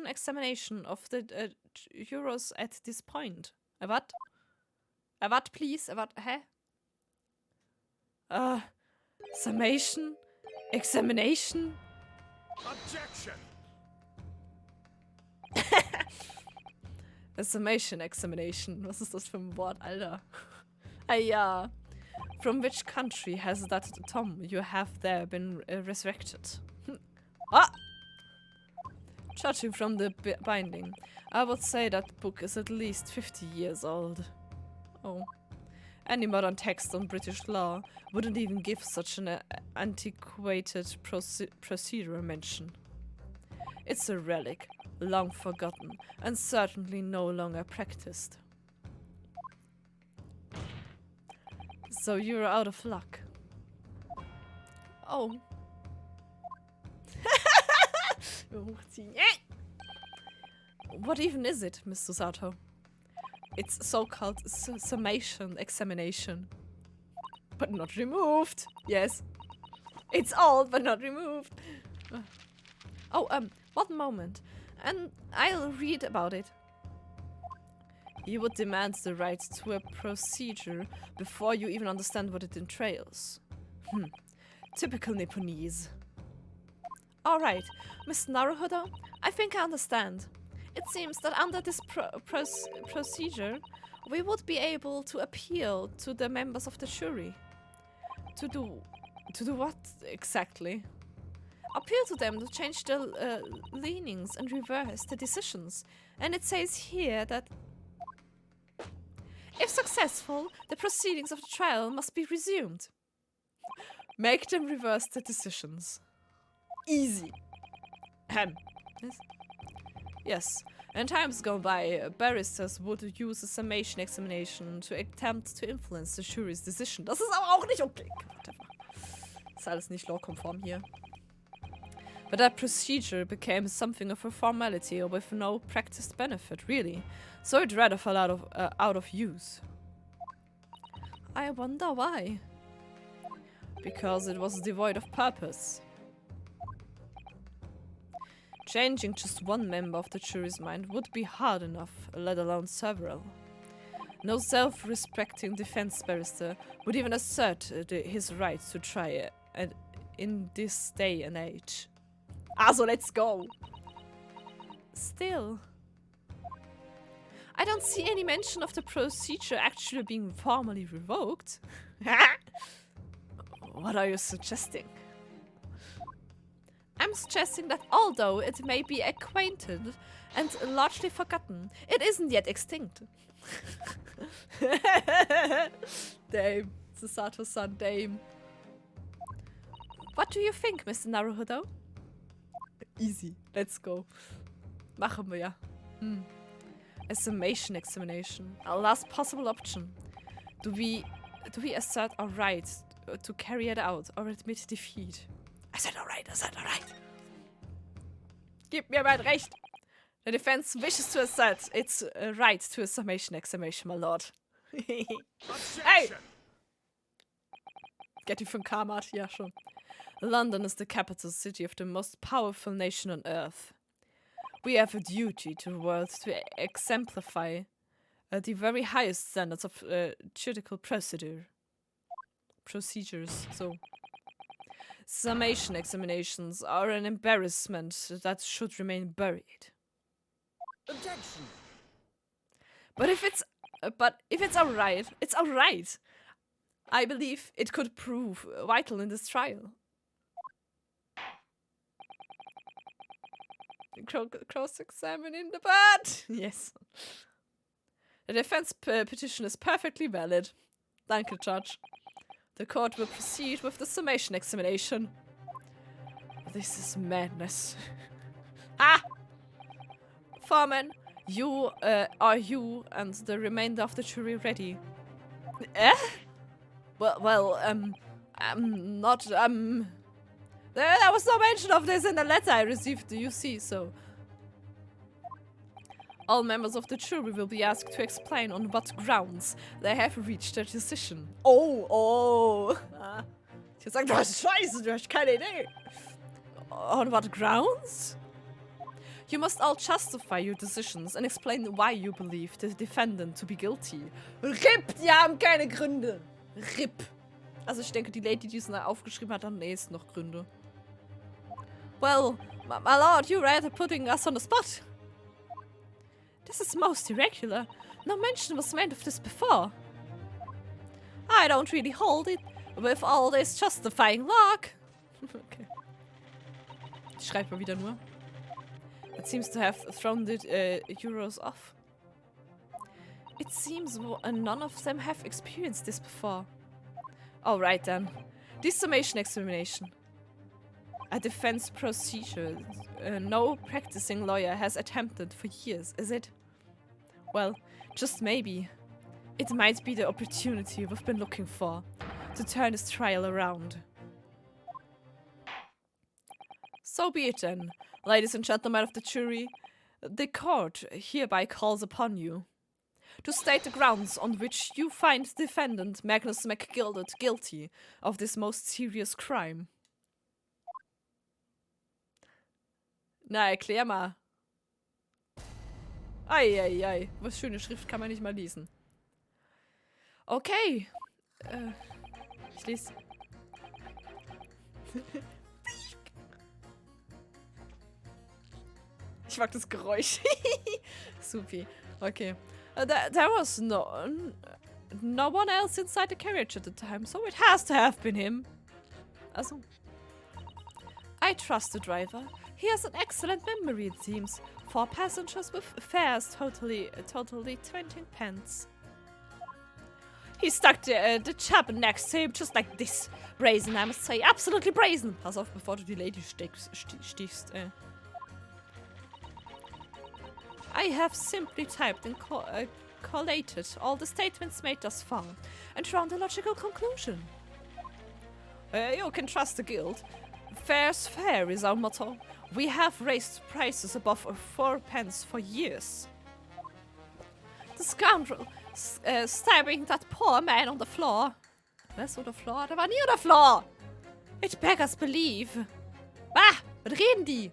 examination of the jurors at this point. What? What, please? What? Hä? Summation examination? Objection! A summation examination. Was ist das für ein Wort, Alter? Ja. From which country has that Tom you have there been resurrected? Ah! Judging from the binding, I would say that book is at least 50 years old. Oh. Any modern text on British law wouldn't even give such an antiquated procedural mention. It's a relic, long forgotten, and certainly no longer practiced. So you're out of luck. Oh. What even is it, Mr. Sato? It's so-called summation examination. But not removed. Yes. It's old, but not removed. One moment. And I'll read about it. You would demand the right to a procedure before you even understand what it entails. Typical Nipponese. Alright, Miss Naruhodo, I think I understand. It seems that under this procedure, we would be able to appeal to the members of the jury. To do what exactly? Appeal to them to change their leanings and reverse the decisions. And it says here that if successful, the proceedings of the trial must be resumed. Make them reverse the decisions. Easy. Yes. In times gone by, barristers would use a summation examination to attempt to influence the jury's decision. Das ist aber auch nicht okay. Ist alles nicht lawkonform hier. But that procedure became something of a formality with no practiced benefit, really. So it rather fell out of use. I wonder why. Because it was devoid of purpose. Changing just one member of the jury's mind would be hard enough, let alone several. No self-respecting defense barrister would even assert his right to try it in this day and age. Also, let's go! Still, I don't see any mention of the procedure actually being formally revoked. What are you suggesting? I'm suggesting that although it may be acquainted and largely forgotten, it isn't yet extinct. Dame. Sato-san, dame. What do you think, Mr. Naruhodo? Easy. Let's go. Machen wir ja. A summation examination. Our last possible option. Do we assert our right to carry it out or admit defeat? I said alright, Gib mir mein Recht. The defense wishes to assert its right to a summation examination, my lord. Hey! Get you from Karmat? Ja, schon. London is the capital city of the most powerful nation on earth. We have a duty to the world to exemplify the very highest standards of judicial procedures. So, summation examinations are an embarrassment that should remain buried. Objection. But if it's alright, it's alright. I believe it could prove vital in this trial. Cross-examining the bad. Yes. The defense petition is perfectly valid. Danke, Judge. The court will proceed with the summation examination. This is madness. Ah! Foreman, are you and the remainder of the jury ready? Well, I'm not, There was no mention of this in the letter I received, you see, so... All members of the jury will be asked to explain on what grounds they have reached their decision. Oh. Ich sag, du hast Scheiße, du hast keine Idee. On what grounds? You must all justify your decisions and explain why you believe the defendant to be guilty. RIP, die haben keine Gründe. RIP. Also ich denke, die Lady, die es aufgeschrieben hat, hat am nächsten noch Gründe. Well, my lord, you're rather putting us on the spot. This is most irregular. No mention was made of this before. I don't really hold it with all this justifying luck. Okay. Ich schreibe mal wieder nur. It seems to have thrown the Euros off. It seems none of them have experienced this before. Alright then. This Summation Examination. A defense procedure no practicing lawyer has attempted for years, is it? Well, just maybe. It might be the opportunity we've been looking for to turn this trial around. So be it then, ladies and gentlemen of the jury. The court hereby calls upon you to state the grounds on which you find defendant Magnus McGilded guilty of this most serious crime. Na, erklär mal. Ei. Was schöne Schrift kann man nicht mal lesen. Okay. Ich lese. Ich mag das Geräusch. Supi. Okay. There was no one else inside the carriage at the time, so it has to have been him. Also. I trust the driver. He has an excellent memory, it seems. 4 passengers with fares totally 20 pence. He stuck the chap next to him just like this. Brazen, I must say. Absolutely brazen. Pass auf, bevor du die Lady stichst. I have simply typed and collated all the statements made thus far and drawn the logical conclusion. You can trust the guild. Fair's fair is our motto. We have raised prices above 4 pence for years. The scoundrel stabbing that poor man on the floor. Was, on the floor? Der war nie on the floor! It beggars belief. Ah, was reden die?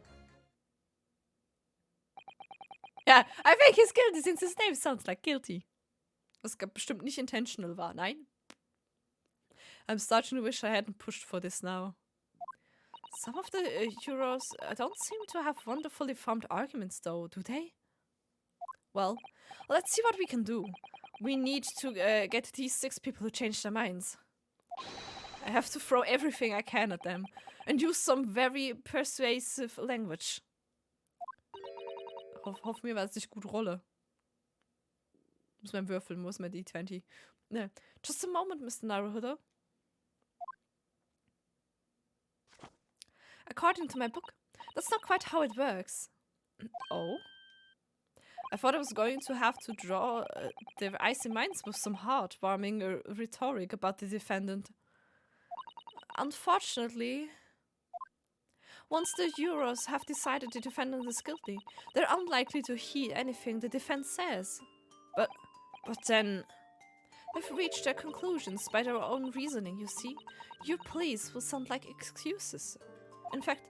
Ja, I think he's guilty since his name sounds like guilty. Was bestimmt nicht intentional war, nein? I'm starting to wish I hadn't pushed for this now. Some of the Euros don't seem to have wonderfully formed arguments though, do they? Well, let's see what we can do. We need to get these 6 people to change their minds. I have to throw everything I can at them and use some very persuasive language. Hoff mir, dass ich gut rolle. Muss man würfeln, muss man die 20. No. Just a moment, Mr. Naruhodo. According to my book, that's not quite how it works. Oh? I thought I was going to have to draw their icy minds with some heartwarming rhetoric about the defendant. Unfortunately, once the Euros have decided the defendant is guilty, they're unlikely to heed anything the defense says. But then, they've reached their conclusions by their own reasoning, you see. Your pleas will sound like excuses. In fact,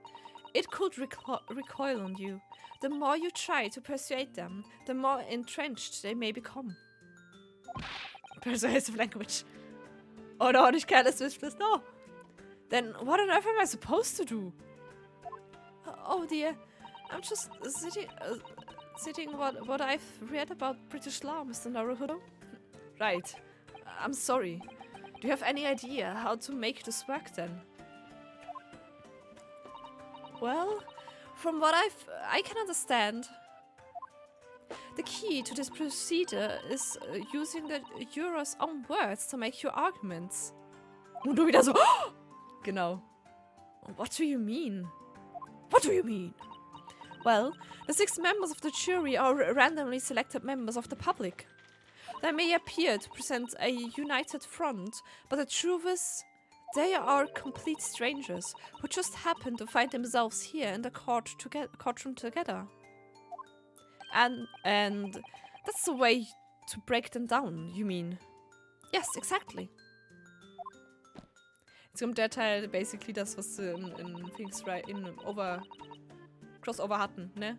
it could recoil on you. The more you try to persuade them, the more entrenched they may become. Persuasive language. Oh no, nicht careless whisper, no. Then what on earth am I supposed to do? Oh dear, I'm just sitting what I've read about British law, Mr. Naruhodo. Right, I'm sorry. Do you have any idea how to make this work then? Well, from what I can understand, the key to this procedure is using the Euros' own words to make your arguments. Und du wieder so, genau. What do you mean? What do you mean? Well, the 6 members of the jury are randomly selected members of the public. They may appear to present a united front, but the truth is, They are complete strangers who just happen to find themselves here in the courtroom together. And that's the way to break them down, you mean? Yes, exactly. Jetzt kommt der Teil, basically das, was sie in Phoenix Wright in Crossover hatten, ne?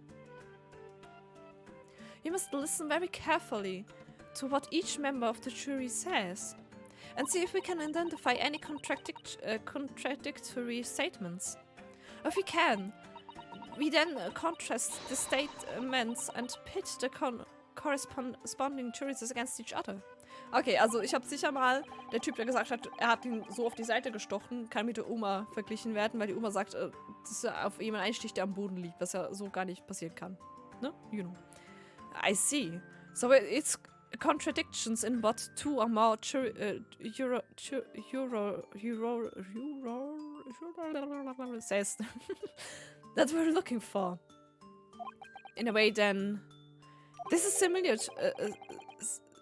You must listen very carefully to what each member of the jury says and see if we can identify any contradictory statements. If we can, we then contrast the statements and pit the corresponding juries against each other. Okay, also ich habe sicher mal, der Typ, der gesagt hat, er hat ihn so auf die Seite gestochen, kann mit der Oma verglichen werden, weil die Oma sagt, dass er auf jemanden einsticht, der am Boden liegt, was ja so gar nicht passieren kann. Ne? You know. I see. So it's contradictions in what two or more says that we're looking for. In a way, then, this is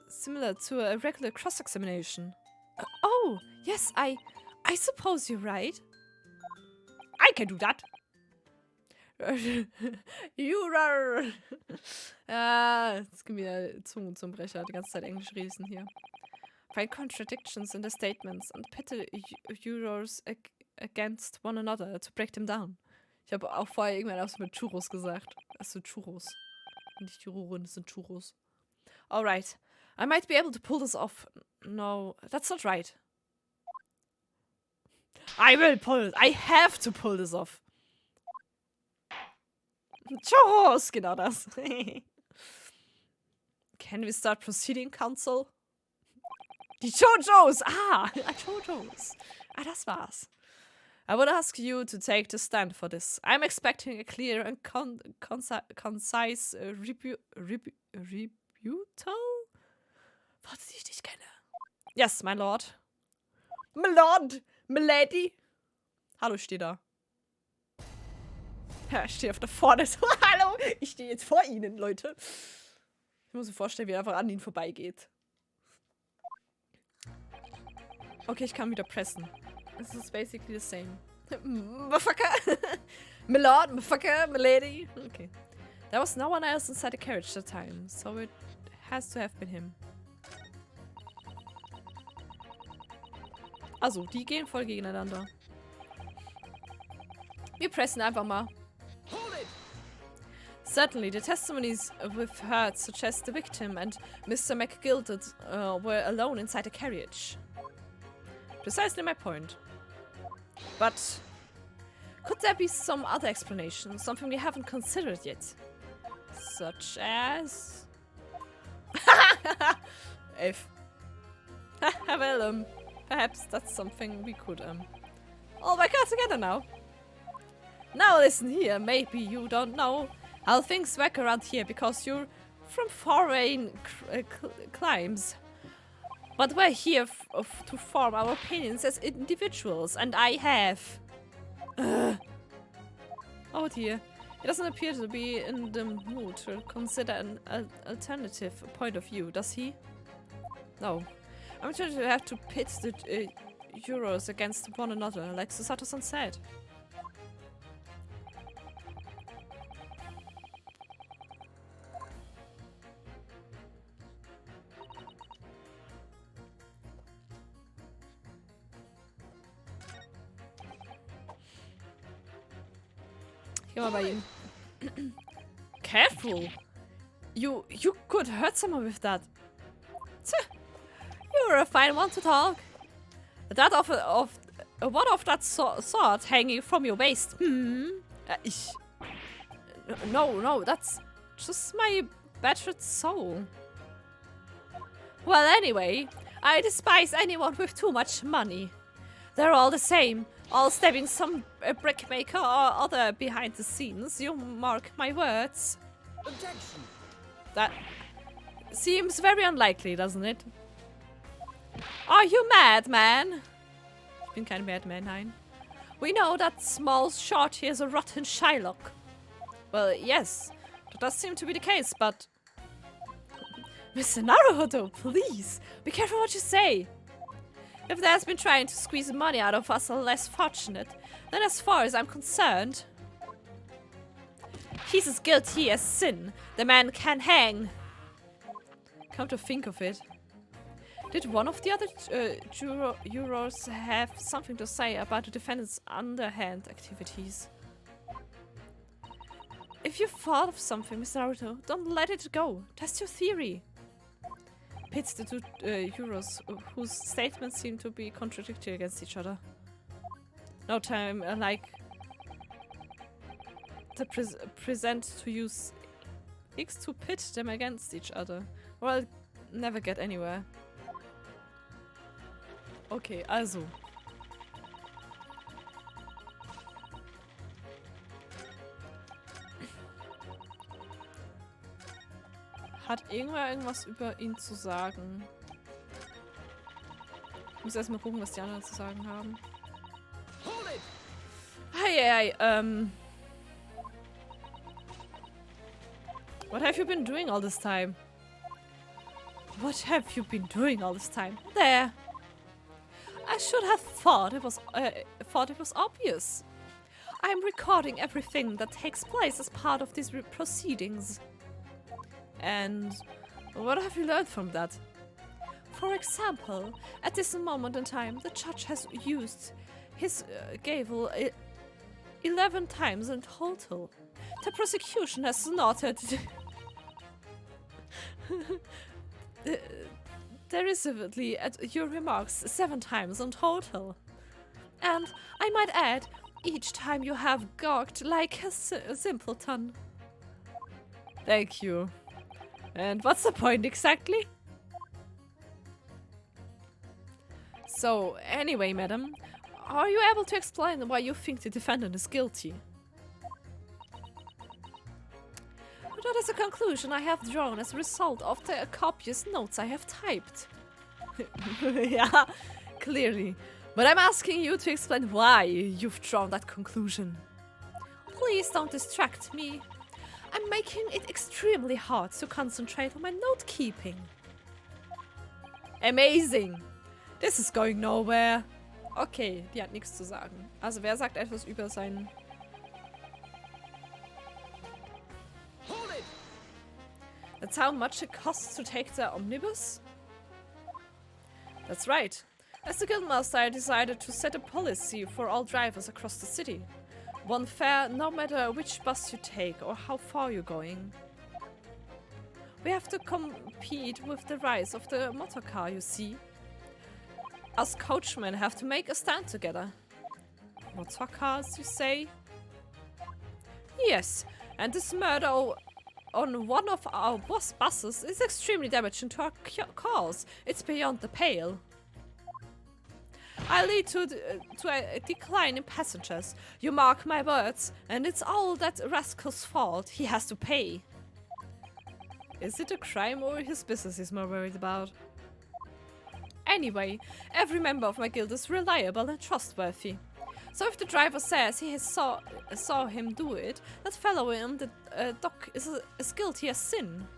similar to a regular cross-examination. Oh, yes, I suppose you're right. I can do that. Juror! Jetzt gehen wir Zunge zum Brecher, die ganze Zeit Englisch reden hier. Find contradictions in the statements and pit the jurors against one another to break them down. Ich habe auch vorher irgendwann was mit Churros gesagt. Also Churros. Nicht Jurorin, das sind Churros. Alright. I might be able to pull this off. No, that's not right. I will pull it. I have to pull this off. Churros, genau das. Can we start proceeding, Counsel? Die Jojos! Jojos. Das war's. I would ask you to take the stand for this. I'm expecting a clear and concise rebuttal? Worte, die ich nicht kenne. Yes, my lord. My lord! My lady! Hallo, ich stehe da. Ja, ich stehe auf der vorne. So, hallo! Ich stehe jetzt vor Ihnen, Leute. Ich muss mir vorstellen, wie er einfach an ihnen vorbeigeht. Okay, ich kann wieder pressen. This is basically the same. Motherfucker! My lord, motherfucker, my lady. Okay. There was no one else inside the carriage that time, so it has to have been him. Also, die gehen voll gegeneinander. Wir pressen einfach mal. Certainly, the testimonies we've heard suggest the victim and Mr. McGilded were alone inside the carriage. Precisely my point. But could there be some other explanation, something we haven't considered yet? Such as... If... Well, perhaps that's something we could, all back out together now. Now listen here, maybe you don't know how things work around here because you're from foreign climes. But we're here to form our opinions as individuals, and I have... Oh dear. He doesn't appear to be in the mood to consider an alternative point of view, does he? No. I'm sure to have to pit the jurors against one another, like Susato-san said. Geh mal bei ihm. Careful! You could hurt someone with that. You're a fine one to talk. That what of that sword hanging from your waist? No, that's just my battered soul. Well, anyway, I despise anyone with too much money. They're all the same, all stabbing some brickmaker or other behind the scenes. You mark my words. Objection. That seems very unlikely, doesn't it? Are you mad, man? Ich bin kein Madman, nein. We know that small short here is a rotten Shylock. Well, yes, that does seem to be the case, but... Mr. Naruhodo, please, be careful what you say. If there's been trying to squeeze money out of us are less fortunate, then as far as I'm concerned, he's as guilty as sin. The man can hang. Come to think of it. Did one of the other jurors have something to say about the defendant's underhand activities? If you thought of something, Mr. Naruto, don't let it go. Test your theory. Pits the two jurors whose statements seem to be contradictory against each other. No time like to present to use X to pit them against each other. Or I'll never get anywhere. Okay, also. Hat irgendwer irgendwas über ihn zu sagen? Ich muss erstmal gucken, was die anderen zu sagen haben. Hey, what have you been doing all this time? What have you been doing all this time? There. I should have thought it was obvious. I'm recording everything that takes place as part of these proceedings. And what have you learned from that? For example, at this moment in time, the judge has used his gavel 11 times in total. The prosecution has snorted derisively at your remarks 7 times in total. And I might add, each time you have gawked like a simpleton. Thank you. And what's the point exactly? So, anyway, madam, are you able to explain why you think the defendant is guilty? That is a conclusion I have drawn as a result of the copious notes I have typed. Yeah, clearly. But I'm asking you to explain why you've drawn that conclusion. Please don't distract me. I'm making it extremely hard to concentrate on my note-keeping. Amazing! This is going nowhere. Okay, die hat nichts zu sagen. Also wer sagt etwas über seinen... That's how much it costs to take the omnibus? That's right. As the guildmaster, I decided to set a policy for all drivers across the city. One fare no matter which bus you take or how far you're going. We have to compete with the rise of the motorcar, you see. Us coachmen have to make a stand together. Motorcars, you say? Yes, and this murder on one of our buses is extremely damaging to our cause. It's beyond the pale. I lead to a decline in passengers. You mark my words, and it's all that rascal's fault. He has to pay. Is it a crime or his business he's more worried about? Anyway, every member of my guild is reliable and trustworthy. So if the driver says he saw him do it, that fellow in the dock is as guilty as sin.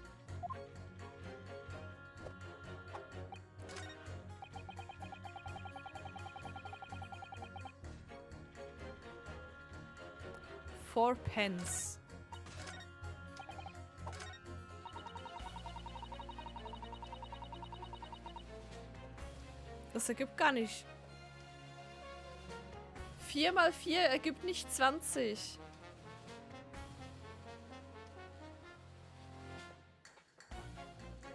£4. Das ergibt gar nicht. 4 mal 4 ergibt nicht 20.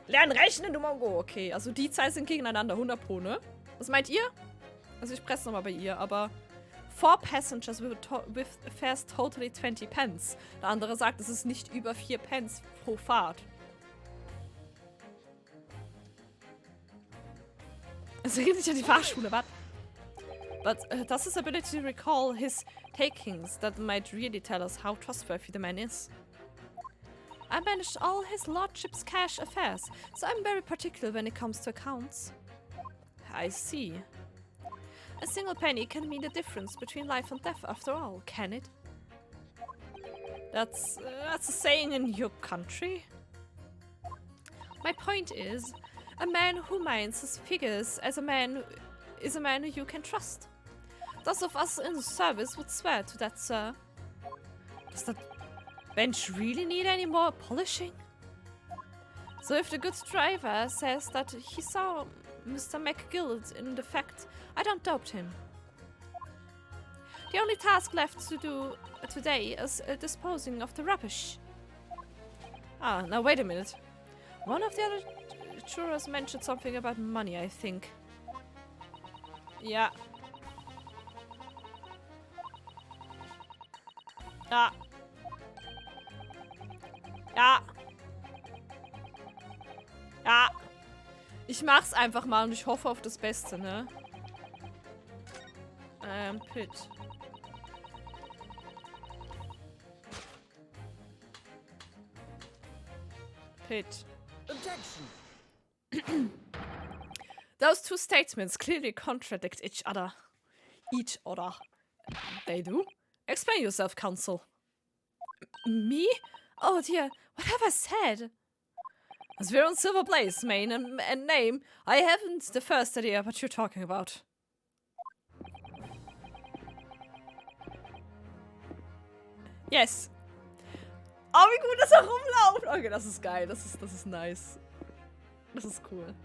Lern rechnen, du Mongo. Okay, also die zwei sind gegeneinander. 100 Pro, ne? Was meint ihr? Also ich presse nochmal bei ihr, aber 4 passengers with fares totally 20 pence. Der andere sagt, es ist nicht über 4 pence pro Fahrt. Es geht nicht an die Fahrschule, was? But does his ability to recall his takings that might really tell us how trustworthy the man is? I managed all his lordship's cash affairs, so I'm very particular when it comes to accounts. I see. A single penny can mean the difference between life and death after all, can it? That's a saying in your country? My point is, a man who minds his figures as a man is a man you can trust. Those of us in the service would swear to that, sir. Does that bench really need any more polishing? So if the good driver says that he saw Mr. McGill in the fact, I don't doubt him. The only task left to do today is disposing of the rubbish. Ah, now wait a minute. One of the other jurors mentioned something about money, I think. Yeah. Ja. Ja. Ja. Ich mach's einfach mal und ich hoffe auf das Beste, ne? Pit. Pit. Objection. Those two statements clearly contradict each other. They do? Explain yourself, counsel. Me? Oh dear, what have I said? As we're on Silver Blaze, main and name, I haven't the first idea what you're talking about. Yes. Oh, wie gut, dass rumlauft. Okay, das ist geil. Das ist nice. Das ist cool.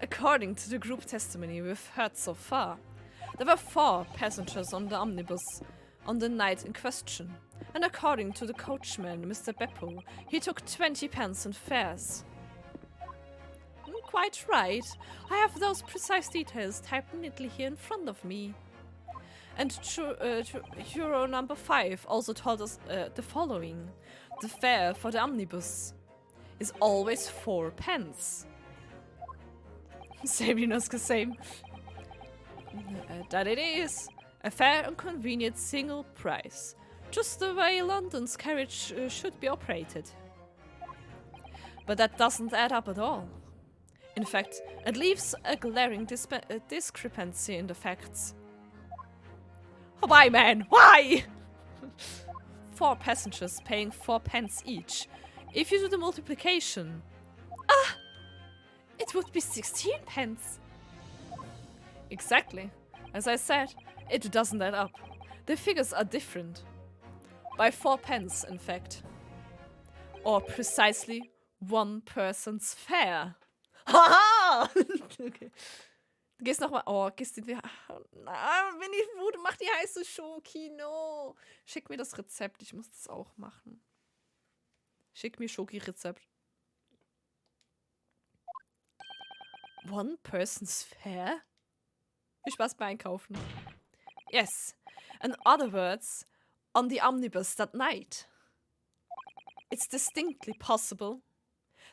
According to the group testimony we've heard so far, there were 4 passengers on the omnibus on the night in question. And according to the coachman, Mr. Beppo, he took 20 pence in fares. Quite right. I have those precise details typed neatly here in front of me. And Euro number 5 also told us the following. The fare for the omnibus is always 4 pence. Same, you know, same. That it is. A fair and convenient single price. Just the way London's carriage should be operated. But that doesn't add up at all. In fact, it leaves a glaring discrepancy in the facts. Why, man? Why? 4 passengers paying 4 pence each. If you do the multiplication, it would be 16 pence. Exactly. As I said, it doesn't add up. The figures are different. By 4 pence, in fact. Or precisely 1 person's fare. Haha! Okay. Du gehst nochmal. Oh, gehst du. Nein, bin ich gut, mach die heiße Schoki, no. Schick mir das Rezept, ich muss das auch machen. Schick mir Schoki-Rezept. 1 person's fare? Viel Spaß beim Einkaufen. Yes. In other words, on the omnibus that night. It's distinctly possible.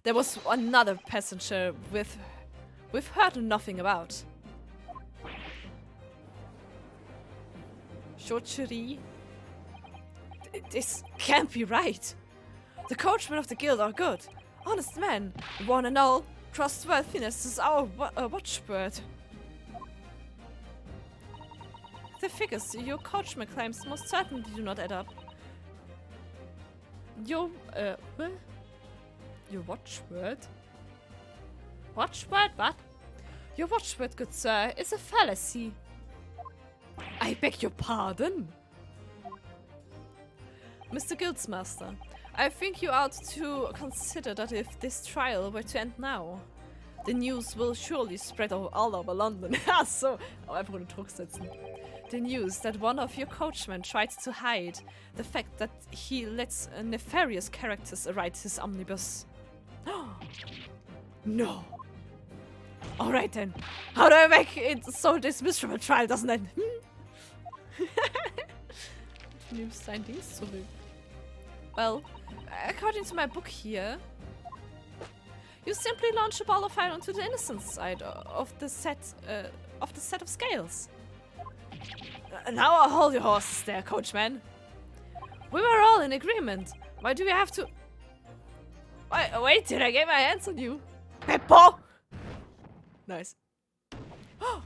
There was another passenger we've heard nothing about. Chaucherie? This can't be right. The coachmen of the guild are good. Honest men. One and all, trustworthiness is our watchword. The figures your coachman claims most certainly do not add up. Your watchword? Watchword? What? Your watchword, good sir, is a fallacy. I beg your pardon? Mr. Guildsmaster, I think you ought to consider that if this trial were to end now, the news will surely spread all over London. So, einfach unter Druck setzen. The news that one of your coachmen tried to hide the fact that he lets nefarious characters ride his omnibus. No. Alright then. How do I make it so this miserable trial doesn't end? Du nimmst dein Dienst zurück. Well, according to my book here, you simply launch a ball of fire onto the innocent side of the set of scales. Now I'll hold your horses there, coachman. We were all in agreement. Why do we have to... Wait till I get my hands on you. Beppo! Nice. Oh,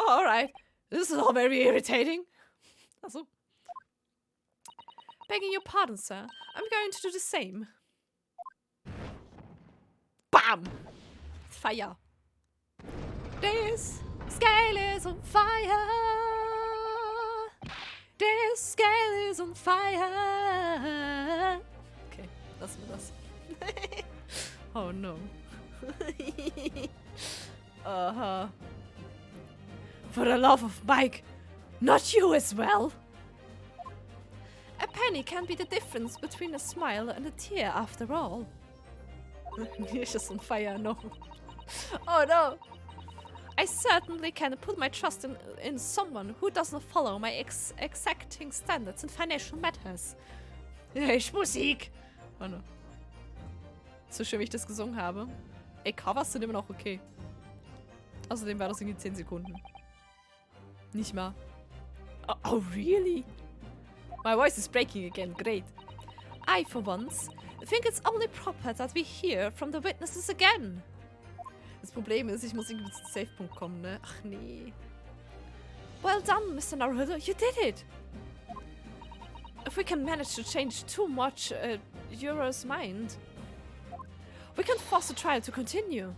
alright. This is all very irritating. Also. Begging your pardon, sir. I'm going to do the same. Bam! Fire. This scale is on fire. This scale is on fire. Okay, lassen wir das. Oh no. For the love of Mike, not you as well. A penny can be the difference between a smile and a tear after all. He's just on fire, no. Oh no. I certainly can put my trust in someone who doesn't follow my exacting standards in financial matters. Musik. Oh no. So schön, wie ich das gesungen habe. Ey, Covers sind immer noch okay. Außerdem war das irgendwie 10 Sekunden. Nicht mal. Oh, really? My voice is breaking again. Great. I, for once, think it's only proper that we hear from the witnesses again. Das Problem ist, ich muss irgendwie zum Safe-Punkt kommen, ne? Ach nee. Well done, Mr. Naruto. You did it. If we can manage to change too much Euro's mind, we can force the trial to continue.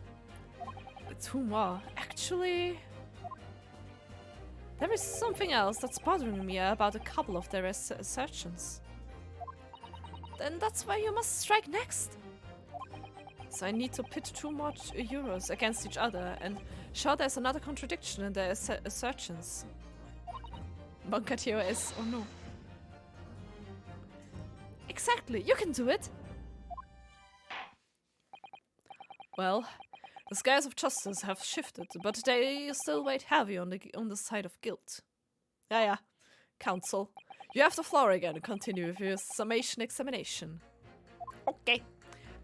2 more. Actually, there is something else that's bothering me about a couple of their assertions. Then that's where you must strike next. So I need to pit 2 more Euros against each other and show there's another contradiction in their assertions. Banka TOS, oh no. Exactly, you can do it! Well, the scales of justice have shifted, but they still weigh heavy on the side of guilt. Yeah, counsel. You have the floor again to continue with your Summation Examination. Okay.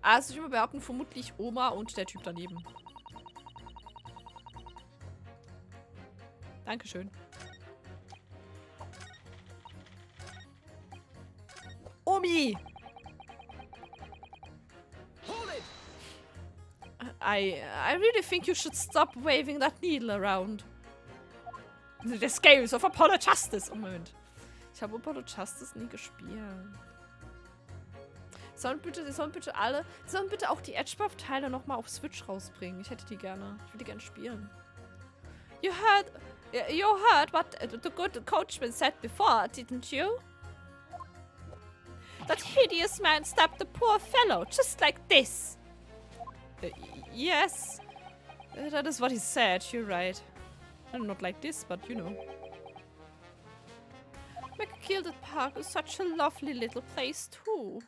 Also, ich würde behaupten, vermutlich Oma und der Typ daneben. Dankeschön. Omi! Hold it! I really think you should stop waving that needle around. The scales of Apollo Justice. Oh, Moment. Ich habe Apollo Justice nie gespielt. Sollen bitte auch die Edgebuff-Teile nochmal auf Switch rausbringen. Ich hätte die gerne. Ich würde die gerne spielen. You heard what the good coachman said before, didn't you? That hideous man stabbed the poor fellow, just like this. Yes. That is what he said, you're right. Not like this, but you know. McGilded Park is such a lovely little place too.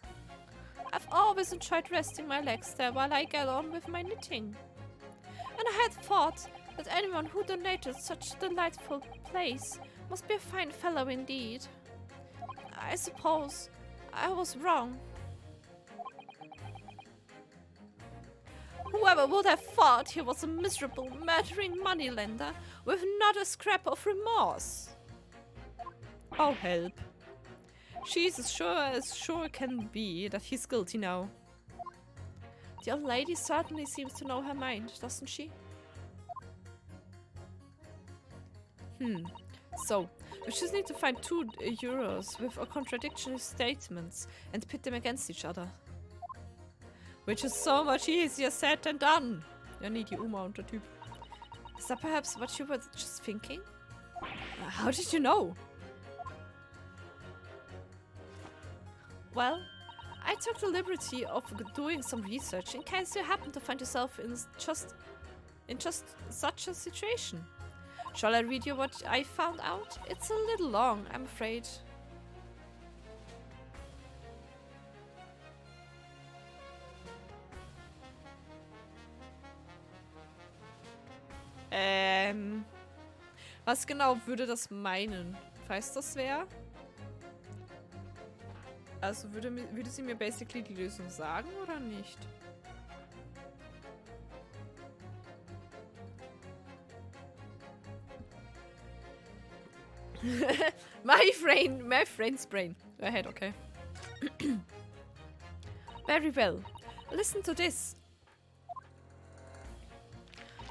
I've always enjoyed resting my legs there while I get on with my knitting. And I had thought that anyone who donated such a delightful place must be a fine fellow indeed. I suppose I was wrong. Whoever would have thought he was a miserable, murdering moneylender with not a scrap of remorse? Oh, help. She's as sure can be that he's guilty now. The old lady certainly seems to know her mind, doesn't she? So, we just need to find 2 Euros with contradictory statements and pit them against each other. Which is so much easier said than done. Ja, nee, die Oma und der Typ. Is that perhaps what you were just thinking? How did you know? Well, I took the liberty of doing some research in case you happen to find yourself in just such a situation. Shall I read you what I found out? It's a little long, I'm afraid. Was genau würde das meinen? Weiß das wer? Also würde sie mir basically die Lösung sagen oder nicht? my friend's brain. Go ahead, okay. Very well. Listen to this.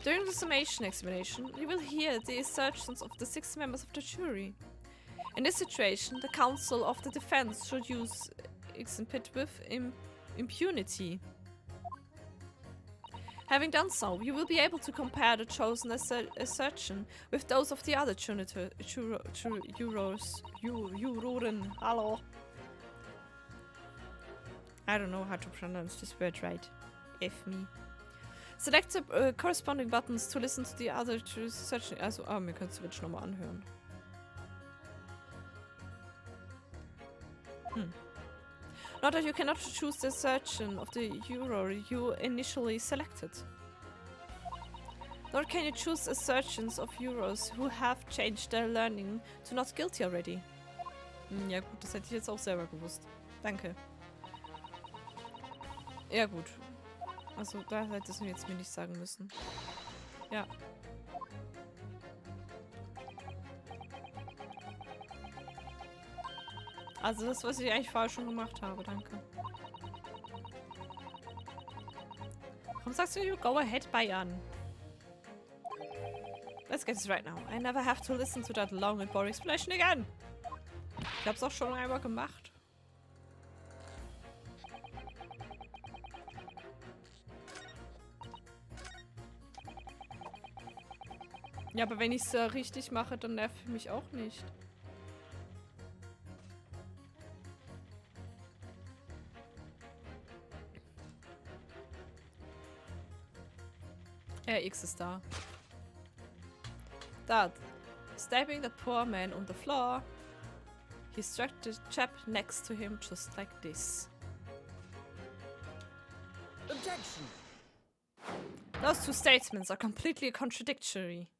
During the Summation Examination, you will hear the assertions of the 6 members of the jury. In this situation, the counsel of the defense should use exhibit with impunity. Having done so, you will be able to compare the chosen assertion with those of the other juroren. Hello. I don't know how to pronounce this word right. F me. Select the corresponding buttons to listen to the other assertion. Also, wir können es wirklich nochmal anhören. Note that you cannot choose the assertion of the juror you initially selected. Nor can you choose assertions of jurors who have changed their learning to not guilty already. Ja gut, das hätte ich jetzt auch selber gewusst. Danke. Ja gut. Also da hättest du jetzt mir nicht sagen müssen. Ja. Also das, was ich eigentlich vorher schon gemacht habe, danke. Warum sagst du go ahead bei an? Let's get this right now. I never have to listen to that long and boring explanation again. Ich hab's auch schon einmal gemacht. Ja, aber wenn ich es richtig mache, dann nervt mich auch nicht. X ist da. That. Stabbing that poor man on the floor. He struck the chap next to him just like this. Objection! Those two statements are completely contradictory.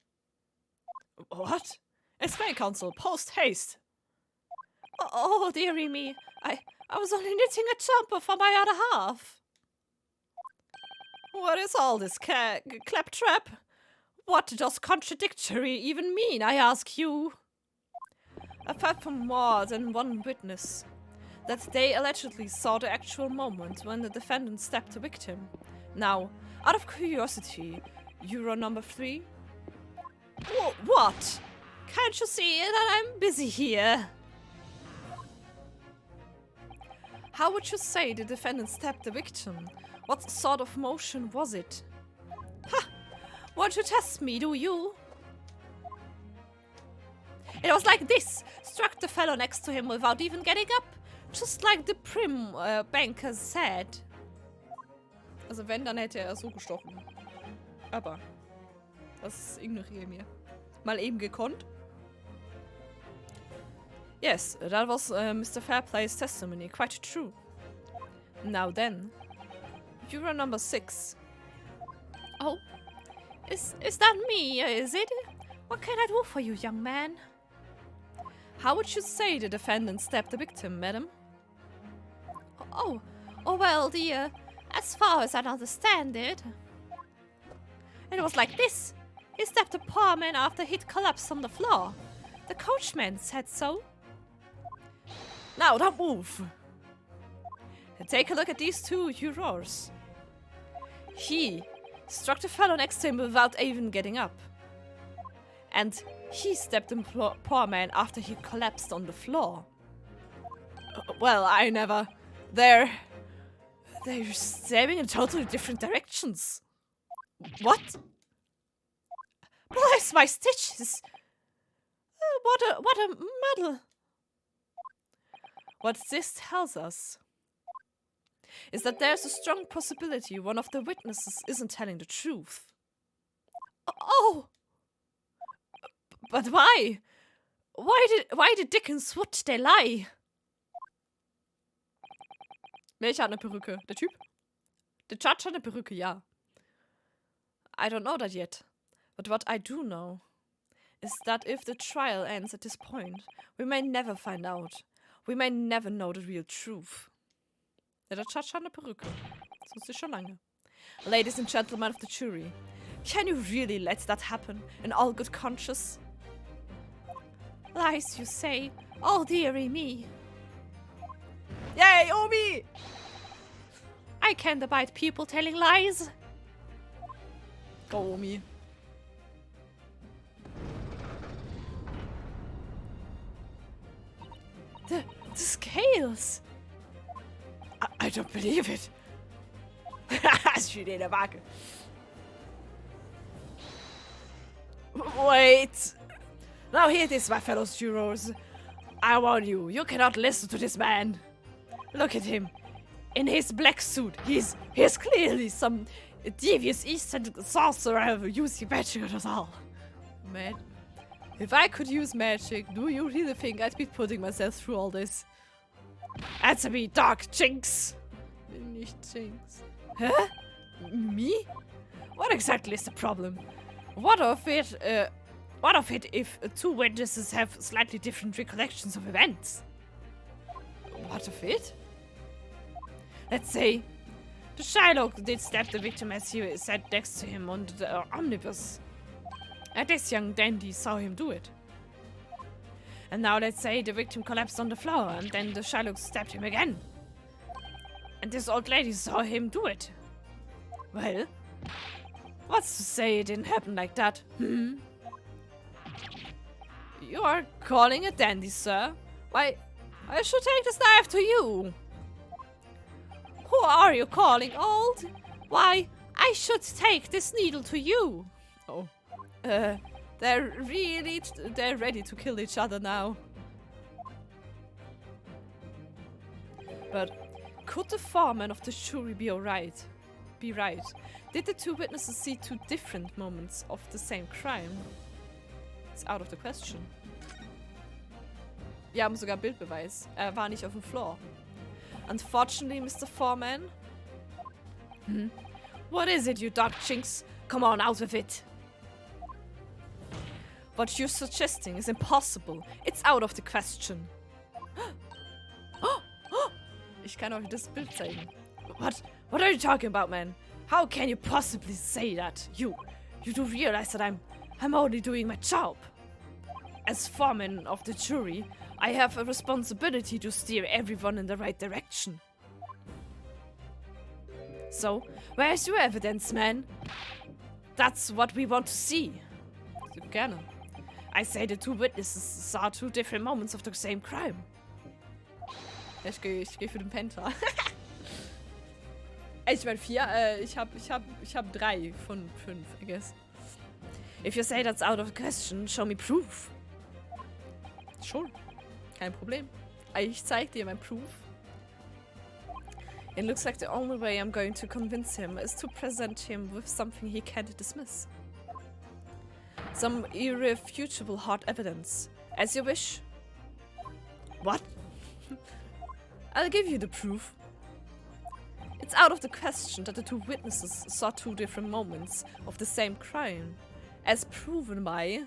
What? Explain, counsel. Post haste. Oh, dearie me. I was only knitting a jumper for my other half. What is all this claptrap? What does contradictory even mean, I ask you? I've heard from more than one witness that they allegedly saw the actual moment when the defendant stabbed the victim. Now, out of curiosity, juror number 3? What? Can't you see that I'm busy here? How would you say the defendant stabbed the victim? What sort of motion was it? Ha! Want to test me, do you? It was like this. Struck the fellow next to him without even getting up. Just like the prim banker said. Also wenn, dann hätte er so gestochen. Aber das ignoriere mir. Mal eben gekonnt. Yes, that was Mr. Fairplay's testimony. Quite true. Now then. Juror number 6. Oh, is that me, is it? What can I do for you, young man? How would you say the defendant stabbed the victim, madam? Oh, well, dear, as far as I understand it, it was like this. He stabbed the poor man after he'd collapsed on the floor. The coachman said so. Now, don't move. Take a look at these two jurors. He struck the fellow next to him without even getting up. And he stabbed the poor man after he collapsed on the floor. Well, I never... They're stabbing in totally different directions. What? Bless my stitches! What a muddle! What this tells us is that there's a strong possibility one of the witnesses isn't telling the truth. Oh! But why? Why did Dickens would they lie? Welcher hat eine Perücke? Der Typ? Der Judge hat eine Perücke, ja. I don't know that yet. But what I do know is that if the trial ends at this point, we may never find out. We may never know the real truth. Ja, der Judge hat eine Perücke. Das wusste ich schon lange. Ladies and gentlemen of the jury, can you really let that happen in all good conscience? Lies, you say? Oh, dearie me. Yay, Omi! I can't abide people telling lies. Go, Omi. The scales! I don't believe it. Es steht in der Waage. Wait! Now hear this, my fellow jurors. I warn you, you cannot listen to this man. Look at him. In his black suit, he's clearly some devious Eastern sorcerer using magic at all. Man, if I could use magic, do you really think I'd be putting myself through all this? Answer me, Dark Jinx! Nicht Jinx. Huh? Me? What exactly is the problem? What of it if two witnesses have slightly different recollections of events? What of it? Let's say the Shylock did stab the victim as he sat next to him on the omnibus. And this young dandy saw him do it. And now let's say the victim collapsed on the floor and then the Shylock stabbed him again. And this old lady saw him do it. Well, what's to say it didn't happen like that? You are calling a dandy, sir? Why, I should take this knife to you. Who are you calling old? Why, I should take this needle to you. Oh. They're ready to kill each other now. But could the foreman of the jury be right? Did the two witnesses see two different moments of the same crime? It's out of the question. Wir haben sogar Bildbeweis. Er war nicht auf dem Floor. Unfortunately, Mr. Foreman. What is it, you dark chinks? Come on, out with it. What you're suggesting is impossible. It's out of the question. Ich kann euch das Bild zeigen. What are you talking about, man? How can you possibly say that? You do realize that I'm only doing my job. As foreman of the jury, I have a responsibility to steer everyone in the right direction. So, where's your evidence, man? That's what we want to see. Gerne. I say the two witnesses saw two different moments of the same crime. Ich geh für den Penta. Ich meine 4, ich hab 3 von 5, I guess. If you say that's out of the question, show me proof. Sure. Kein Problem. Ich zeig dir mein Proof. It looks like the only way I'm going to convince him is to present him with something he can't dismiss. Some irrefutable hard evidence. As you wish. What? I'll give you the proof. It's out of the question that the two witnesses saw two different moments of the same crime. As proven by...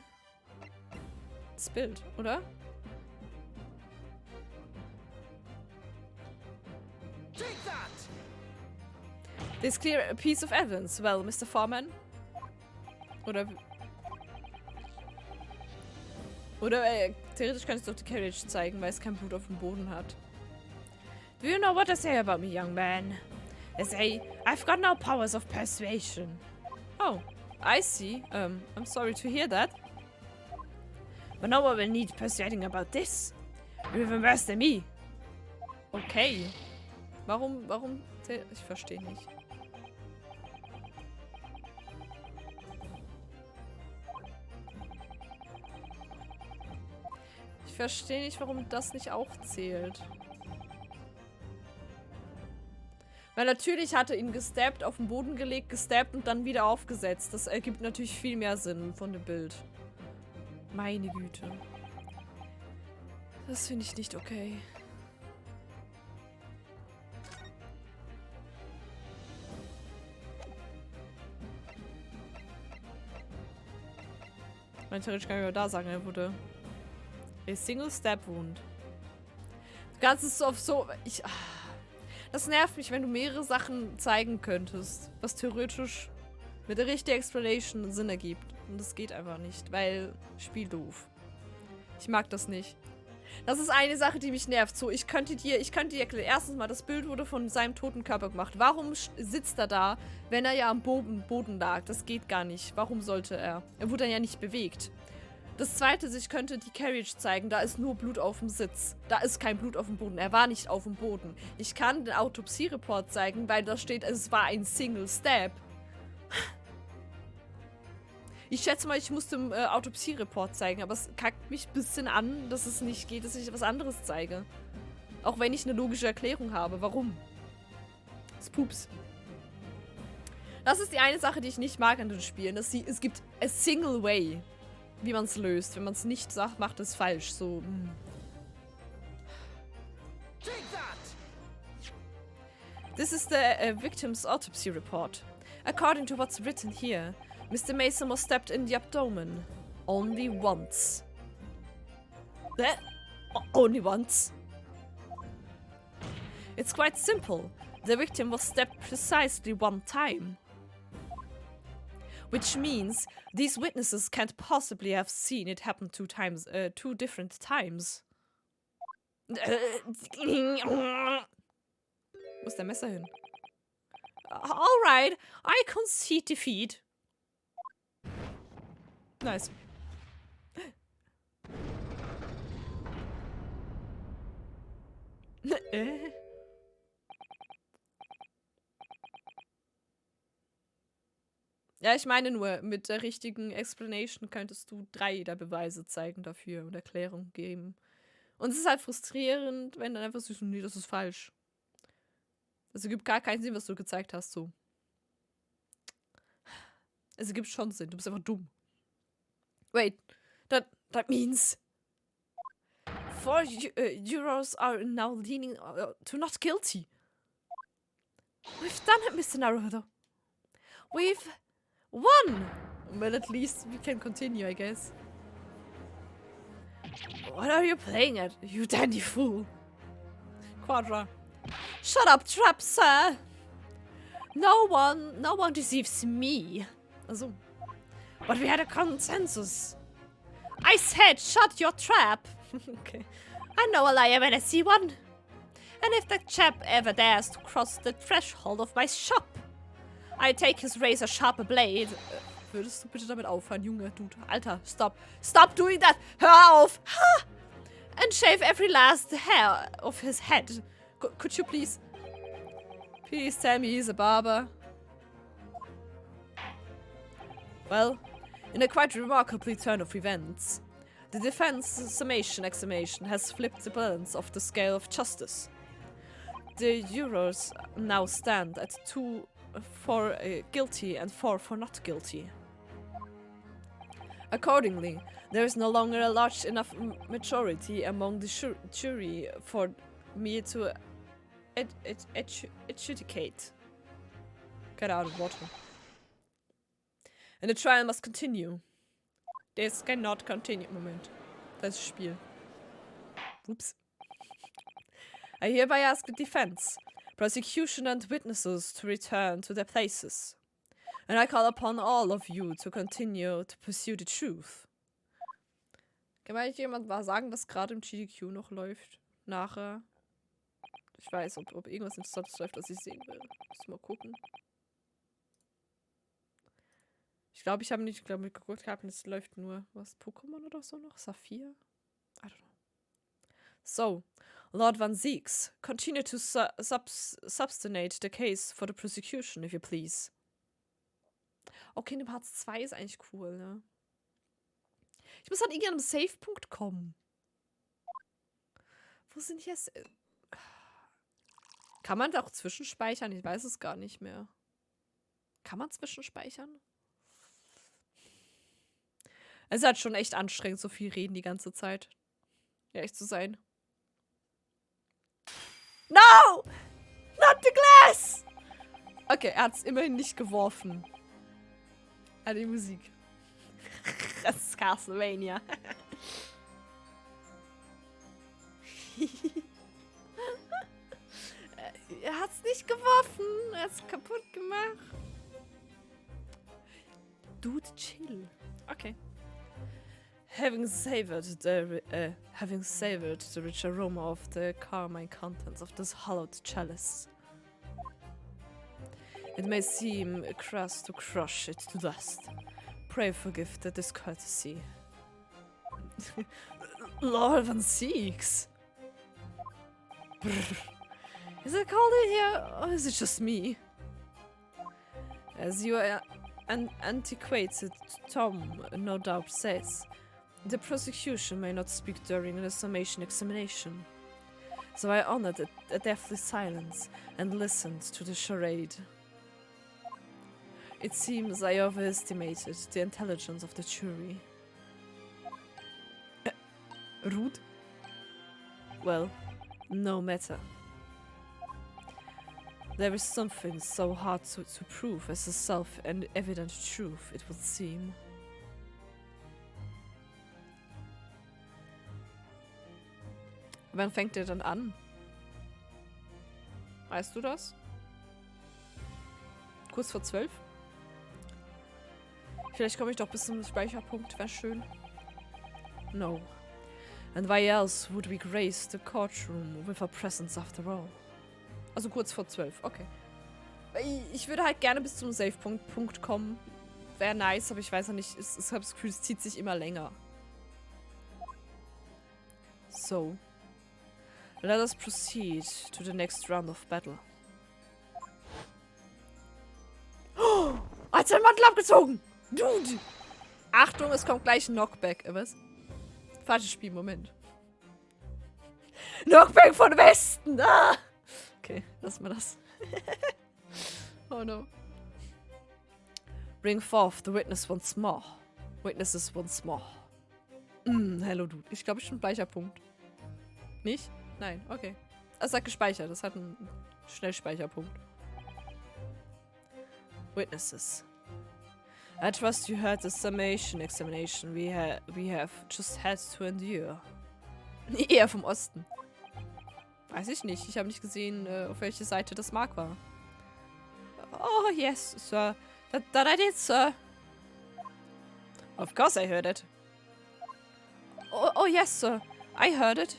das Bild, oder? Take that! This clear a piece of evidence. Well, Mr. Foreman. Oder theoretisch kannst du doch die Carriage zeigen, weil es kein Blut auf dem Boden hat. Do you know what they say about me, young man? They say, I've got no powers of persuasion. Oh, I see. I'm sorry to hear that. But no one will need persuading about this. You're even worse than me. Okay. Warum? Ich verstehe nicht. Ich verstehe nicht, warum das nicht auch zählt. Weil natürlich hat er ihn gestabbt, auf den Boden gelegt, gestabbt und dann wieder aufgesetzt. Das ergibt natürlich viel mehr Sinn von dem Bild. Meine Güte. Das finde ich nicht okay. Theoretisch kann ich auch da sagen, er wurde a single stab wound. Du kannst es so auf so... Das nervt mich, wenn du mehrere Sachen zeigen könntest, was theoretisch mit der richtigen Explanation Sinn ergibt. Und das geht einfach nicht, weil Spiel doof. Ich mag das nicht. Das ist eine Sache, die mich nervt. So, ich könnte dir erklären. Erstens mal, das Bild wurde von seinem toten Körper gemacht. Warum sitzt er da, wenn er ja am Boden lag? Das geht gar nicht. Warum sollte er? Er wurde dann ja nicht bewegt. Das zweite, ich könnte die Carriage zeigen. Da ist nur Blut auf dem Sitz. Da ist kein Blut auf dem Boden. Er war nicht auf dem Boden. Ich kann den Autopsy Report zeigen, weil da steht, es war ein Single Stab. Ich schätze mal, ich muss den Autopsy Report zeigen, aber es kackt mich ein bisschen an, dass es nicht geht, dass ich was anderes zeige. Auch wenn ich eine logische Erklärung habe. Warum? Das Pups. Das ist die eine Sache, die ich nicht mag an den Spielen. Es gibt a single way, wie man es löst. Wenn man es nicht sagt, macht es falsch. So. This is the victim's autopsy report. According to what's written here, Mr. Mason was stabbed in the abdomen. Only once. Only once? It's quite simple. The victim was stabbed precisely one time. Which means these witnesses can't possibly have seen it happen two different times. Wo ist der Messer hin? Alright, I concede defeat. Nice. Ja, ich meine nur, mit der richtigen Explanation könntest du 3 der Beweise zeigen dafür und Erklärung geben. Und es ist halt frustrierend, wenn dann einfach so, nee, das ist falsch. Es ergibt gar keinen Sinn, was du gezeigt hast, so. Es ergibt schon Sinn, du bist einfach dumm. Wait, that means 4 jurors are now leaning to not guilty. We've done it, Mr. Naruto. We've won! Well, at least we can continue, I guess. What are you playing at, you dandy fool? Quadra. Shut up, Trap, sir! No one deceives me. Also. But we had a consensus. I said, shut your trap! Okay. I know a liar when I see one. And if that chap ever dares to cross the threshold of my shop, I take his razor-sharp blade. Würdest du bitte damit aufhören, Junge? Dude, Alter, stop. Stop doing that! Hör auf! Ha! And shave every last hair of his head. Could you please tell me he's a barber? Well, in a quite remarkable turn of events, the defense Summation Examination has flipped the balance of the scale of justice. The jurors now stand at 2 for guilty and 4 for not guilty. Accordingly, there is no longer a large enough majority among the jury for me to adjudicate. Get out of water. And the trial must continue. This cannot continue. Moment. Das Spiel. Oops. I hereby ask the defense, prosecution and witnesses to return to their places. And I call upon all of you to continue to pursue the truth. Kann mal jemand mal sagen, dass gerade im GDQ noch läuft? Nachher. Ich weiß, ob irgendwas Interessantes läuft, was ich sehen will. Muss mal gucken. Ich glaube, ich habe nicht geguckt gehabt, es läuft nur was Pokémon oder so noch? Saphir? I don't know. So, Lord Van Zieks, continue to substantiate the case for the prosecution, if you please. Okay, in Part 2 ist eigentlich cool, ne? Ich muss an irgendeinem Save-Punkt kommen. Wo sind hier... Kann man da auch zwischenspeichern? Ich weiß es gar nicht mehr. Kann man zwischenspeichern? Es ist halt schon echt anstrengend, so viel reden die ganze Zeit. Ja, echt zu sein. No! Not the glass! Okay, er hat es immerhin nicht geworfen. Ah, die Musik. Das ist Castlevania. Er hat es nicht geworfen. Er hat es kaputt gemacht. Dude, chill. Okay. Having savored the rich aroma of the carmine contents of this hollowed chalice, it may seem crass to crush it to dust. Pray forgive the discourtesy. Lord Van Zieks. Is it cold in here, or is it just me? As you antiquated Tom no doubt says, the prosecution may not speak during the summation examination. So I honored a deathly silence and listened to the charade. It seems I overestimated the intelligence of the jury. Rude? Well, no matter. There is something so hard to prove as a self-evident truth, it would seem. Wann fängt der dann an? Weißt du das? Kurz vor 12? Vielleicht komme ich doch bis zum Speicherpunkt, wäre schön. No. And why else would we grace the courtroom with our presence after all? Also kurz vor 12, okay. Ich würde halt gerne bis zum Save-Punkt kommen. Wäre nice, aber ich weiß ja nicht, ich habe das Gefühl, es zieht sich immer länger. So. Let us proceed to the next round of battle. Oh! Hat sein Mantel abgezogen! Dude! Achtung, es kommt gleich ein Knockback. Was? Falsches Spiel, Moment. Knockback von Westen! Ah! Okay, lassen wir das. Oh no. Bring forth the witness once more. Witnesses once more. Hello, Dude. Ich glaube, ich bin gleicher Punkt. Nicht? Nein, okay. Es hat gespeichert. Das hat einen Schnellspeicherpunkt. Witnesses. I trust you heard the summation examination we have just had to endure. Eher vom Osten. Weiß ich nicht. Ich habe nicht gesehen, auf welche Seite das Mark war. Oh, yes, sir. That I did, sir. Of course I heard it. Oh, yes, sir. I heard it.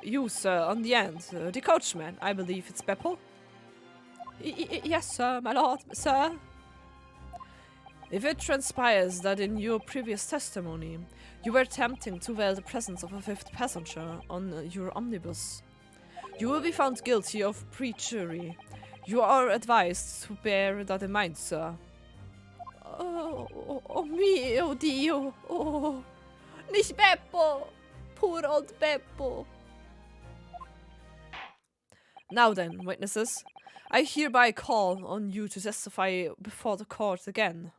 You, sir, on the end. The coachman. I believe it's Beppo. Yes, sir, my lord, sir. If it transpires that in your previous testimony, you were attempting to veil the presence of a fifth passenger on your omnibus, you will be found guilty of pre-jury. You are advised to bear that in mind, sir. Oh mio Dio. Oh, nicht Beppo. Poor old Beppo. Now then, witnesses, I hereby call on you to testify before the court again.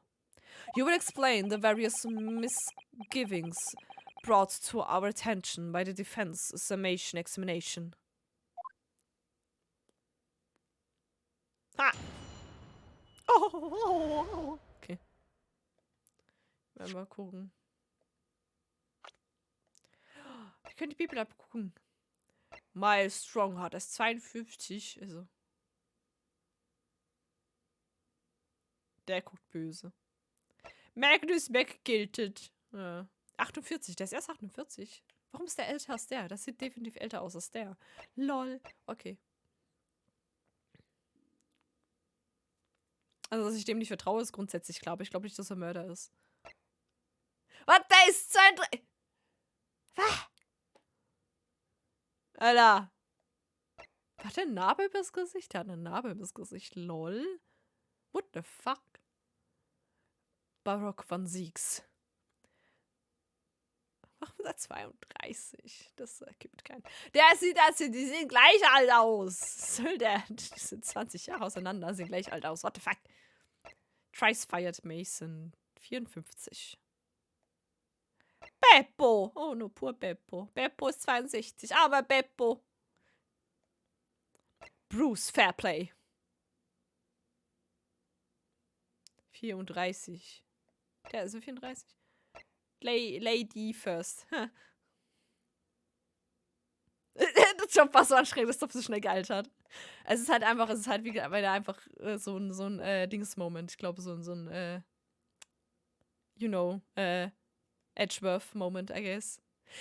You will explain the various misgivings brought to our attention by the defense summation examination. Ha! Oh. Okay. Mal gucken. Wir können die Bibel abgucken. Miles Strongheart, das ist 52. Also. Der guckt böse. Magnus McGilted. 48, der ist erst 48. Warum ist der älter als der? Das sieht definitiv älter aus als der. Lol. Okay. Also, dass ich dem nicht vertraue, ist grundsätzlich klar. Aber ich glaube nicht, dass er Mörder ist. Was? Der ist 32. Was? Alter. Hat der eine Narbe übers Gesicht? Der hat eine Narbe übers Gesicht. Lol. What the fuck? Barock van Siegs. Warum ist er 32? Das ergibt keinen. Der sieht aus, die sehen gleich alt aus. Soll der? Die sind 20 Jahre auseinander, sehen gleich alt aus. What the fuck? Trice fired Mason. 54. Beppo! Oh no, pur Beppo. Beppo ist 62, aber Beppo. Bruce Fairplay. 34. Der ist so 34. Lady first. Das Job war so anstrengend, dass Top so schnell gealtert. Es ist halt einfach, wie, weil er einfach so ein Dings-Moment, ich glaube, so ein Edgeworth-Moment, I guess.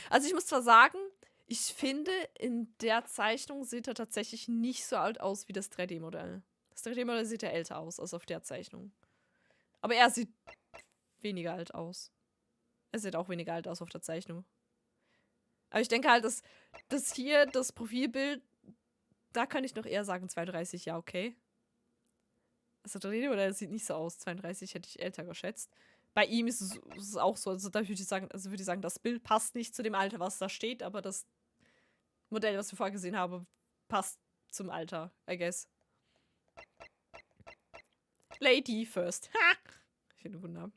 Also ich muss zwar sagen, ich finde, in der Zeichnung sieht er tatsächlich nicht so alt aus wie das 3D-Modell. Das 3D-Modell sieht ja älter aus als auf der Zeichnung. Aber er sieht weniger alt aus. Er sieht auch weniger alt aus auf der Zeichnung. Aber ich denke halt, dass hier, das Profilbild, da kann ich noch eher sagen 32, ja, okay. Ist das Rede oder sieht nicht so aus? 32 hätte ich älter geschätzt. Bei ihm ist es auch so. Also da würde ich sagen, das Bild passt nicht zu dem Alter, was da steht, aber das Modell, was wir vorher gesehen haben, passt zum Alter, I guess. Lady first. Ha! Ich finde Wunder.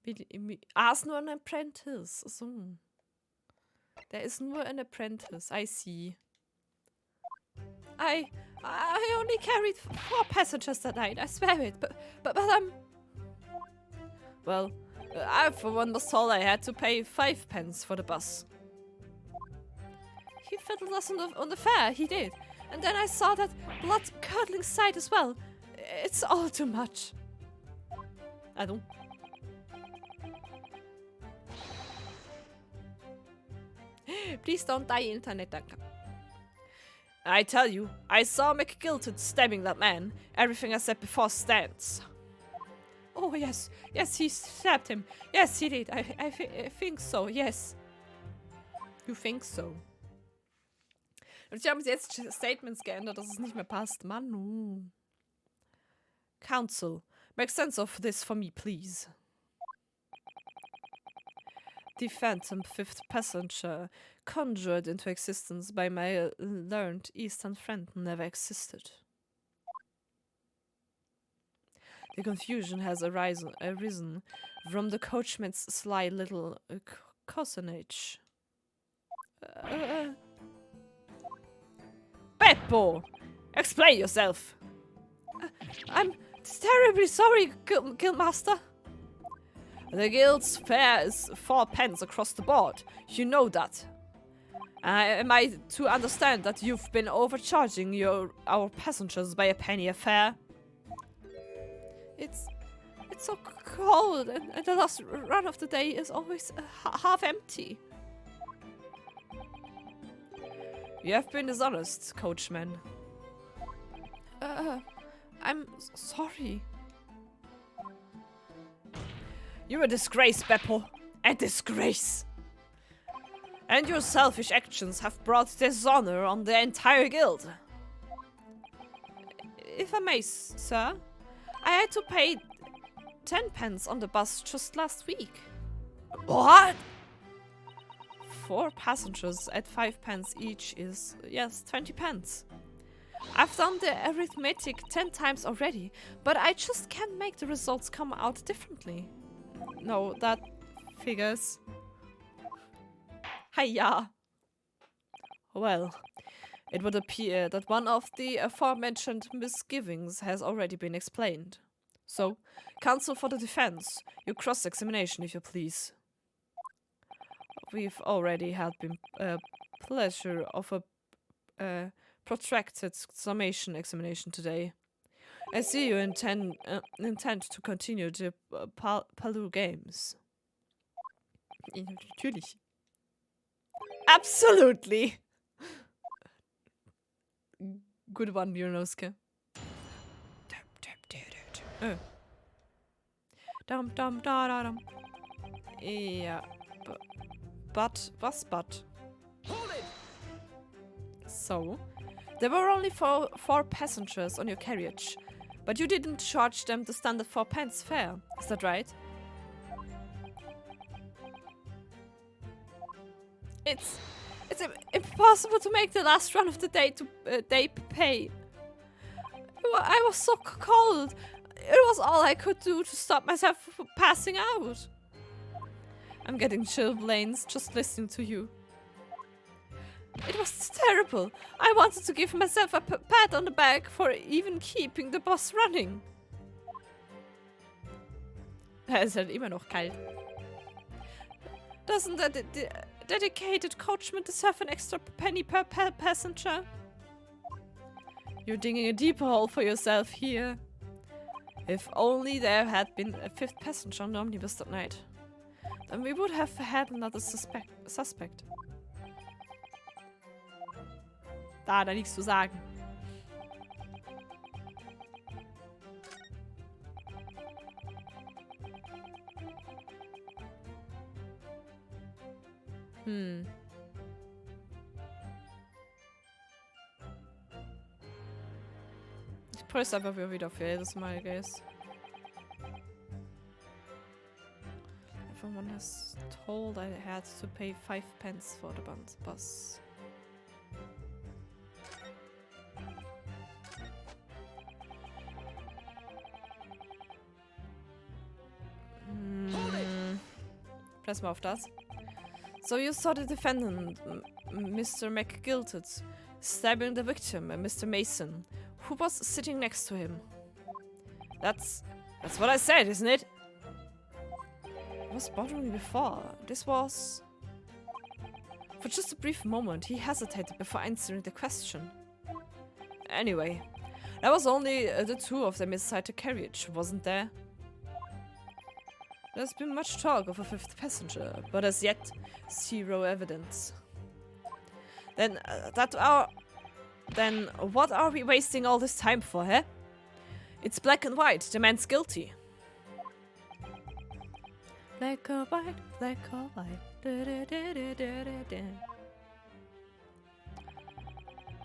Ist nur ein Apprentice. So. Der ist nur ein Apprentice. I see. I only carried 4 passengers that night. I swear it. But well, I for one was told I had to pay 5 pence for the bus. He fiddled us on the fare. He did. And then I saw that blood-curdling sight as well. It's all too much. I don't. Please don't die, Internet, danke. I tell you, I saw McGilton stabbing that man. Everything I said before stands. Oh, yes. Yes, he stabbed him. Yes, he did. I think so, yes. You think so? Und sie haben jetzt Statements geändert, dass es nicht mehr passt. Manu. Counsel, make sense of this for me, please. The phantom 5th passenger, conjured into existence by my learned Eastern friend, never existed. The confusion has arisen from the coachman's sly little cosenage. Beppo! Explain yourself! I'm terribly sorry, Guildmaster. The guild's fare is 4 pence across the board. You know that. Am I to understand that you've been overcharging our passengers by a penny a fare? It's so cold, and the last run of the day is always half empty. You have been dishonest, coachman. I'm sorry. You're a disgrace, Beppo. A disgrace. And your selfish actions have brought dishonor on the entire guild. If I may, sir, I had to pay 10 pence on the bus just last week. What? 4 passengers at 5 pence each is, yes, 20 pence. I've done the arithmetic 10 times already, but I just can't make the results come out differently. No, that figures. Hiya. Well, it would appear that one of the aforementioned misgivings has already been explained. So, counsel for the defense, your cross-examination, if you please. We've already had the pleasure of a protracted summation examination today. I see you intend to continue the Palu games. Natürlich. Absolutely. Good one, Björnowske. Dum dum da da dum. Yeah. But. Hold it! So, there were only four passengers on your carriage, but you didn't charge them the standard 4 pence fare. Is that right? It's impossible to make the last run of the day pay. I was so cold. It was all I could do to stop myself from passing out. I'm getting chilblains just listening to you. It was terrible. I wanted to give myself a pat on the back for even keeping the bus running. Es ist halt immer noch kalt. Doesn't the dedicated coachman deserve an extra penny per passenger? You're digging a deeper hole for yourself here. If only there had been a 5th passenger on the omnibus that night, then we would have had another suspect. Da nichts zu sagen. Ich press einfach wieder für jedes Mal, guys. Everyone has told I had to pay 5 pence for the bus. Press mal auf das. So you saw the defendant, Mr. McGilted, stabbing the victim, Mr. Mason, who was sitting next to him. That's what I said, isn't it? It was bothering me before. This was... For just a brief moment, he hesitated before answering the question. Anyway, there was only the two of them inside the carriage, wasn't there? There's been much talk of a 5th passenger, but as yet, 0 evidence. Then what are we wasting all this time for, eh? It's black and white. The man's guilty. Black or white, black or white. Da, da, da, da, da, da, da.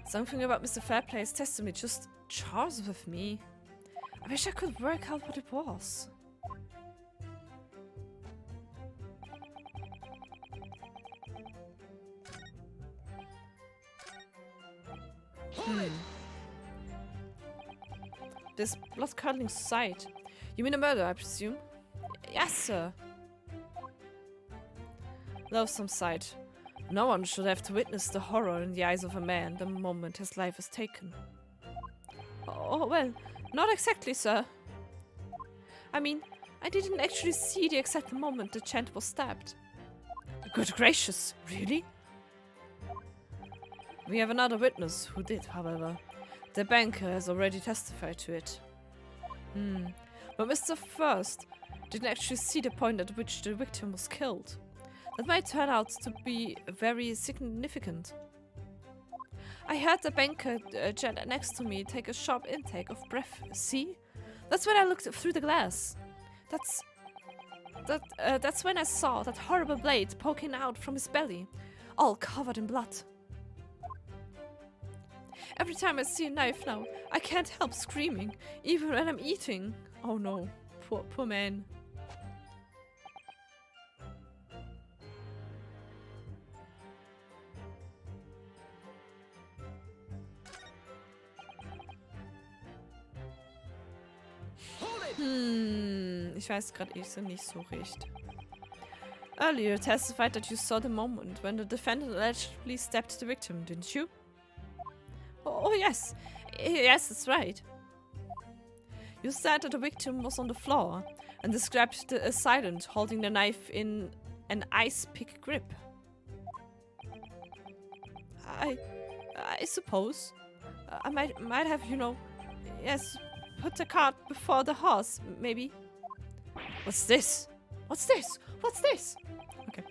Something about Mr. Fairplay's testimony just jars with me. I wish I could work out what it was. This blood-curdling sight. You mean a murder, I presume? Yes, sir. Loathsome sight. No one should have to witness the horror in the eyes of a man the moment his life is taken. Oh, well, not exactly, sir. I mean, I didn't actually see the exact moment the gent was stabbed. Good gracious, really? We have another witness who did, however. The banker has already testified to it. But Mr. First didn't actually see the point at which the victim was killed. That might turn out to be very significant. I heard the banker gent next to me take a sharp intake of breath. See? That's when I looked through the glass. That's when I saw that horrible blade poking out from his belly, all covered in blood. Every time I see a knife now, I can't help screaming, even when I'm eating. Oh no, poor man. Ich weiß gerade nicht so recht. Earlier, you testified that you saw the moment when the defendant allegedly stabbed the victim, didn't you? Oh yes. Yes, that's right. You said that the victim was on the floor and described the assailant holding the knife in an ice pick grip. I suppose. I might have, you know, yes, put the cart before the horse, maybe. What's this? What's this? What's this? Okay.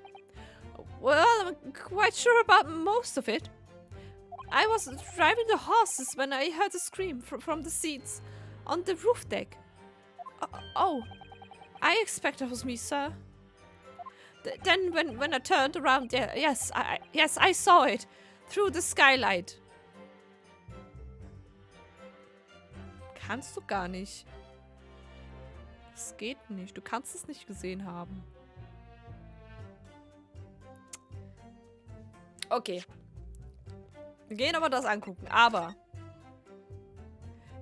Well, I'm quite sure about most of it. I was driving the horses when I heard a scream from the seats on the roof deck. Oh, I expect that was me, sir. Then when I turned around, yes, I saw it through the skylight. Kannst du gar nicht. Das geht nicht. Du kannst es nicht gesehen haben. Okay. Wir gehen aber das angucken. Aber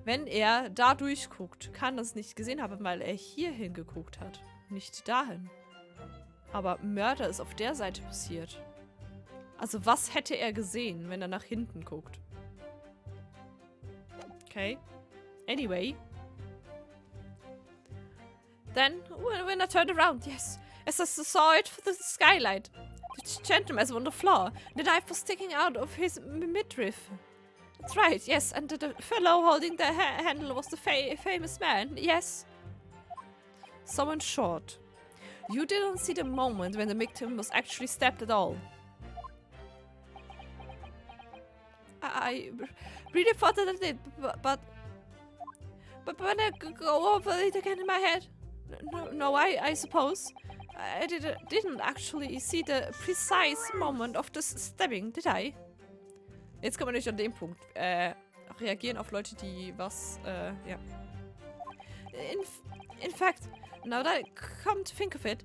wenn er da durchguckt, kann er es nicht gesehen haben, weil er hier hingeguckt hat. Nicht dahin. Aber Mörder ist auf der Seite passiert. Also was hätte er gesehen, wenn er nach hinten guckt? Okay. Anyway. Then, when I turned around, yes, as I saw it through the skylight, the gentleman was on the floor. The knife was sticking out of his midriff. That's right, yes, and the fellow holding the handle was the famous man, yes. So in short, you didn't see the moment when the victim was actually stabbed at all. I really thought that I did, but when I go over it again in my head, no, I suppose I didn't actually see the precise moment of the stabbing, did I? Jetzt kommen wir nicht an den Punkt. reagieren auf Leute, die was, ja. In fact, now that I come to think of it,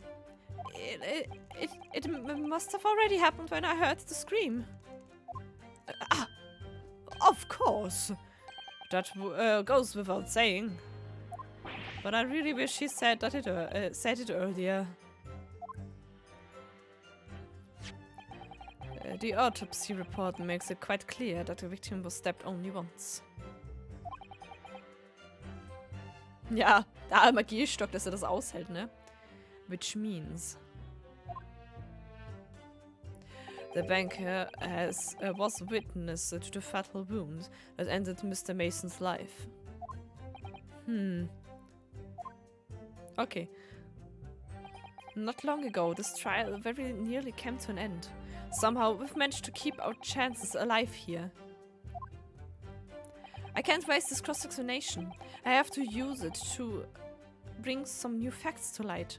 it must have already happened when I heard the scream. Of course. That goes without saying. But I really wish he said it earlier. The autopsy report makes it quite clear that the victim was stabbed only once. Ja, der Magiestock, dass er das aushält, ne? Which means the banker was a witness to the fatal wound that ended Mr. Mason's life. Okay. Not long ago, this trial very nearly came to an end. Somehow, we've managed to keep our chances alive here. I can't waste this cross-examination. I have to use it to bring some new facts to light.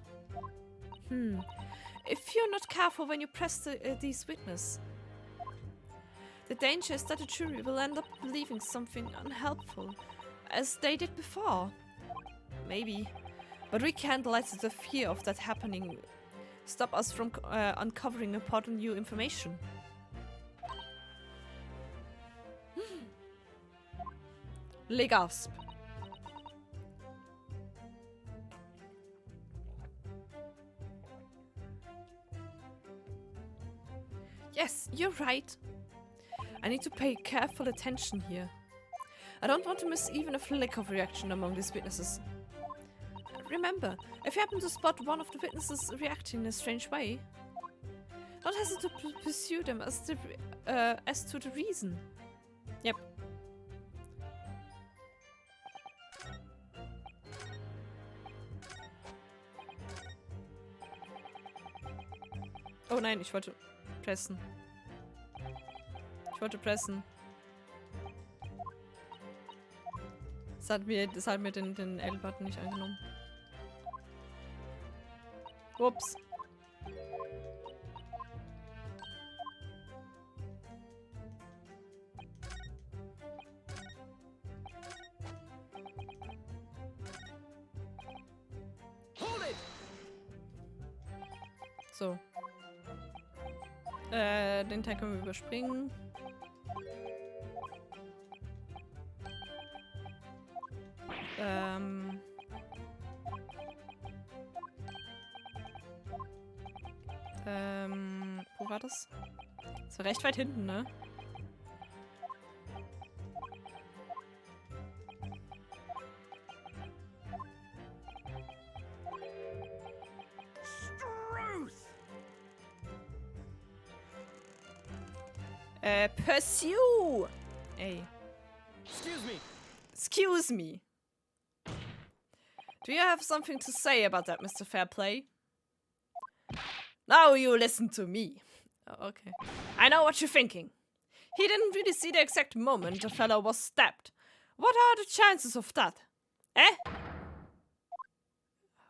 If you're not careful when you press these witnesses, the danger is that the jury will end up believing something unhelpful, as they did before. Maybe. But we can't let the fear of that happening stop us from uncovering important new information. Legasp. Yes, you're right. I need to pay careful attention here. I don't want to miss even a flick of reaction among these witnesses. Remember, if you happen to spot one of the witnesses reacting in a strange way, don't hesitate to pursue them as to the reason. Yep. Oh nein, ich wollte pressen. Das hat mir den L-Button nicht angenommen. Ups. So. Den Teil können wir überspringen. Wo war das? Das war recht weit hinten, ne? Pursue! Ey. Excuse me. Do you have something to say about that, Mr. Fairplay? Now you listen to me. Oh, okay. I know what you're thinking. He didn't really see the exact moment the fellow was stabbed. What are the chances of that? Eh?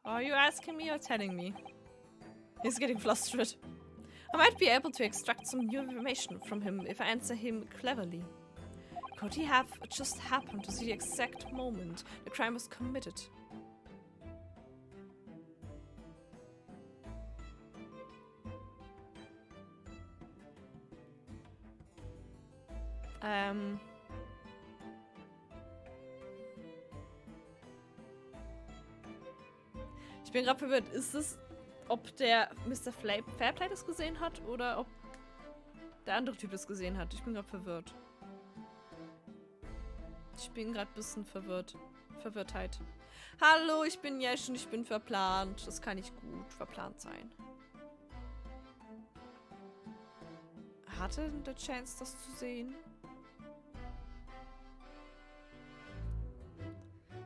Are you asking me or telling me? He's getting flustered. I might be able to extract some new information from him if I answer him cleverly. Could he have just happened to see the exact moment the crime was committed? Ich bin gerade verwirrt. Ist es, ob der Mr. Fairplay das gesehen hat oder ob der andere Typ das gesehen hat? Ich bin gerade verwirrt. Ich bin gerade ein bisschen verwirrt. Verwirrtheit. Hallo, ich bin Jesch und ich bin verplant. Das kann nicht gut verplant sein. Hatte er eine Chance, das zu sehen?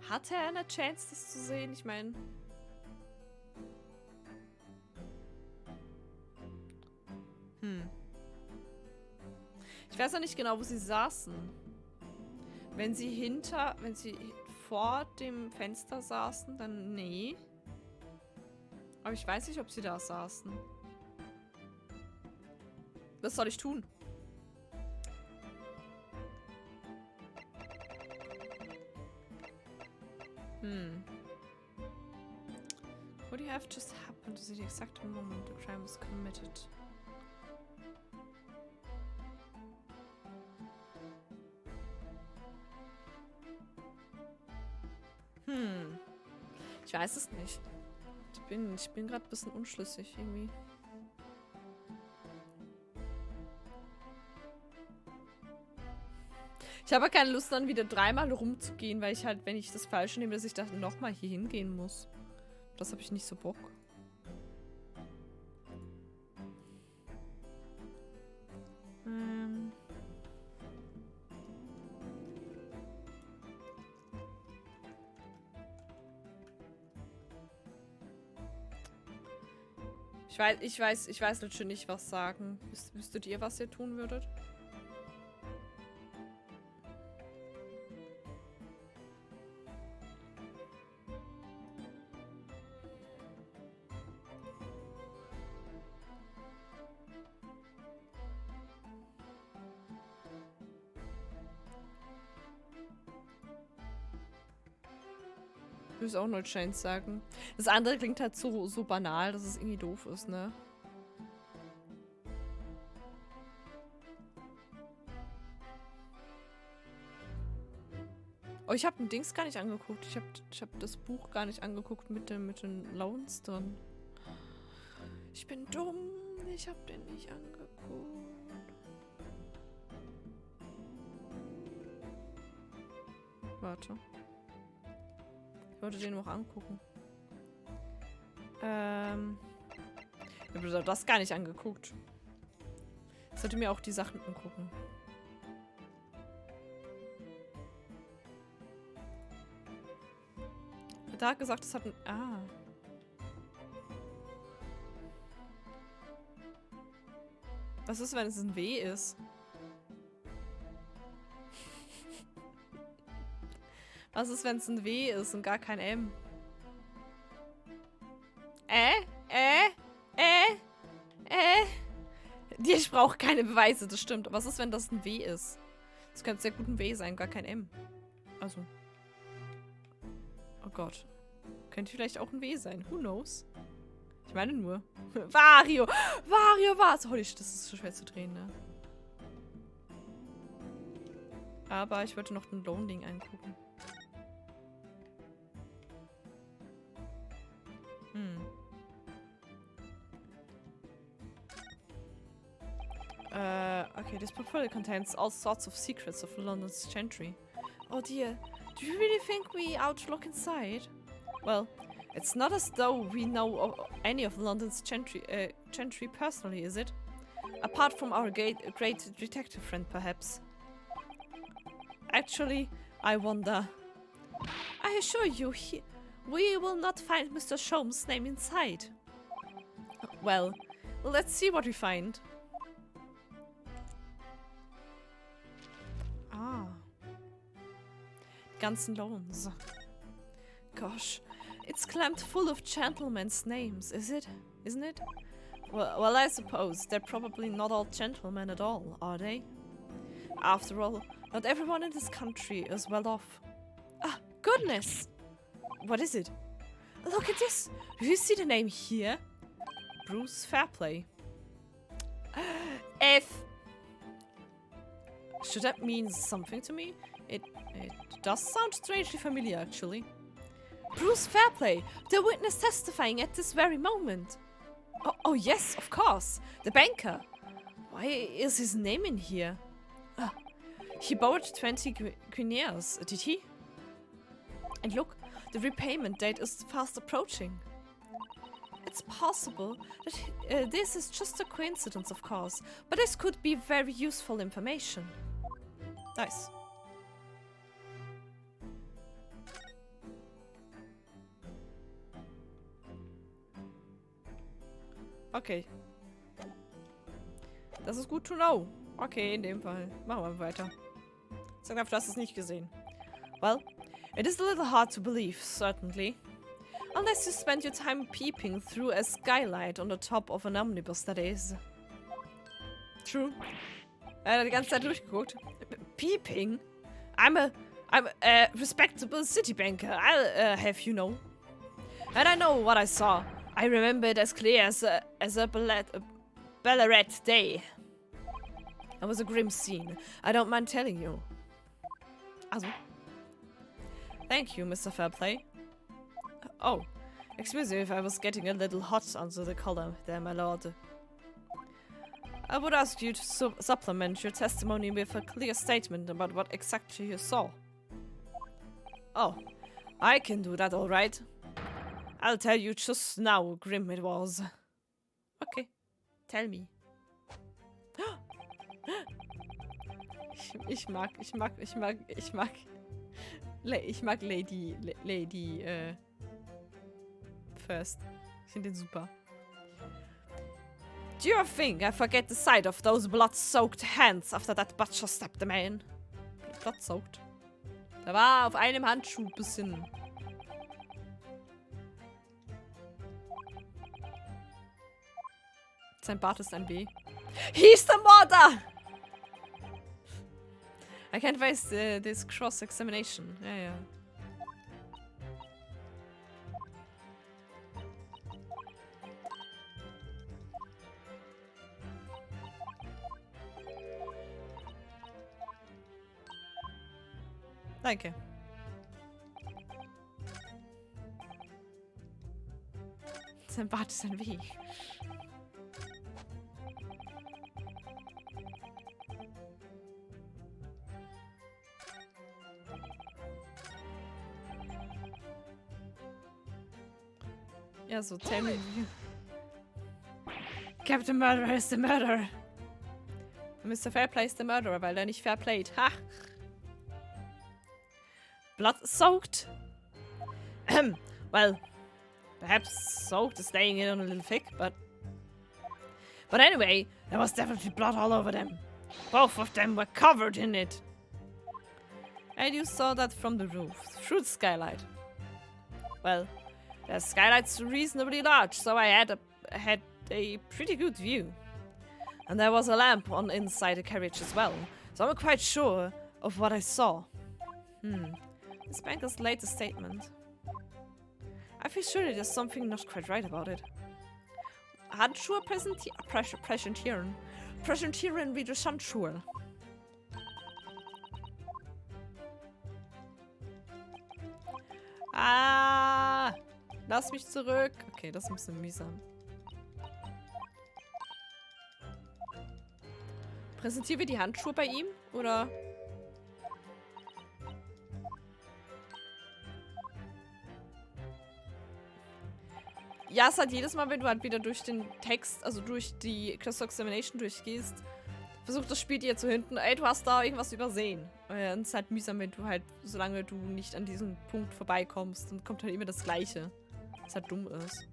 Hatte er eine Chance, das zu sehen? Ich meine... Ich weiß ja nicht genau, wo sie saßen. Wenn sie vor dem Fenster saßen, dann nee. Aber ich weiß nicht, ob sie da saßen. Was soll ich tun? Would you have just happened to see the exact moment the crime was committed? Ich weiß es nicht. Ich bin gerade ein bisschen unschlüssig irgendwie. Ich habe keine Lust dann wieder dreimal rumzugehen, weil ich halt, wenn ich das Falsche nehme, dass ich da nochmal hier hingehen muss. Das habe ich nicht so Bock. Ich weiß natürlich nicht, was sagen. Wüsstet ihr, was ihr tun würdet? Ich will es auch nur Chains sagen. Das andere klingt halt so banal, dass es irgendwie doof ist, ne? Oh, ich habe den Dings gar nicht angeguckt. Ich hab das Buch gar nicht angeguckt mit den Loans drin. Ich bin dumm. Ich habe den nicht angeguckt. Warte. Ich wollte den noch angucken. Ich habe das gar nicht angeguckt. Ich sollte mir auch die Sachen angucken. Da hat gesagt, es hat ein... Ah. Was ist, wenn es ein W ist? Was ist, wenn es ein W ist und gar kein M? Ich brauche keine Beweise, das stimmt. Was ist, wenn das ein W ist? Das könnte sehr gut ein W sein, gar kein M. Also. Oh Gott. Könnte vielleicht auch ein W sein. Who knows? Ich meine nur. Wario! Wario war's! Holy shit, das ist so schwer zu drehen, ne? Aber ich wollte noch den Loan-Ding angucken. Okay, this portfolio contains all sorts of secrets of London's gentry. Oh dear, do you really think we outlook inside? Well, it's not as though we know any of London's gentry personally, is it? Apart from our great detective friend, perhaps. Actually, I wonder. I assure you, we will not find Mr. Sholmes' name inside. Well, let's see what we find. Ah. Die ganzen Loans. Gosh, it's crammed full of gentlemen's names, isn't it? Well, I suppose they're probably not all gentlemen at all, are they? After all, not everyone in this country is well off. Ah, goodness! What is it? Look at this! Do you see the name here? Bruce Fairplay. F. Should that mean something to me? It does sound strangely familiar, actually. Bruce Fairplay, the witness testifying at this very moment. Oh yes, of course. The banker. Why is his name in here? He borrowed 20 guineas, did he? And look, the repayment date is fast approaching. It's possible that this is just a coincidence, of course, but this could be very useful information. Nice. Okay. Das ist gut to know. Okay, in dem Fall. Machen wir weiter. Sag einfach, du hast es nicht gesehen. Well, it is a little hard to believe, certainly. Unless you spend your time peeping through a skylight on the top of an omnibus, that is. True. Er hat die ganze Zeit durchgeguckt. Peeping? I'm I'm a respectable city banker, I'll have you know. And I know what I saw. I remember it as clear as a Ballarat day. It was a grim scene. I don't mind telling you. Also. Thank you, Mr. Fairplay. Oh, excuse me if I was getting a little hot under the collar there, my lord. I would ask you to supplement your testimony with a clear statement about what exactly you saw. Oh, I can do that all right. I'll tell you just now how grim it was. Okay, tell me. Ich mag Lady First. Ich finde den super. Do you think I forget the sight of those blood-soaked hands after that butcher stabbed the man? Blood-soaked? Da war auf einem Handschuh ein bisschen. Sein Bart ist ein B. He's the Mörder! I can't face this cross-examination. Ja, ja. Danke. Sein Bart ist ein W. Ja, so tell me. Captain Murderer is the murderer. Mr. Fairplay is the murderer, weil er nicht fairplayed. Ha! Blood-soaked? Well, perhaps soaked is staying in on a little thick, but anyway, there was definitely blood all over them. Both of them were covered in it. And you saw that from the roof, through the skylight. Well, the skylight's reasonably large, so I had a pretty good view. And there was a lamp on inside the carriage as well, so I'm quite sure of what I saw. This banker's latest statement. I feel sure there's something not quite right about it. Handschuhe präsentieren. Präsentieren wie durch Handschuhe. Ah! Lass mich zurück. Okay, das ist ein bisschen mühsam. Präsentieren wir die Handschuhe bei ihm? Oder? Ja, es hat jedes Mal, wenn du halt wieder durch den Text, also durch die Cross-Examination durchgehst, versucht das Spiel dir zu hinten, ey, du hast da irgendwas übersehen. Und es ist halt mühsam, wenn du halt, solange du nicht an diesem Punkt vorbeikommst, dann kommt halt immer das Gleiche. Was halt dumm ist.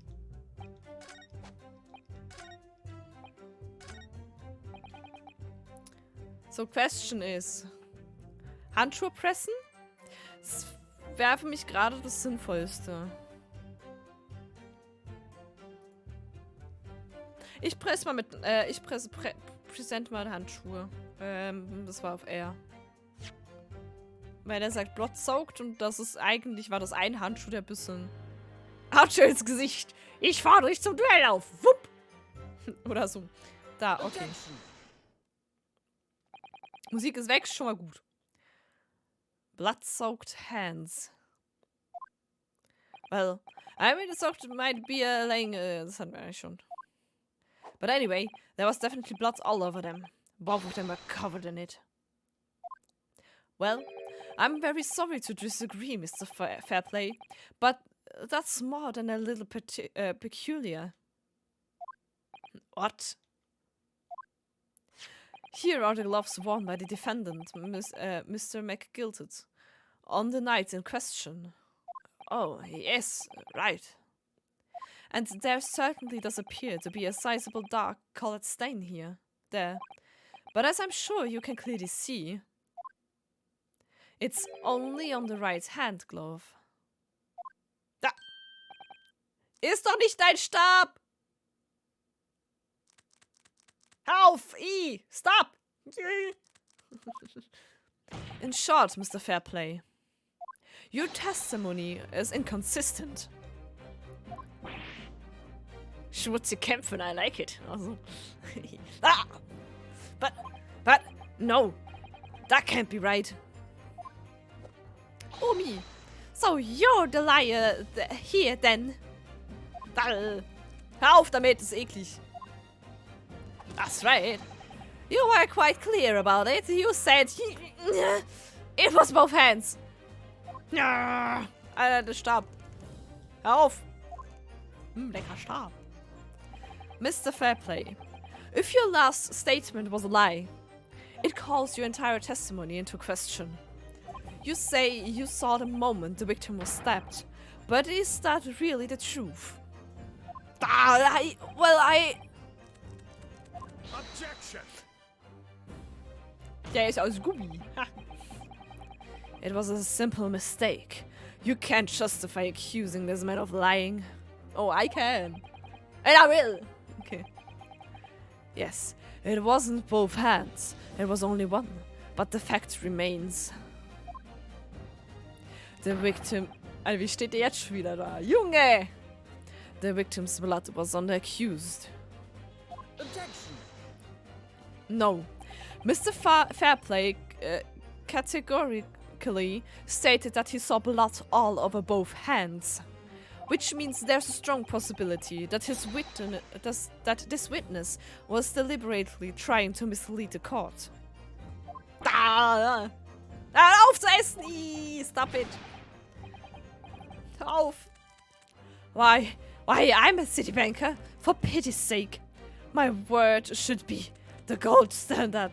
So, question is. Handschuhe pressen? Das wäre für mich gerade das Sinnvollste. Ich presse mal mit, präsent mal Handschuhe. Das war auf R. Weil er sagt blood-soaked und das ist eigentlich, war das ein Handschuh, der ein bisschen Handschuh ins Gesicht. Ich fahre dich zum Duell auf. Wupp. Oder so. Da, okay. Musik ist weg, schon mal gut. Blood-soaked hands. Well, I mean, it soaked might be a laying, das hatten wir eigentlich schon. But anyway, there was definitely blood all over them. Both of them were covered in it. Well, I'm very sorry to disagree, Mr. Fairplay, but that's more than a little peculiar. What? Here are the gloves worn by the defendant, Mr. McGilted, on the night in question. Oh, yes, right. And there certainly does appear to be a sizable dark-colored stain here, there. But as I'm sure you can clearly see, it's only on the right hand glove. Da! Ist doch nicht dein Stab! Hör auf! Stop! In short, Mr. Fairplay, your testimony is inconsistent. Schmutzig kämpfen, I like it. Also. But, no, that can't be right. Oh me, so you're the liar here then. Hör auf damit, ist eklig. That's right. You were quite clear about it. You said it was both hands. Alter, der Stab. Hör auf. Lecker Stab. Mr. Fairplay, if your last statement was a lie, it calls your entire testimony into question. You say you saw the moment the victim was stabbed, but is that really the truth? Objection! Der ist aus Gummi. It was a simple mistake. You can't justify accusing this man of lying. Oh, I can. And I will. Okay. Yes, it wasn't both hands. It was only one. But the fact remains. The victim... Alter, wie steht der jetzt schon wieder da? Junge! The victim's blood was on the accused. Objection! No. Mr. Fairplay categorically stated that he saw blood all over both hands. Which means there's a strong possibility that this witness was deliberately trying to mislead the court. Auf zu essen! Stop it! Auf! Why, I'm a city banker, for pity's sake. My word should be the gold standard.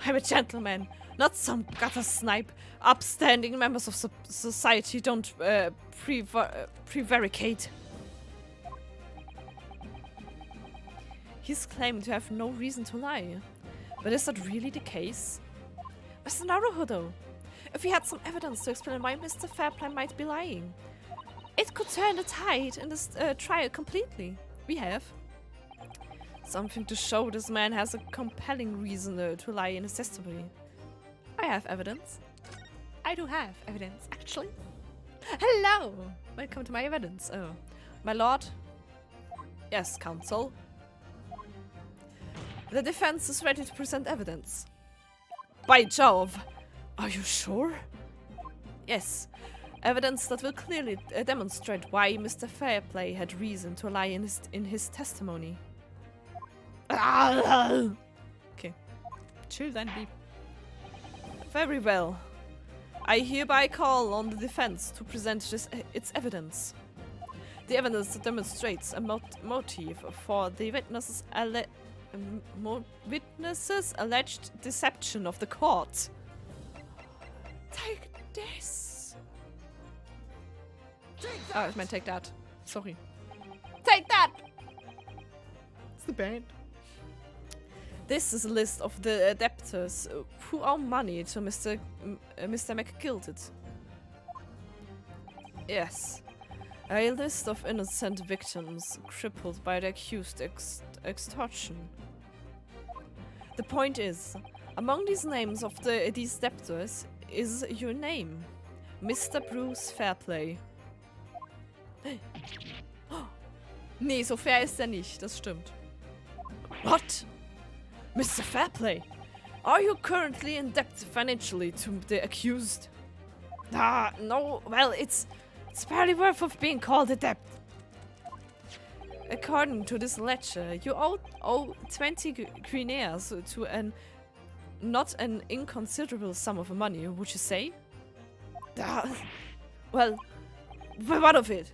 I'm a gentleman, not some gutter snipe. Upstanding members of society don't prevaricate. He's claiming to have no reason to lie. But is that really the case? Mr. Naruhodo, if we had some evidence to explain why Mr. Fairplay might be lying, it could turn the tide in this trial completely. We have. Something to show this man has a compelling reason to lie in his testimony. I have evidence. I do have evidence, actually. Hello! Welcome to my evidence. Oh, my lord? Yes, counsel. The defense is ready to present evidence. By Jove! Are you sure? Yes. Evidence that will clearly demonstrate why Mr. Fairplay had reason to lie in his testimony. Okay. Chill then, be. Very well. I hereby call on the defense to present its evidence. The evidence that demonstrates a motive for the witness's alleged deception of the court. Take this. Oh, ich meine, take that. Sorry. Take that! It's the band. This is a list of the debtors who owe money to Mr. McGilted. Yes. A list of innocent victims crippled by the accused extortion. The point is, among these names of these debtors is your name, Mr. Bruce Fairplay. Nee, so fair ist er nicht, das stimmt. What? Mr. Fairplay, are you currently in debt financially to the accused? No, well, it's barely worth of being called a debt. According to this ledger, you owe 20 guineas to not an inconsiderable sum of money, would you say? Well, what of it?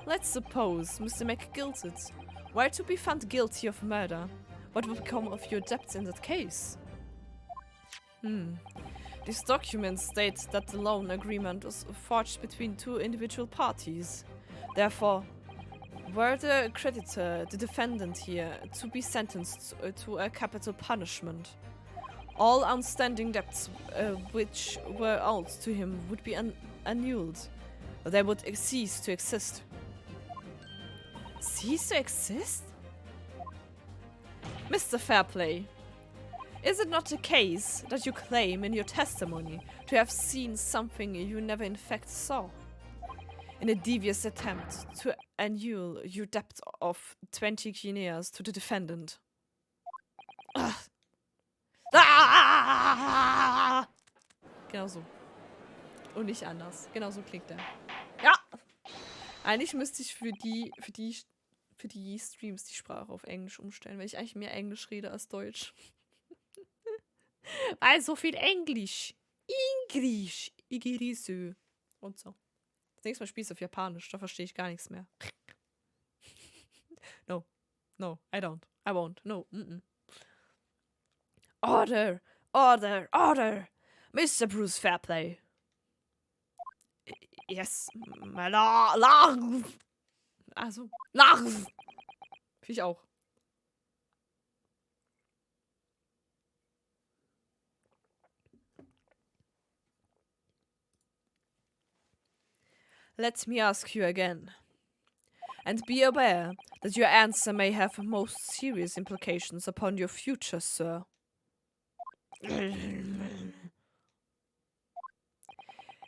Let's suppose Mr. McGilted were to be found guilty of murder. What would become of your debts in that case? These documents state that the loan agreement was forged between two individual parties. Therefore, were the creditor, the defendant here, to be sentenced to a capital punishment, all outstanding debts which were owed to him would be annulled. They would cease to exist. Cease to exist? Mr. Fairplay, Is it not the case that you claim in your testimony to have seen something you never in fact saw? In a devious attempt to annul your debt of 20 guineas to the defendant. Ah! Ah! Genau so. Und nicht anders. Genau so klingt er. Ja! Eigentlich müsste ich für die Streams die Sprache auf Englisch umstellen, weil ich eigentlich mehr Englisch rede als Deutsch. Weil so viel Englisch. Englisch. Igirisö. Und so. Das nächste Mal spielst du auf Japanisch, da verstehe ich gar nichts mehr. No. No, I don't. I won't. No. Order! Order! Order! Mr. Bruce Fairplay. Yes, my love. Also, love. Finde ich auch. Let me ask you again. And be aware that your answer may have most serious implications upon your future, sir.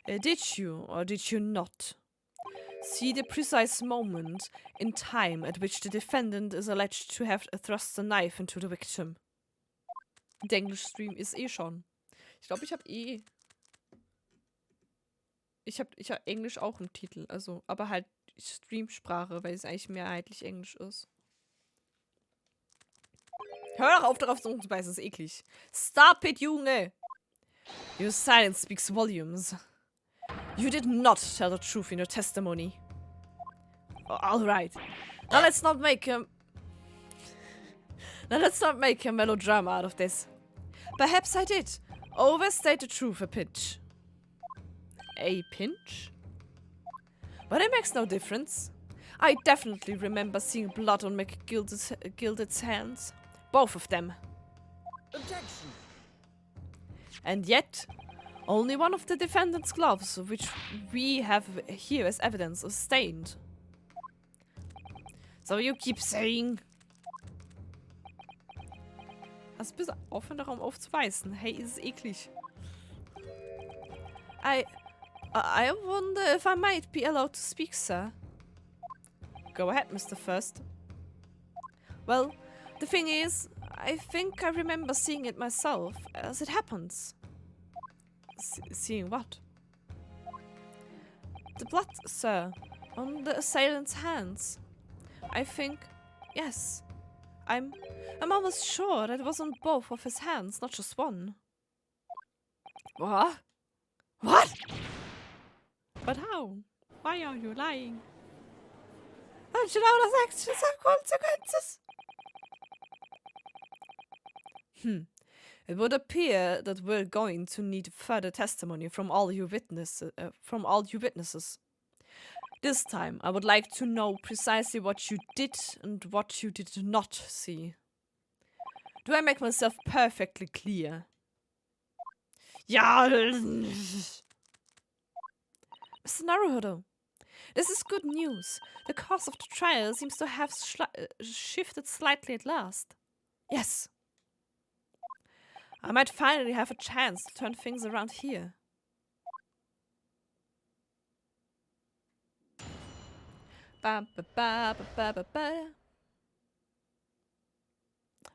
Did you, or did you not, see the precise moment in time at which the defendant is alleged to have thrust a knife into the victim? Der Englisch-Stream ist eh schon. Ich glaube, ich habe Ich hab Englisch auch im Titel, also, aber halt Streamsprache, weil es eigentlich mehrheitlich Englisch ist. Hör doch auf, darauf zu beißen, ist eklig. Stop it, Junge! Your silence speaks volumes. You did not tell the truth in your testimony. Alright. Now let's not make a melodrama out of this. Perhaps I did overstate the truth a pinch. A pinch? But it makes no difference. I definitely remember seeing blood on McGilded's hands. Both of them. Objection. And yet, only one of the defendant's gloves, which we have here as evidence, is stained. So you keep saying... Also bitte aufhören, darum aufzuweisen. Hey, ist es eklig. I wonder if I might be allowed to speak, sir. Go ahead, Mr. First. Well, the thing is, I think I remember seeing it myself, as it happens. Seeing what? The blood, sir, on the assailant's hands. I think, yes. I'm almost sure that it was on both of his hands, not just one. What? What? But how? Why are you lying? Don't you know that actions have consequences? It would appear that we're going to need further testimony from all you witnesses. This time, I would like to know precisely what you did and what you did not see. Do I make myself perfectly clear? Ja. Mr. Naruhodo, this is good news. The course of the trial seems to have shifted slightly at last. Yes. I might finally have a chance to turn things around here.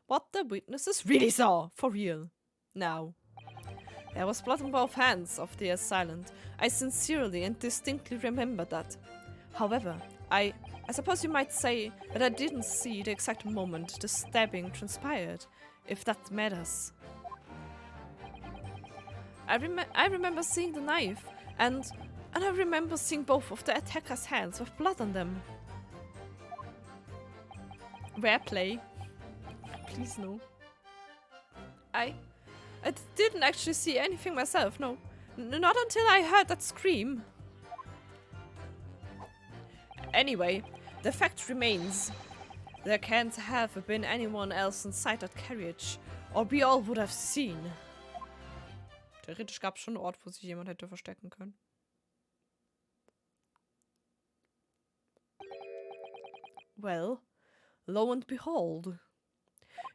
What the witnesses really saw, for real. Now. There was blood on both hands of the assailant. I sincerely and distinctly remember that. However, I suppose you might say that I didn't see the exact moment the stabbing transpired, if that matters. I remember seeing the knife, and I remember seeing both of the attacker's hands with blood on them. Rare play. Please no. I didn't actually see anything myself, no. Not until I heard that scream. Anyway, the fact remains. There can't have been anyone else inside that carriage, or we all would have seen. Theoretisch gab es schon einen Ort, wo sich jemand hätte verstecken können. Well, lo and behold.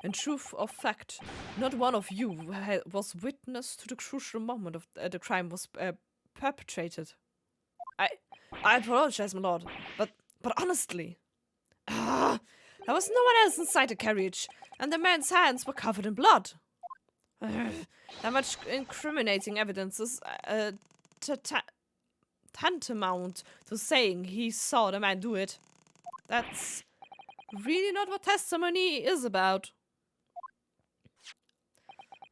In truth of fact, not one of you was witness to the crucial moment of the crime was perpetrated. I apologize, my lord, but honestly, there was no one else inside the carriage, and the man's hands were covered in blood. That much incriminating evidence is tantamount to saying he saw the man do it. That's really not what testimony is about.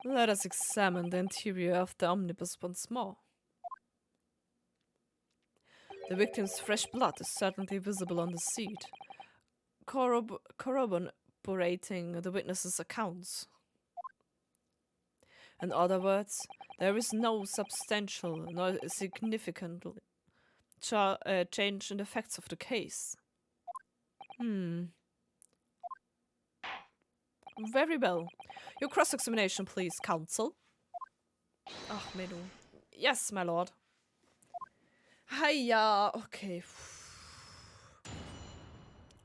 Let us examine the interior of the omnibus once more. The victim's fresh blood is certainly visible on the seat, corroborating the witness's accounts. In other words, there is no substantial nor significant change in the facts of the case. Very well. Your cross-examination, please, counsel. Ach, Menno. Yes, my lord. Ja, okay.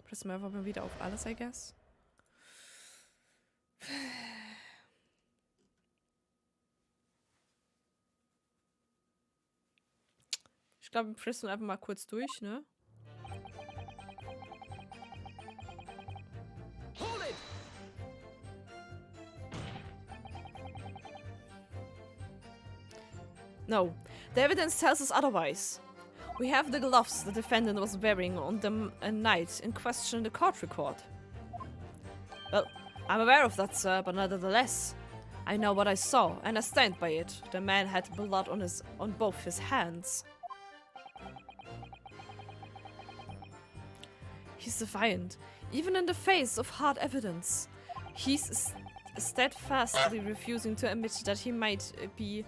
Pressen wir einfach mal wieder auf alles, I guess. Ich glaube, wir pressen einfach mal kurz durch, ne? No, the evidence tells us otherwise. We have the gloves the defendant was wearing on the night in question in the court record. Well, I'm aware of that, sir, but nevertheless, I know what I saw, and I stand by it. The man had blood on both his hands. He's defiant, even in the face of hard evidence. He's steadfastly refusing to admit that he might be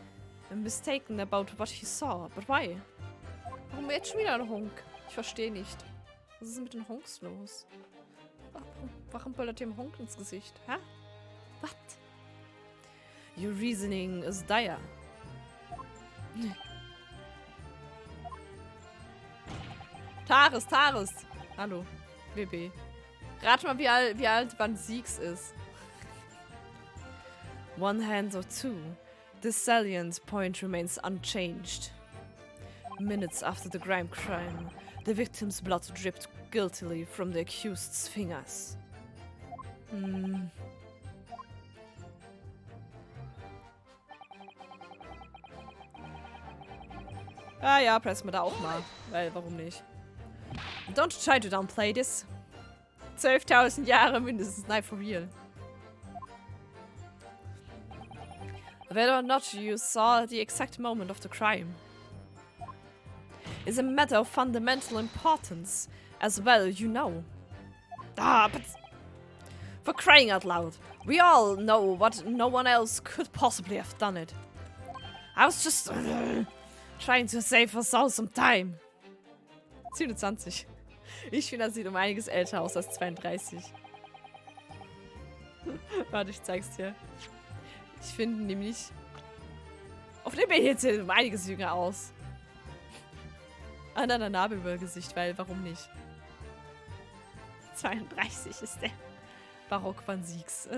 mistaken about what he saw. But why? Warum jetzt schon wieder ein Honk? Ich verstehe nicht. Was ist mit den Honks los? Warum böllert dem Honk ins Gesicht? Hä? What? Your reasoning is dire. Taris! Hallo, WB. Rat mal, wie alt Van Siegs ist. One hand or two. The salient point remains unchanged. Minutes after the crime, the victim's blood dripped guiltily from the accused's fingers. Ah ja, pressen wir da auch mal. Weil, warum nicht? Don't try to downplay this. 12.000 Jahre mindestens, nein, for real. Whether or not you saw the exact moment of the crime is a matter of fundamental importance, as well, you know. But for crying out loud, we all know what no one else could possibly have done it. I was just trying to save us all some time. 27. Ich finde, er sieht um einiges älter aus als 32. Warte, ich zeig's dir. Ich finde nämlich, auf dem Bild sieht er um einiges jünger aus. An einer Narbe über Gesicht, weil, warum nicht? 32 ist der Barock Van Siegs.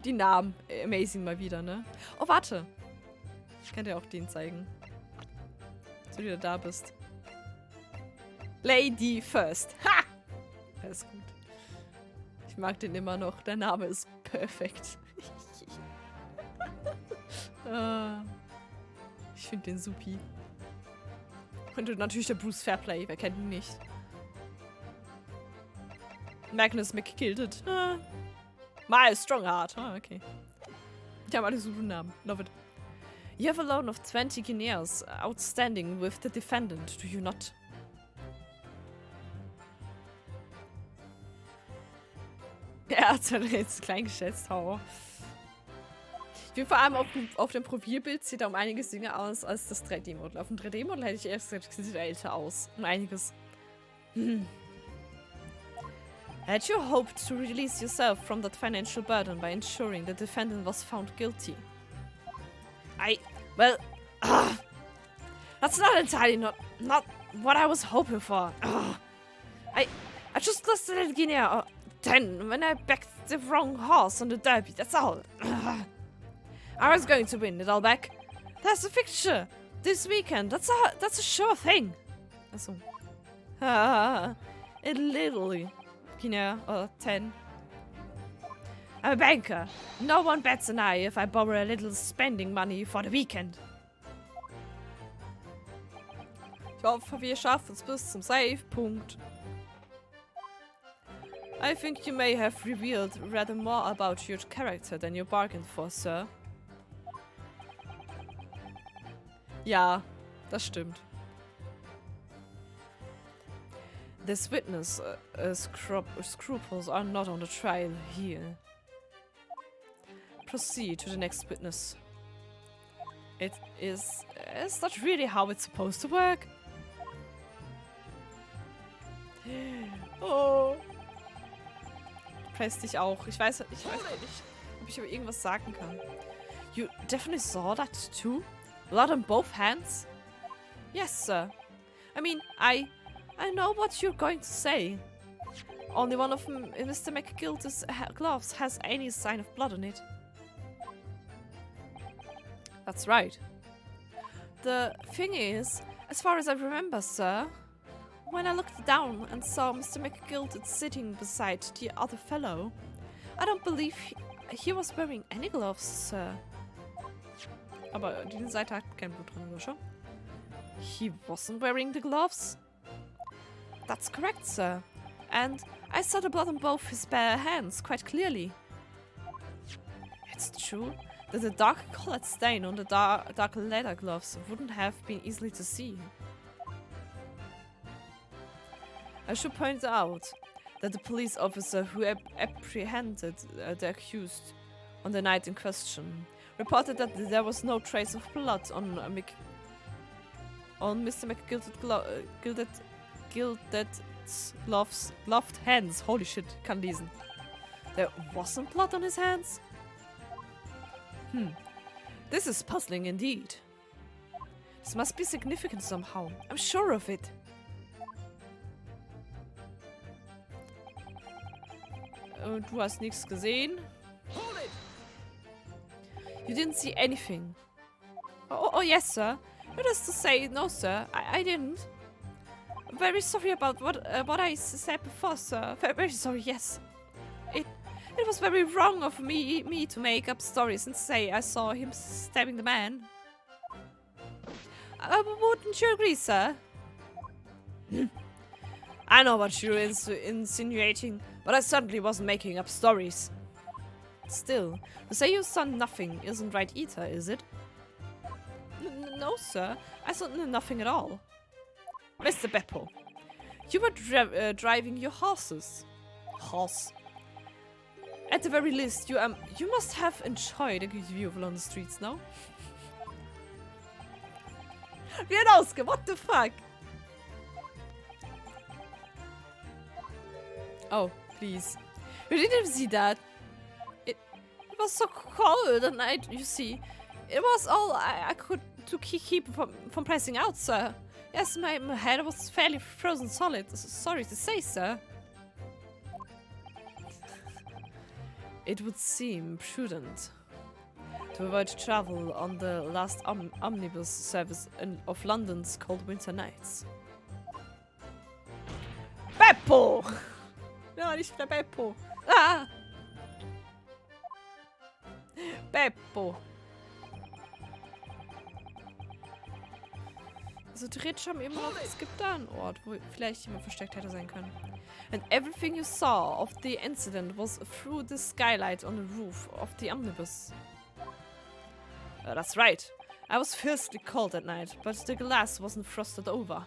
Die Namen, amazing mal wieder, ne? Oh, warte. Ich kann dir auch den zeigen. Dass du wieder da bist. Lady First. Ha! Das ist gut. Ich mag den immer noch. Der Name ist perfekt. Ich finde den supi. Und natürlich der Bruce Fairplay. Wer kennt ihn nicht? Magnus McKilted. Miles Strongheart. Okay. Die haben alle so guten Namen. Love it. You have a loan of 20 guineas outstanding with the defendant, do you not? Er hat es jetzt klein geschätzt, hau. Ich bin vor allem auf dem Profilbild sieht er um einiges jünger aus als das 3D-Model. Auf dem 3D-Model hätte ich erst gesagt, sieht er älter aus. Um einiges. Had you hoped to release yourself from that financial burden by ensuring the defendant was found guilty? Well, that's not entirely not what I was hoping for. I just lost a little guinea 10 when I backed the wrong horse on the derby, that's all. I was going to win it all back. There's a fixture this weekend, that's a sure thing. Also, it literally, 10. I'm a banker. No one bats an eye if I borrow a little spending money for the weekend. Ich hoffe, wir schaffen es bis zum Save-Punkt. I think you may have revealed rather more about your character than you bargained for, sir. Ja, das stimmt. This witness scruples are not on the trial here. Proceed to the next witness. Is that really how it's supposed to work? Oh. Presst dich auch. Ich weiß nicht, ob ich über irgendwas sagen kann. You definitely saw that too? Blood on both hands? Yes, sir. I mean, I know what you're going to say. Only one of Mr. McGilda's gloves has any sign of blood on it. That's right. The thing is, as far as I remember, sir, when I looked down and saw Mr. McGild sitting beside the other fellow, I don't believe he was wearing any gloves, sir. Aber diese Seite hat kein Blut drin, oder schon? He wasn't wearing the gloves? That's correct, sir. And I saw the blood on both his bare hands quite clearly. It's true that the dark-colored stain on the dark leather gloves wouldn't have been easily to see. I should point out that the police officer who apprehended the accused on the night in question reported that there was no trace of blood on Mr. McGilded's gloved hands. Holy shit, kann lesen. There wasn't blood on his hands? This is puzzling indeed. This must be significant somehow. I'm sure of it. Du hast nichts gesehen? You didn't see anything. Oh yes, sir. That is to say, no, sir. I didn't. I'm very sorry about what I said before, sir. Very sorry. Yes. It was very wrong of me to make up stories and say I saw him stabbing the man. Wouldn't you agree, sir? I know what you're insinuating, but I certainly wasn't making up stories. Still, to say you saw nothing isn't right either, is it? No, sir. I saw nothing at all. Mr. Beppo, you were driving your horses. Horse. At the very least, you must have enjoyed a good view of London streets, no? Wienowska, what the fuck? Oh, please. You didn't see that. It was so cold at night, you see. It was all I could to keep from pressing out, sir. Yes, my head was fairly frozen solid. Sorry to say, sir. It would seem prudent to avoid travel on the last omnibus service of London's cold winter nights. Beppo! No, nicht der Beppo. Ah! Beppo. Also theoretisch haben wir immer noch, es gibt da einen Ort, wo vielleicht jemand versteckt hätte sein können. And everything you saw of the incident was through the skylight on the roof of the omnibus. That's right. I was fiercely cold that night, but the glass wasn't frosted over.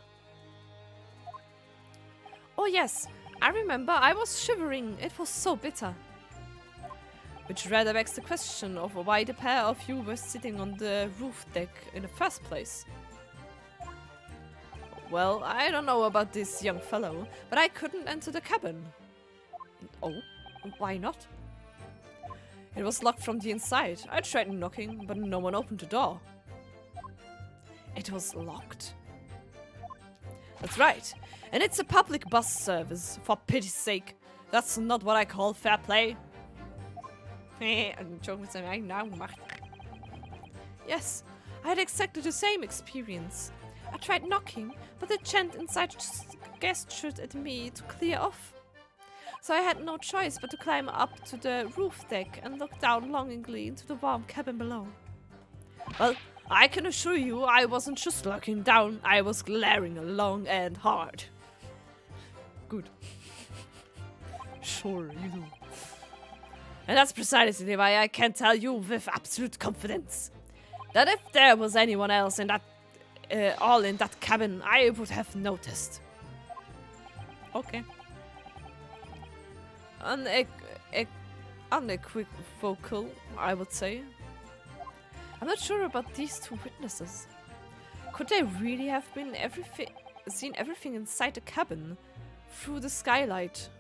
Oh yes, I remember I was shivering. It was so bitter. Which rather begs the question of why the pair of you were sitting on the roof deck in the first place. Well, I don't know about this young fellow, but I couldn't enter the cabin. Oh, why not? It was locked from the inside. I tried knocking, but no one opened the door. It was locked? That's right. And it's a public bus service, for pity's sake. That's not what I call fair play. Ein Joke mit seinem eigenen Namen gemacht. Yes, I had exactly the same experience. I tried knocking, but the gent inside just gestured at me to clear off. So I had no choice but to climb up to the roof deck and look down longingly into the warm cabin below. Well, I can assure you I wasn't just looking down, I was glaring long and hard. Good. Sure, you do. And that's precisely why I can tell you with absolute confidence that if there was anyone else in that, all in that cabin, I would have noticed. Okay. Unequivocal, I would say. I'm not sure about these two witnesses. Could they really have been seen everything inside the cabin through the skylight?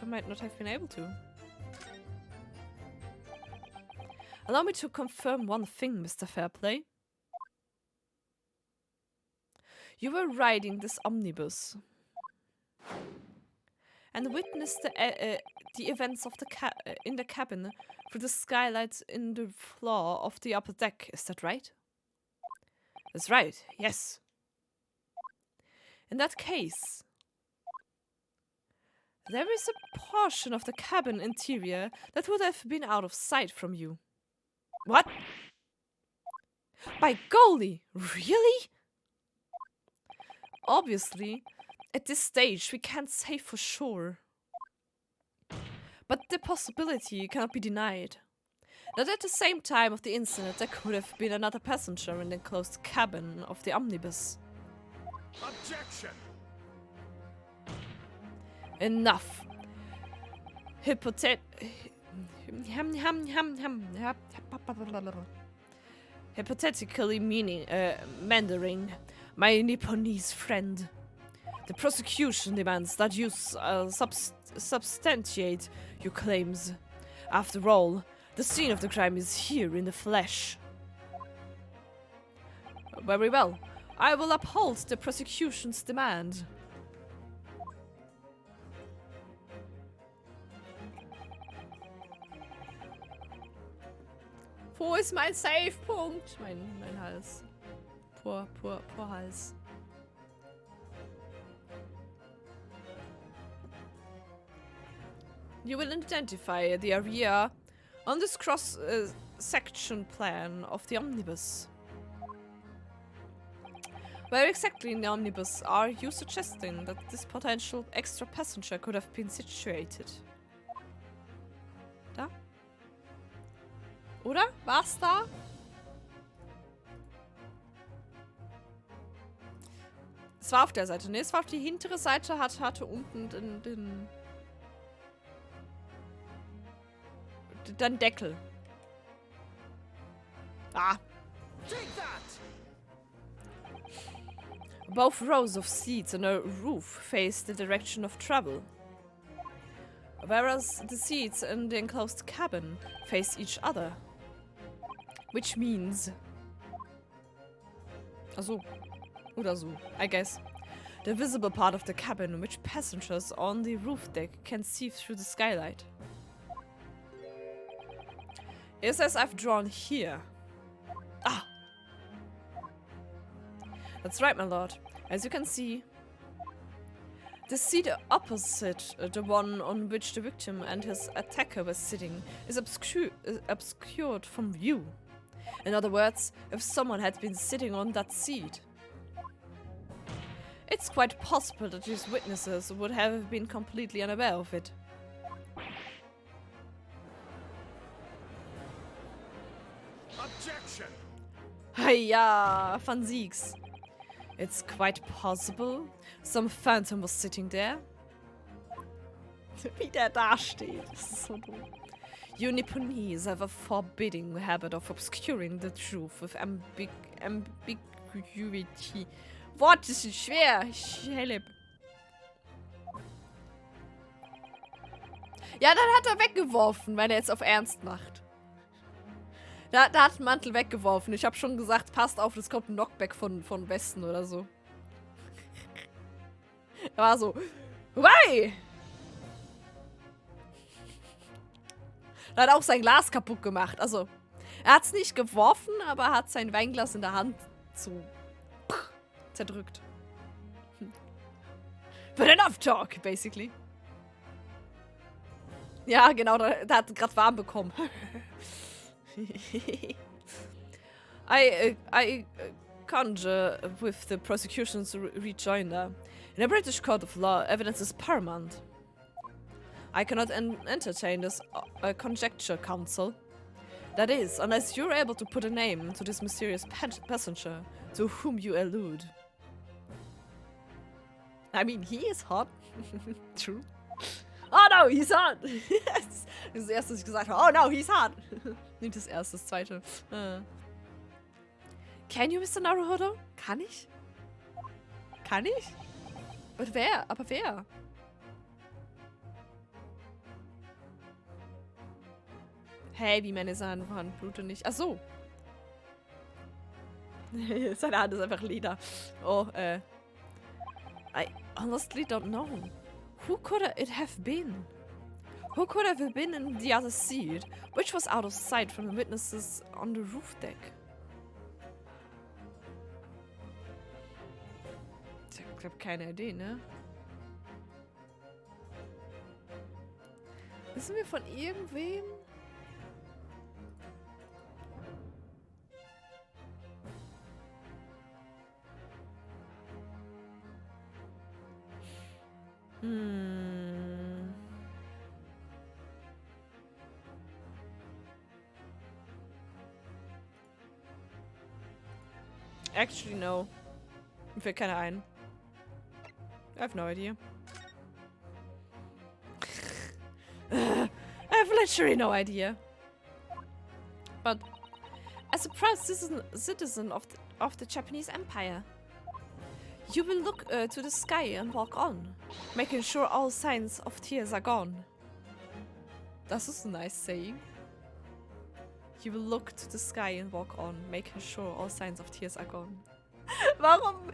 They might not have been able to. Allow me to confirm one thing, Mr. Fairplay. You were riding this omnibus and witnessed the events of in the cabin through the skylights in the floor of the upper deck. Is that right? That's right, yes. In that case, there is a portion of the cabin interior that would have been out of sight from you. What? By golly, really? Obviously, at this stage we can't say for sure. But the possibility cannot be denied that at the same time of the incident there could have been another passenger in the enclosed cabin of the omnibus. Objection! Enough. Hypothetically meandering, my Nipponese friend. The prosecution demands that you substantiate your claims. After all, the scene of the crime is here in the flesh. Very well. I will uphold the prosecution's demand. Wo ist mein Save-Punkt? Mein Hals. Poor Hals. You will identify the area on this cross-section plan of the omnibus. Where exactly in the omnibus are you suggesting that this potential extra passenger could have been situated? Da? Oder? War's da? Es war auf der Seite, ne? Es war auf die hintere Seite, hatte unten den Deckel. Ah. Take that! Both rows of seats on a roof face the direction of travel, whereas the seats in the enclosed cabin face each other. Which means... Also, oder so, I guess. The visible part of the cabin which passengers on the roof deck can see through the skylight. It's as I've drawn here. Ah! That's right, my lord. As you can see, the seat opposite the one on which the victim and his attacker were sitting is obscured from view. In other words, if someone had been sitting on that seat, it's quite possible that these witnesses would have been completely unaware of it. Objection! Hiya, Van Siegs. It's quite possible some phantom was sitting there. Wie der da steht. Das ist so dumm. You Nipponese have a forbidding habit of obscuring the truth with ambiguity. Wort ist schwer. Scheleb. Ja, dann hat er weggeworfen, wenn er jetzt auf Ernst macht. Da hat einen Mantel weggeworfen. Ich habe schon gesagt, passt auf, das kommt ein Knockback von Westen oder so. Er war so, why? Er hat auch sein Glas kaputt gemacht. Also, er hat es nicht geworfen, aber er hat sein Weinglas in der Hand so zerdrückt. But enough talk, basically. Ja, genau, da hat gerade warm bekommen. I conjure with the prosecution's rejoinder. In a British court of law, evidence is paramount. I cannot entertain this conjecture, counsel. That is, unless you're able to put a name to this mysterious passenger to whom you allude. I mean, he is hot. True. Oh no, he's hot! Das ist das erste, was ich gesagt habe. Oh no, he's hot! Nicht das erste, das zweite. Can you, Mr. Naruhodo? Kann ich? Kann ich? Aber wer? Aber wer? Hey, wie meine Hand blutet nicht. Ach so. Seine Hand ist einfach Leder. Oh, I honestly don't know. Who could it have been? Who could have been in the other seat, which was out of sight from the witnesses on the roof deck? Ich habe keine Idee, ne? Wissen wir von irgendwem? Actually, no. Mir fällt keiner ein. I have no idea. I have literally no idea. But as a proud citizen of the Japanese Empire, you will look to the sky and walk on, making sure all signs of tears are gone. Das ist a nice saying. You will look to the sky and walk on, making sure all signs of tears are gone. Warum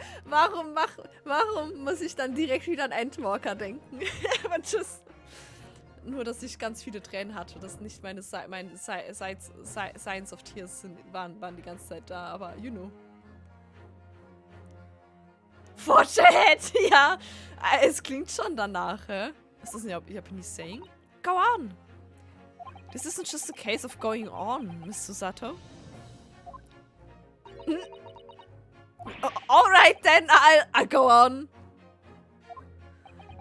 muss ich dann direkt wieder an Endwalker denken? Aber tschüss. Nur, dass ich ganz viele Tränen hatte, dass nicht meine Signs of Tears waren die ganze Zeit da, aber you know. Forge ahead! Ja, es klingt schon danach, hä? Ist das ein Japanese saying? Go on! This isn't just a case of going on, Mr. Sato. Alright then, I'll go on.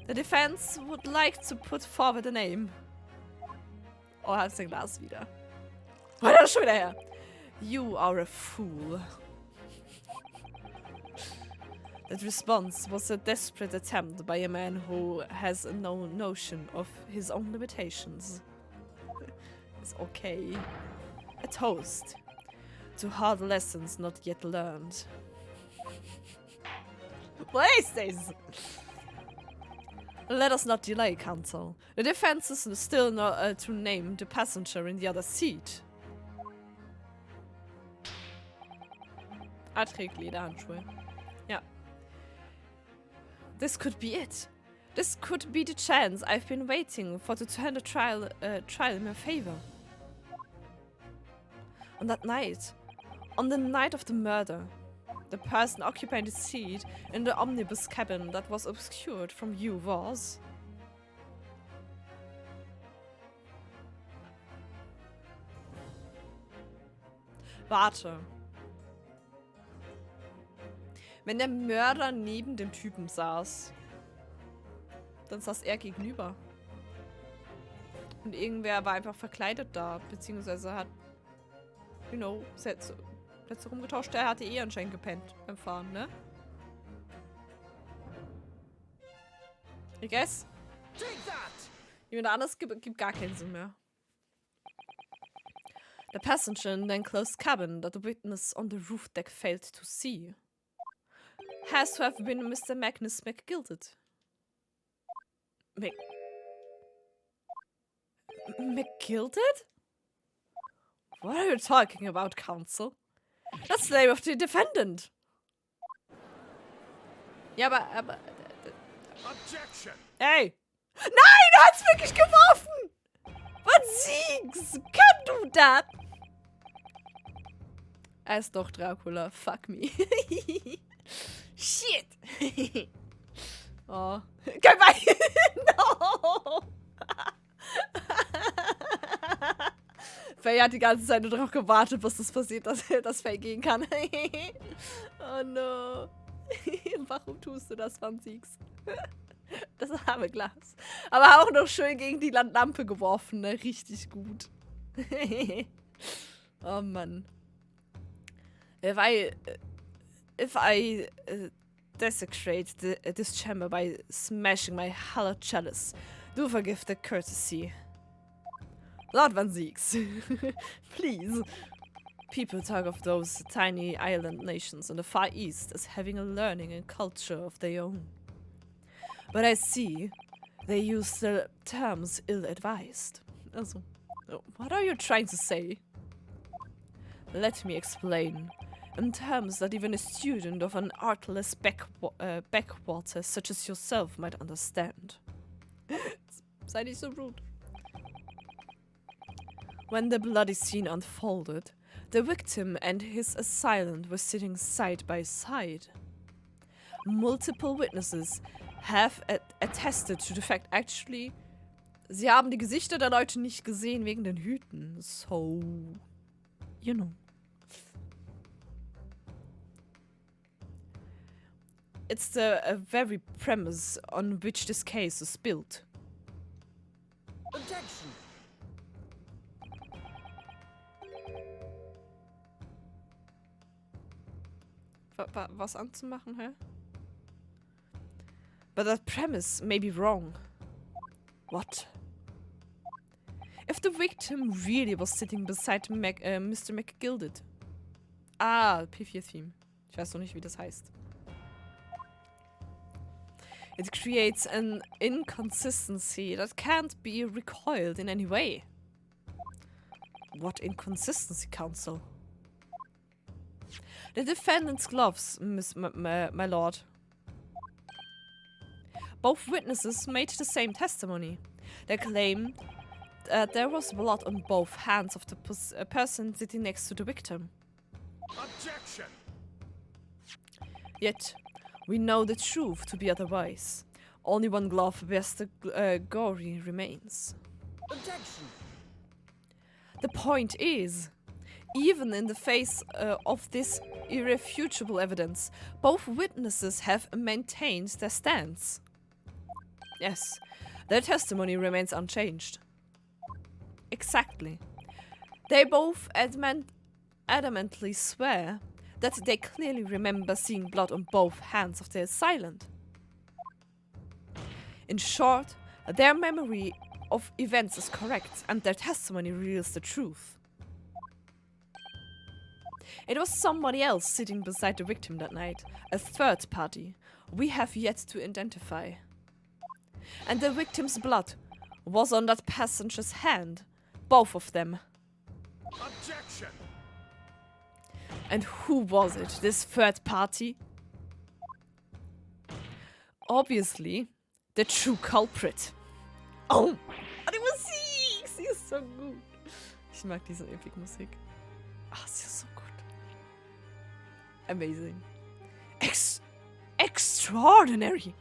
The defense would like to put forward a name. Oh, er hat sein Glas wieder. Oh, der ist schon wieder her. You are a fool. That response was a desperate attempt by a man who has no notion of his own limitations. It's okay. A toast to hard lessons not yet learned. What is this? Let us not delay, counsel. The defense is still not to name the passenger in the other seat. Er trägt Lederhandschuhe. Ja. This could be it. This could be the chance I've been waiting for to turn the trial in my favor. On that night, on the night of the murder, the person occupying the seat in the omnibus cabin that was obscured from view was... Warte. Wenn der Mörder neben dem Typen saß, dann saß er gegenüber. Und irgendwer war einfach verkleidet da, beziehungsweise hat, you know, Sätze rumgetauscht. Der hatte eh anscheinend gepennt beim Fahren, ne? I guess. Jemand anderes gibt gar keinen Sinn mehr. The passenger in the enclosed cabin that the witness on the roof deck failed to see has to have been Mr. Magnus McGilded. McGilded? What are you talking about, counsel? That's the name of the defendant. Ja, aber Objection! Hey! Nein, du hast wirklich geworfen! Was siegst? Kann du das? Er ist doch Dracula. Fuck me. Shit! Oh. Gemein! No! Faye hat die ganze Zeit nur darauf gewartet, bis das passiert, dass Faye gehen kann. Oh no. Warum tust du das, Van Siegs? Das arme Glas. Aber auch noch schön gegen die Lampe geworfen, ne? Richtig gut. Oh Mann. If I desecrate this chamber by smashing my hallowed chalice, do forgive the courtesy. Lord Van Siegs, please. People talk of those tiny island nations in the Far East as having a learning and culture of their own. But I see they use the terms ill-advised. Also, what are you trying to say? Let me explain. In terms that even a student of an artless backwater such as yourself might understand. Sei nicht so rude. When the bloody scene unfolded, the victim and his assailant were sitting side by side. Multiple witnesses have attested to the fact actually. Sie haben die Gesichter der Leute nicht gesehen wegen den Hüten. So, you know. It's the very premise on which this case is built. Objection! Was anzumachen, hä? But that premise may be wrong. What? If the victim really was sitting beside Mr. McGilded. Ah, P4-Theme. Ich weiß noch nicht, wie das heißt. It creates an inconsistency that can't be recoiled in any way. What inconsistency, counsel? The defendant's gloves, my lord. Both witnesses made the same testimony. They claim that there was blood on both hands of the person sitting next to the victim. Objection! Yet, we know the truth to be otherwise. Only one glove bears the gory remains. Objection! The point is, even in the face of this irrefutable evidence, both witnesses have maintained their stance. Yes, their testimony remains unchanged. Exactly. They both adamantly swear that they clearly remember seeing blood on both hands of their assailant. In short, their memory of events is correct and their testimony reveals the truth. It was somebody else sitting beside the victim that night, a third party we have yet to identify. And the victim's blood was on that passenger's hand, both of them. Objection! And who was it, this third party? Obviously, the true culprit. Oh, die Musik, sie ist so gut. Ich mag diese Epic-Musik. Ah, sie ist so gut. Amazing. Extraordinary.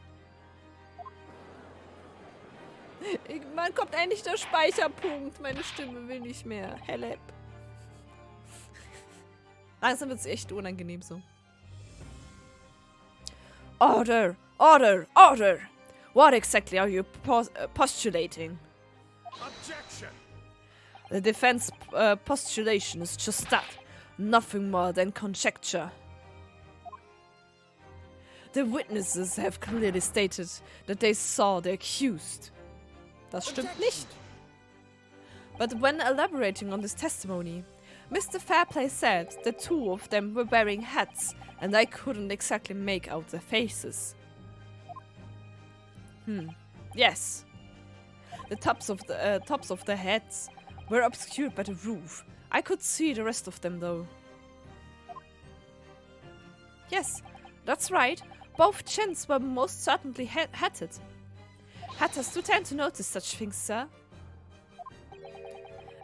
Man kommt endlich der Speicherpunkt. Meine Stimme will nicht mehr. Help. Langsam wird es echt unangenehm so. Order! Order! Order! What exactly are you postulating? Objection! The defense postulation is just that. Nothing more than conjecture. The witnesses have clearly stated that they saw the accused. Das stimmt nicht. But when elaborating on this testimony, Mr. Fairplay said the two of them were wearing hats and I couldn't exactly make out their faces. Yes. The tops of the heads were obscured by the roof. I could see the rest of them though. Yes, that's right. Both chins were most certainly hatted. Hatters do tend to notice such things, sir.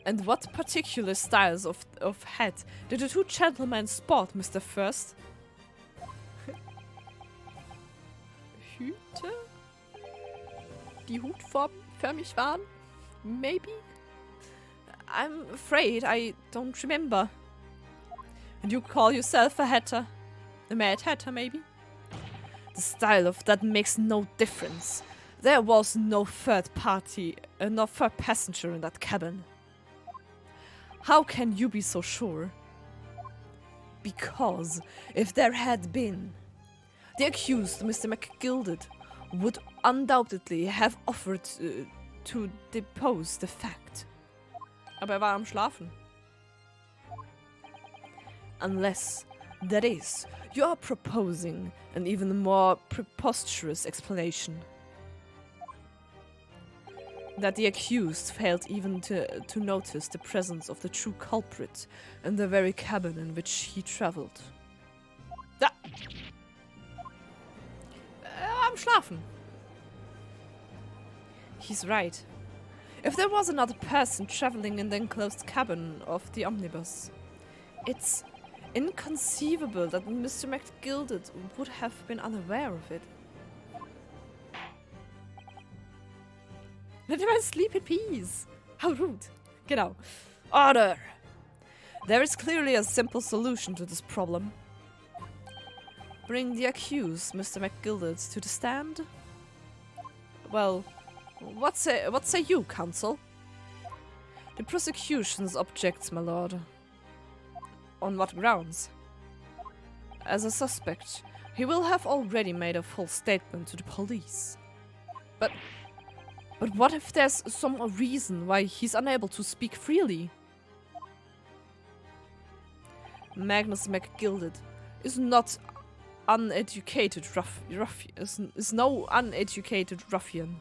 And what particular styles of hat did the two gentlemen sport, Mr. First? Hüte? Die hutförmig waren? Maybe? I'm afraid I don't remember. And you call yourself a hatter? A mad hatter, maybe? The style of that makes no difference. There was no third passenger in that cabin. How can you be so sure? Because if there had been, the accused, Mr. McGilded, would undoubtedly have offered to depose the fact. Aber war am Schlafen. Unless, that is, you are proposing an even more preposterous explanation. That the accused failed even to notice the presence of the true culprit in the very cabin in which he traveled. Da! Am Schlafen. He's right. If there was another person traveling in the enclosed cabin of the omnibus, it's inconceivable that Mr. McGilded would have been unaware of it. Let him sleep in peace. How rude. Genau. Order. There is clearly a simple solution to this problem. Bring the accused, Mr. McGilded, to the stand. Well, what say you, counsel? The prosecution's objects, my lord. On what grounds? As a suspect, he will have already made a full statement to the police. But what if there's some reason why he's unable to speak freely? Magnus McGilded is not uneducated is no uneducated ruffian.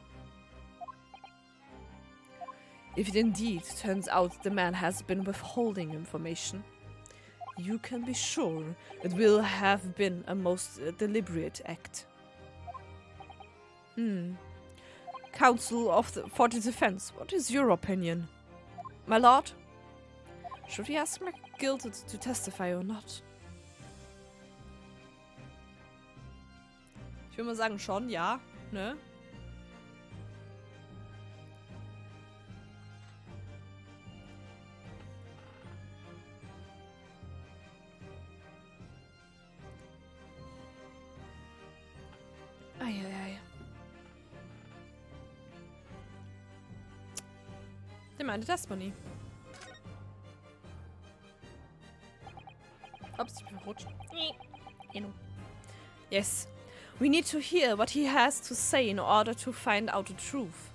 If it indeed turns out the man has been withholding information, you can be sure it will have been a most deliberate act. Counsel for the defense, what is your opinion? My lord? Should we ask McGilded to testify or not? Ich würde mal sagen schon, ja, ne? Eieiei. Der meinte Testimony. Ups, ich bin verrutscht. Yes. We need to hear what he has to say in order to find out the truth.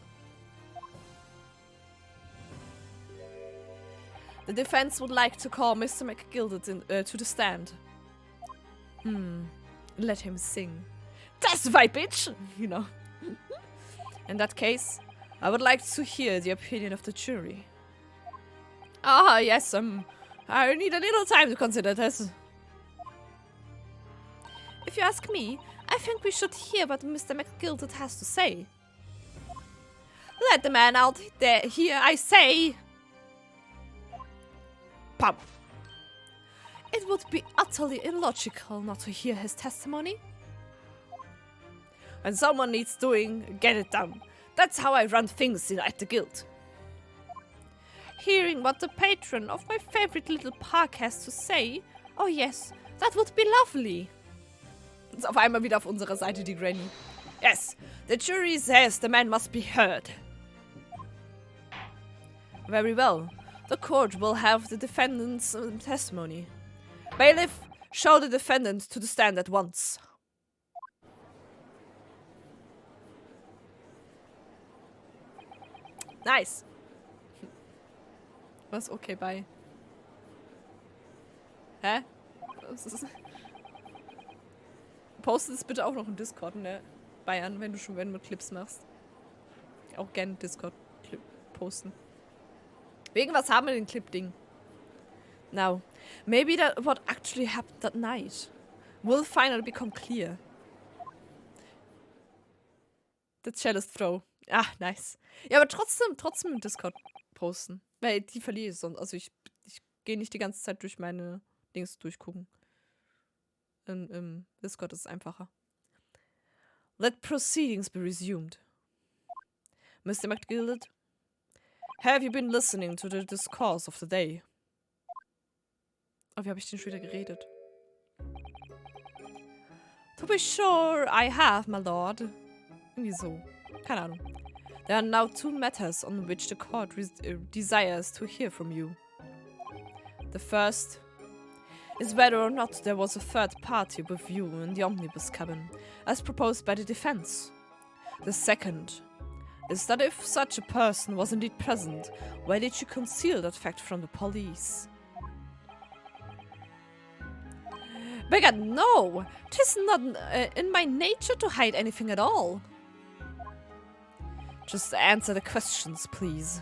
The defense would like to call Mr. McGilded to the stand. Let him sing. Testify, bitch! You know. In that case, I would like to hear the opinion of the jury. Ah, yes, I need a little time to consider this. If you ask me, I think we should hear what Mr. McGilded has to say. Let the man out there hear, I say! Pum. It would be utterly illogical not to hear his testimony. When someone needs doing, get it done. That's how I run things at the guild. Hearing what the patron of my favorite little park has to say, oh yes, that would be lovely. Ist auf einmal wieder auf unserer Seite, die Granny. Yes, the jury says the man must be heard. Very well. The court will have the defendant's testimony. Bailiff, show the defendant to the stand at once. Nice. Was okay bei? Hä? Poste es bitte auch noch im Discord, ne? Bayern, wenn du Clips machst. Auch gerne Discord-Clip posten. Wegen was haben wir den Clip-Ding? Now, maybe that what actually happened that night will finally become clear. The Cellist Throw. Ah, nice. Ja, aber trotzdem im Discord posten. Weil die verliere ich sonst. Also ich gehe nicht die ganze Zeit durch meine Dings durchgucken. Im Discord ist es einfacher. Let proceedings be resumed. Mr. McGilded, have you been listening to the discourse of the day? Oh, wie habe ich denn schon wieder geredet? To be sure, I have, my lord. Irgendwie so. Keine Ahnung. There are now 2 matters on which the court desires to hear from you. The first is whether or not there was a third party with you in the omnibus cabin, as proposed by the defense. The second is that if such a person was indeed present, why did you conceal that fact from the police? By God, no! 'Tis not in my nature to hide anything at all. Just answer the questions, please.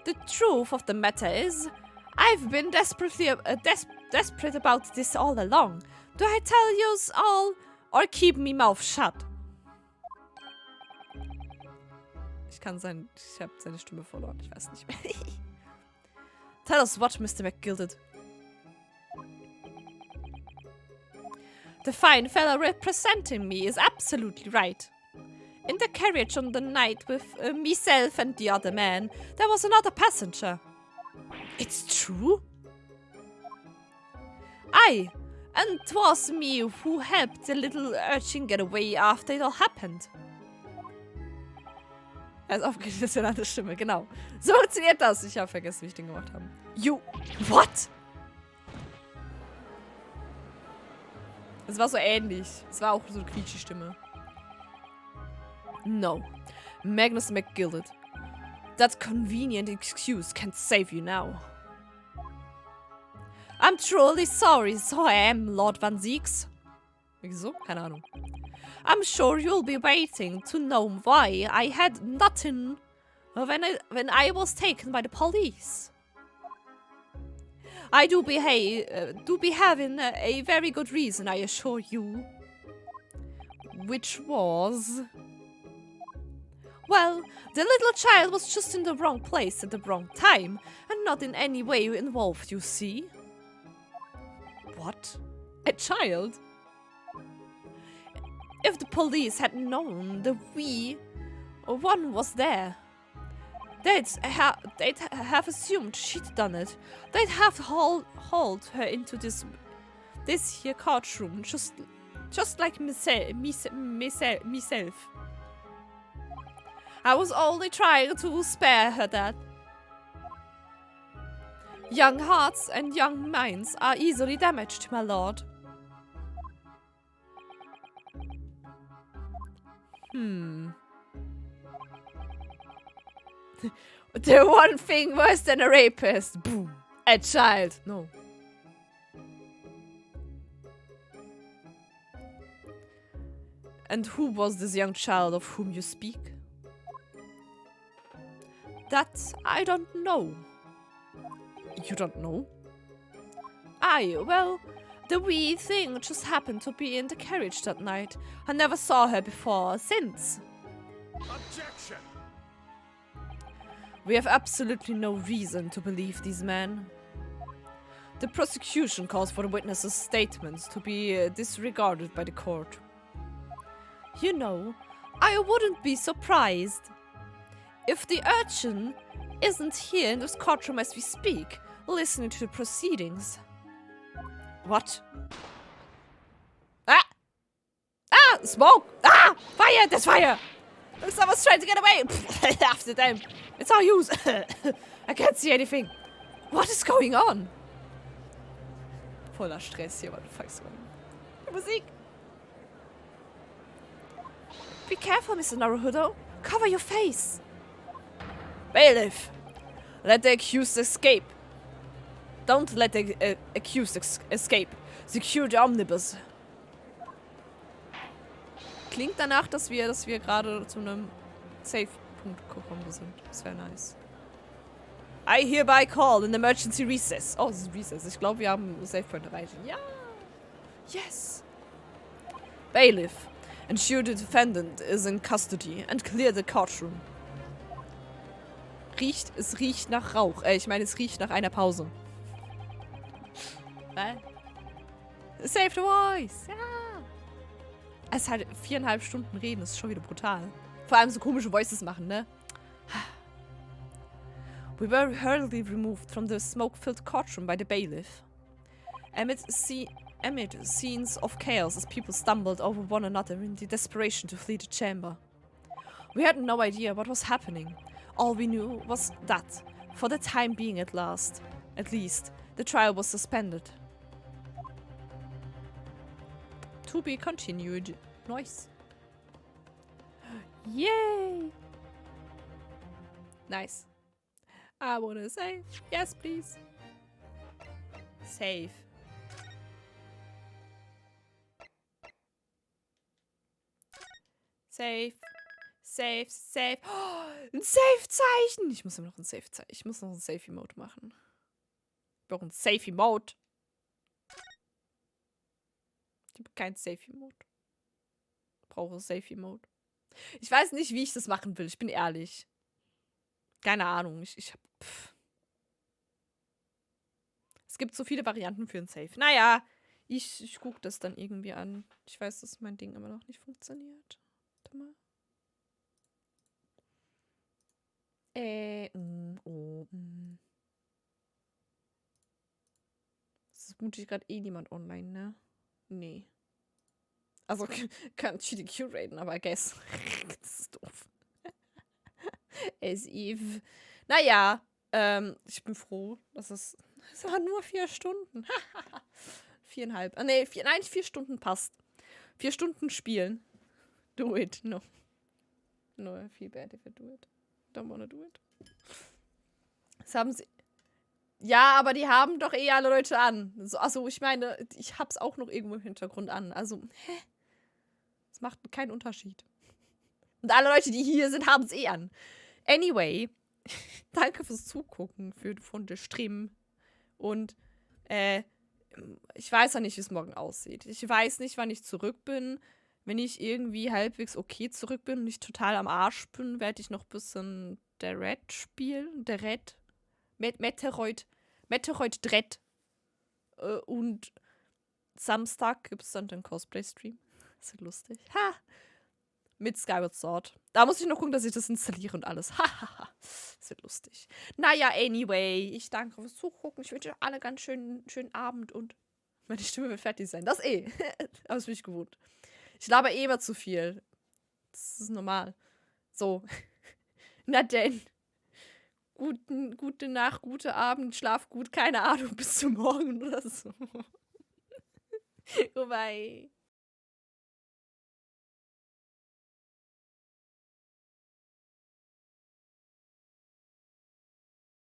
The truth of the matter is, I've been desperate about this all along. Do I tell yous all, or keep me mouth shut? Ich habe seine Stimme verloren, ich weiß nicht mehr. Tell us what, Mr. McGilded. The fine fellow representing me is absolutely right. In the carriage on the night with myself and the other man, there was another passenger. It's true? Aye, and 'twas me who helped the little urchin get away after it all happened. Er ist aufgeregt, das ist eine Stimme, genau. So funktioniert das. Ich habe vergessen, wie ich den gemacht habe. You... What? Es war so ähnlich. Es war auch so eine quietschige Stimme. No. Magnus McGilded. That convenient excuse can't save you now. I'm truly sorry, so I am, Lord Van Zieks. Wieso? Keine Ahnung. I'm sure you'll be waiting to know why I had nothing when I was taken by the police. I do be having a very good reason, I assure you. Which was... Well, the little child was just in the wrong place at the wrong time, and not in any way involved, you see. What? A child? If the police had known the wee one was there, they'd have assumed she'd done it. They'd have hauled her into this here courtroom, just like myself. I was only trying to spare her that. Young hearts and young minds are easily damaged, my lord. The one thing worse than a rapist. Boom. A child. No. And who was this young child of whom you speak? That I don't know. You don't know? Aye, well, the wee thing just happened to be in the carriage that night. I never saw her before or since. Objection! We have absolutely no reason to believe these men. The prosecution calls for the witnesses' statements to be disregarded by the court. You know, I wouldn't be surprised if the urchin isn't here in this courtroom as we speak, listening to the proceedings. What? Ah! Ah! Smoke! Ah! Fire! There's fire! Someone's trying to get away! After them. It's our use. I can't see anything. What is going on? Voller Stress hier, what the fuck's going on? Musik! Be careful, Mr. Naruhodo. Cover your face. Bailiff! Let the accused escape. Don't let the accused escape. Secure the omnibus. Klingt danach, dass wir gerade zu einem Safe-Punkt gekommen sind. Das wäre nice. I hereby call an emergency recess. Oh, es ist Recess. Ich glaube, wir haben einen Safe-Point erreicht. Ja! Yes! Bailiff, ensure the defendant is in custody and clear the courtroom. Es riecht nach Rauch. Ich meine, es riecht nach einer Pause. Save the voice! Ja! Es ist halt 4,5 Stunden reden, das ist schon wieder brutal. Vor allem so komische Voices machen, ne? We were hurriedly removed from the smoke-filled courtroom by the bailiff. Amid scenes of chaos as people stumbled over one another in the desperation to flee the chamber. We had no idea what was happening. All we knew was that, for the time being at least, the trial was suspended. To be continued. Nice. Yay! Nice. I wanna save. Yes, please. Save. Save. Save, save. Oh, ein Save-Zeichen! Ich muss noch ein Save-Zeichen. Ich muss noch ein Save-Emote machen. Ich brauche ein Save-Emote. Ich habe kein Save-Emote. Ich brauche ein Save-Emote. Ich weiß nicht, wie ich das machen will. Ich bin ehrlich. Keine Ahnung. Ich hab. Es gibt so viele Varianten für ein Save. Naja, ich gucke das dann irgendwie an. Ich weiß, dass mein Ding immer noch nicht funktioniert. Warte mal. Es ist vermutlich gerade niemand online, ne? Nee. Also kann GDQ raiden, aber I guess. Das ist doof. As if. Naja, ich bin froh, dass es waren nur 4 Stunden. 4,5. Nee, 4 Stunden passt. 4 Stunden spielen. Do it. No. No, I feel bad if I do it. Don't wanna do it. Das haben sie. Ja, aber die haben doch alle Leute an. Also, ich meine, ich hab's auch noch irgendwo im Hintergrund an. Also, es macht keinen Unterschied. Und alle Leute, die hier sind, haben es an. Anyway, danke fürs Zugucken von der Stream. Und, ich weiß ja nicht, wie es morgen aussieht. Ich weiß nicht, wann ich zurück bin. Wenn ich irgendwie halbwegs okay zurück bin und nicht total am Arsch bin, werde ich noch ein bisschen der Red spielen. Der Red. Meteoroid Dread. Und Samstag gibt es dann den Cosplay-Stream. Das wird lustig. Ha! Mit Skyward Sword. Da muss ich noch gucken, dass ich das installiere und alles. Hahaha. Das wird lustig. Naja, anyway. Ich danke fürs Zugucken. Ich wünsche euch alle ganz schönen Abend und meine Stimme wird fertig sein. Das Aber das bin ich gewohnt. Ich laber immer zu viel. Das ist normal. So. Na denn. Gute Nacht, gute Abend, schlaf gut, keine Ahnung, bis zum Morgen oder so. Goodbye.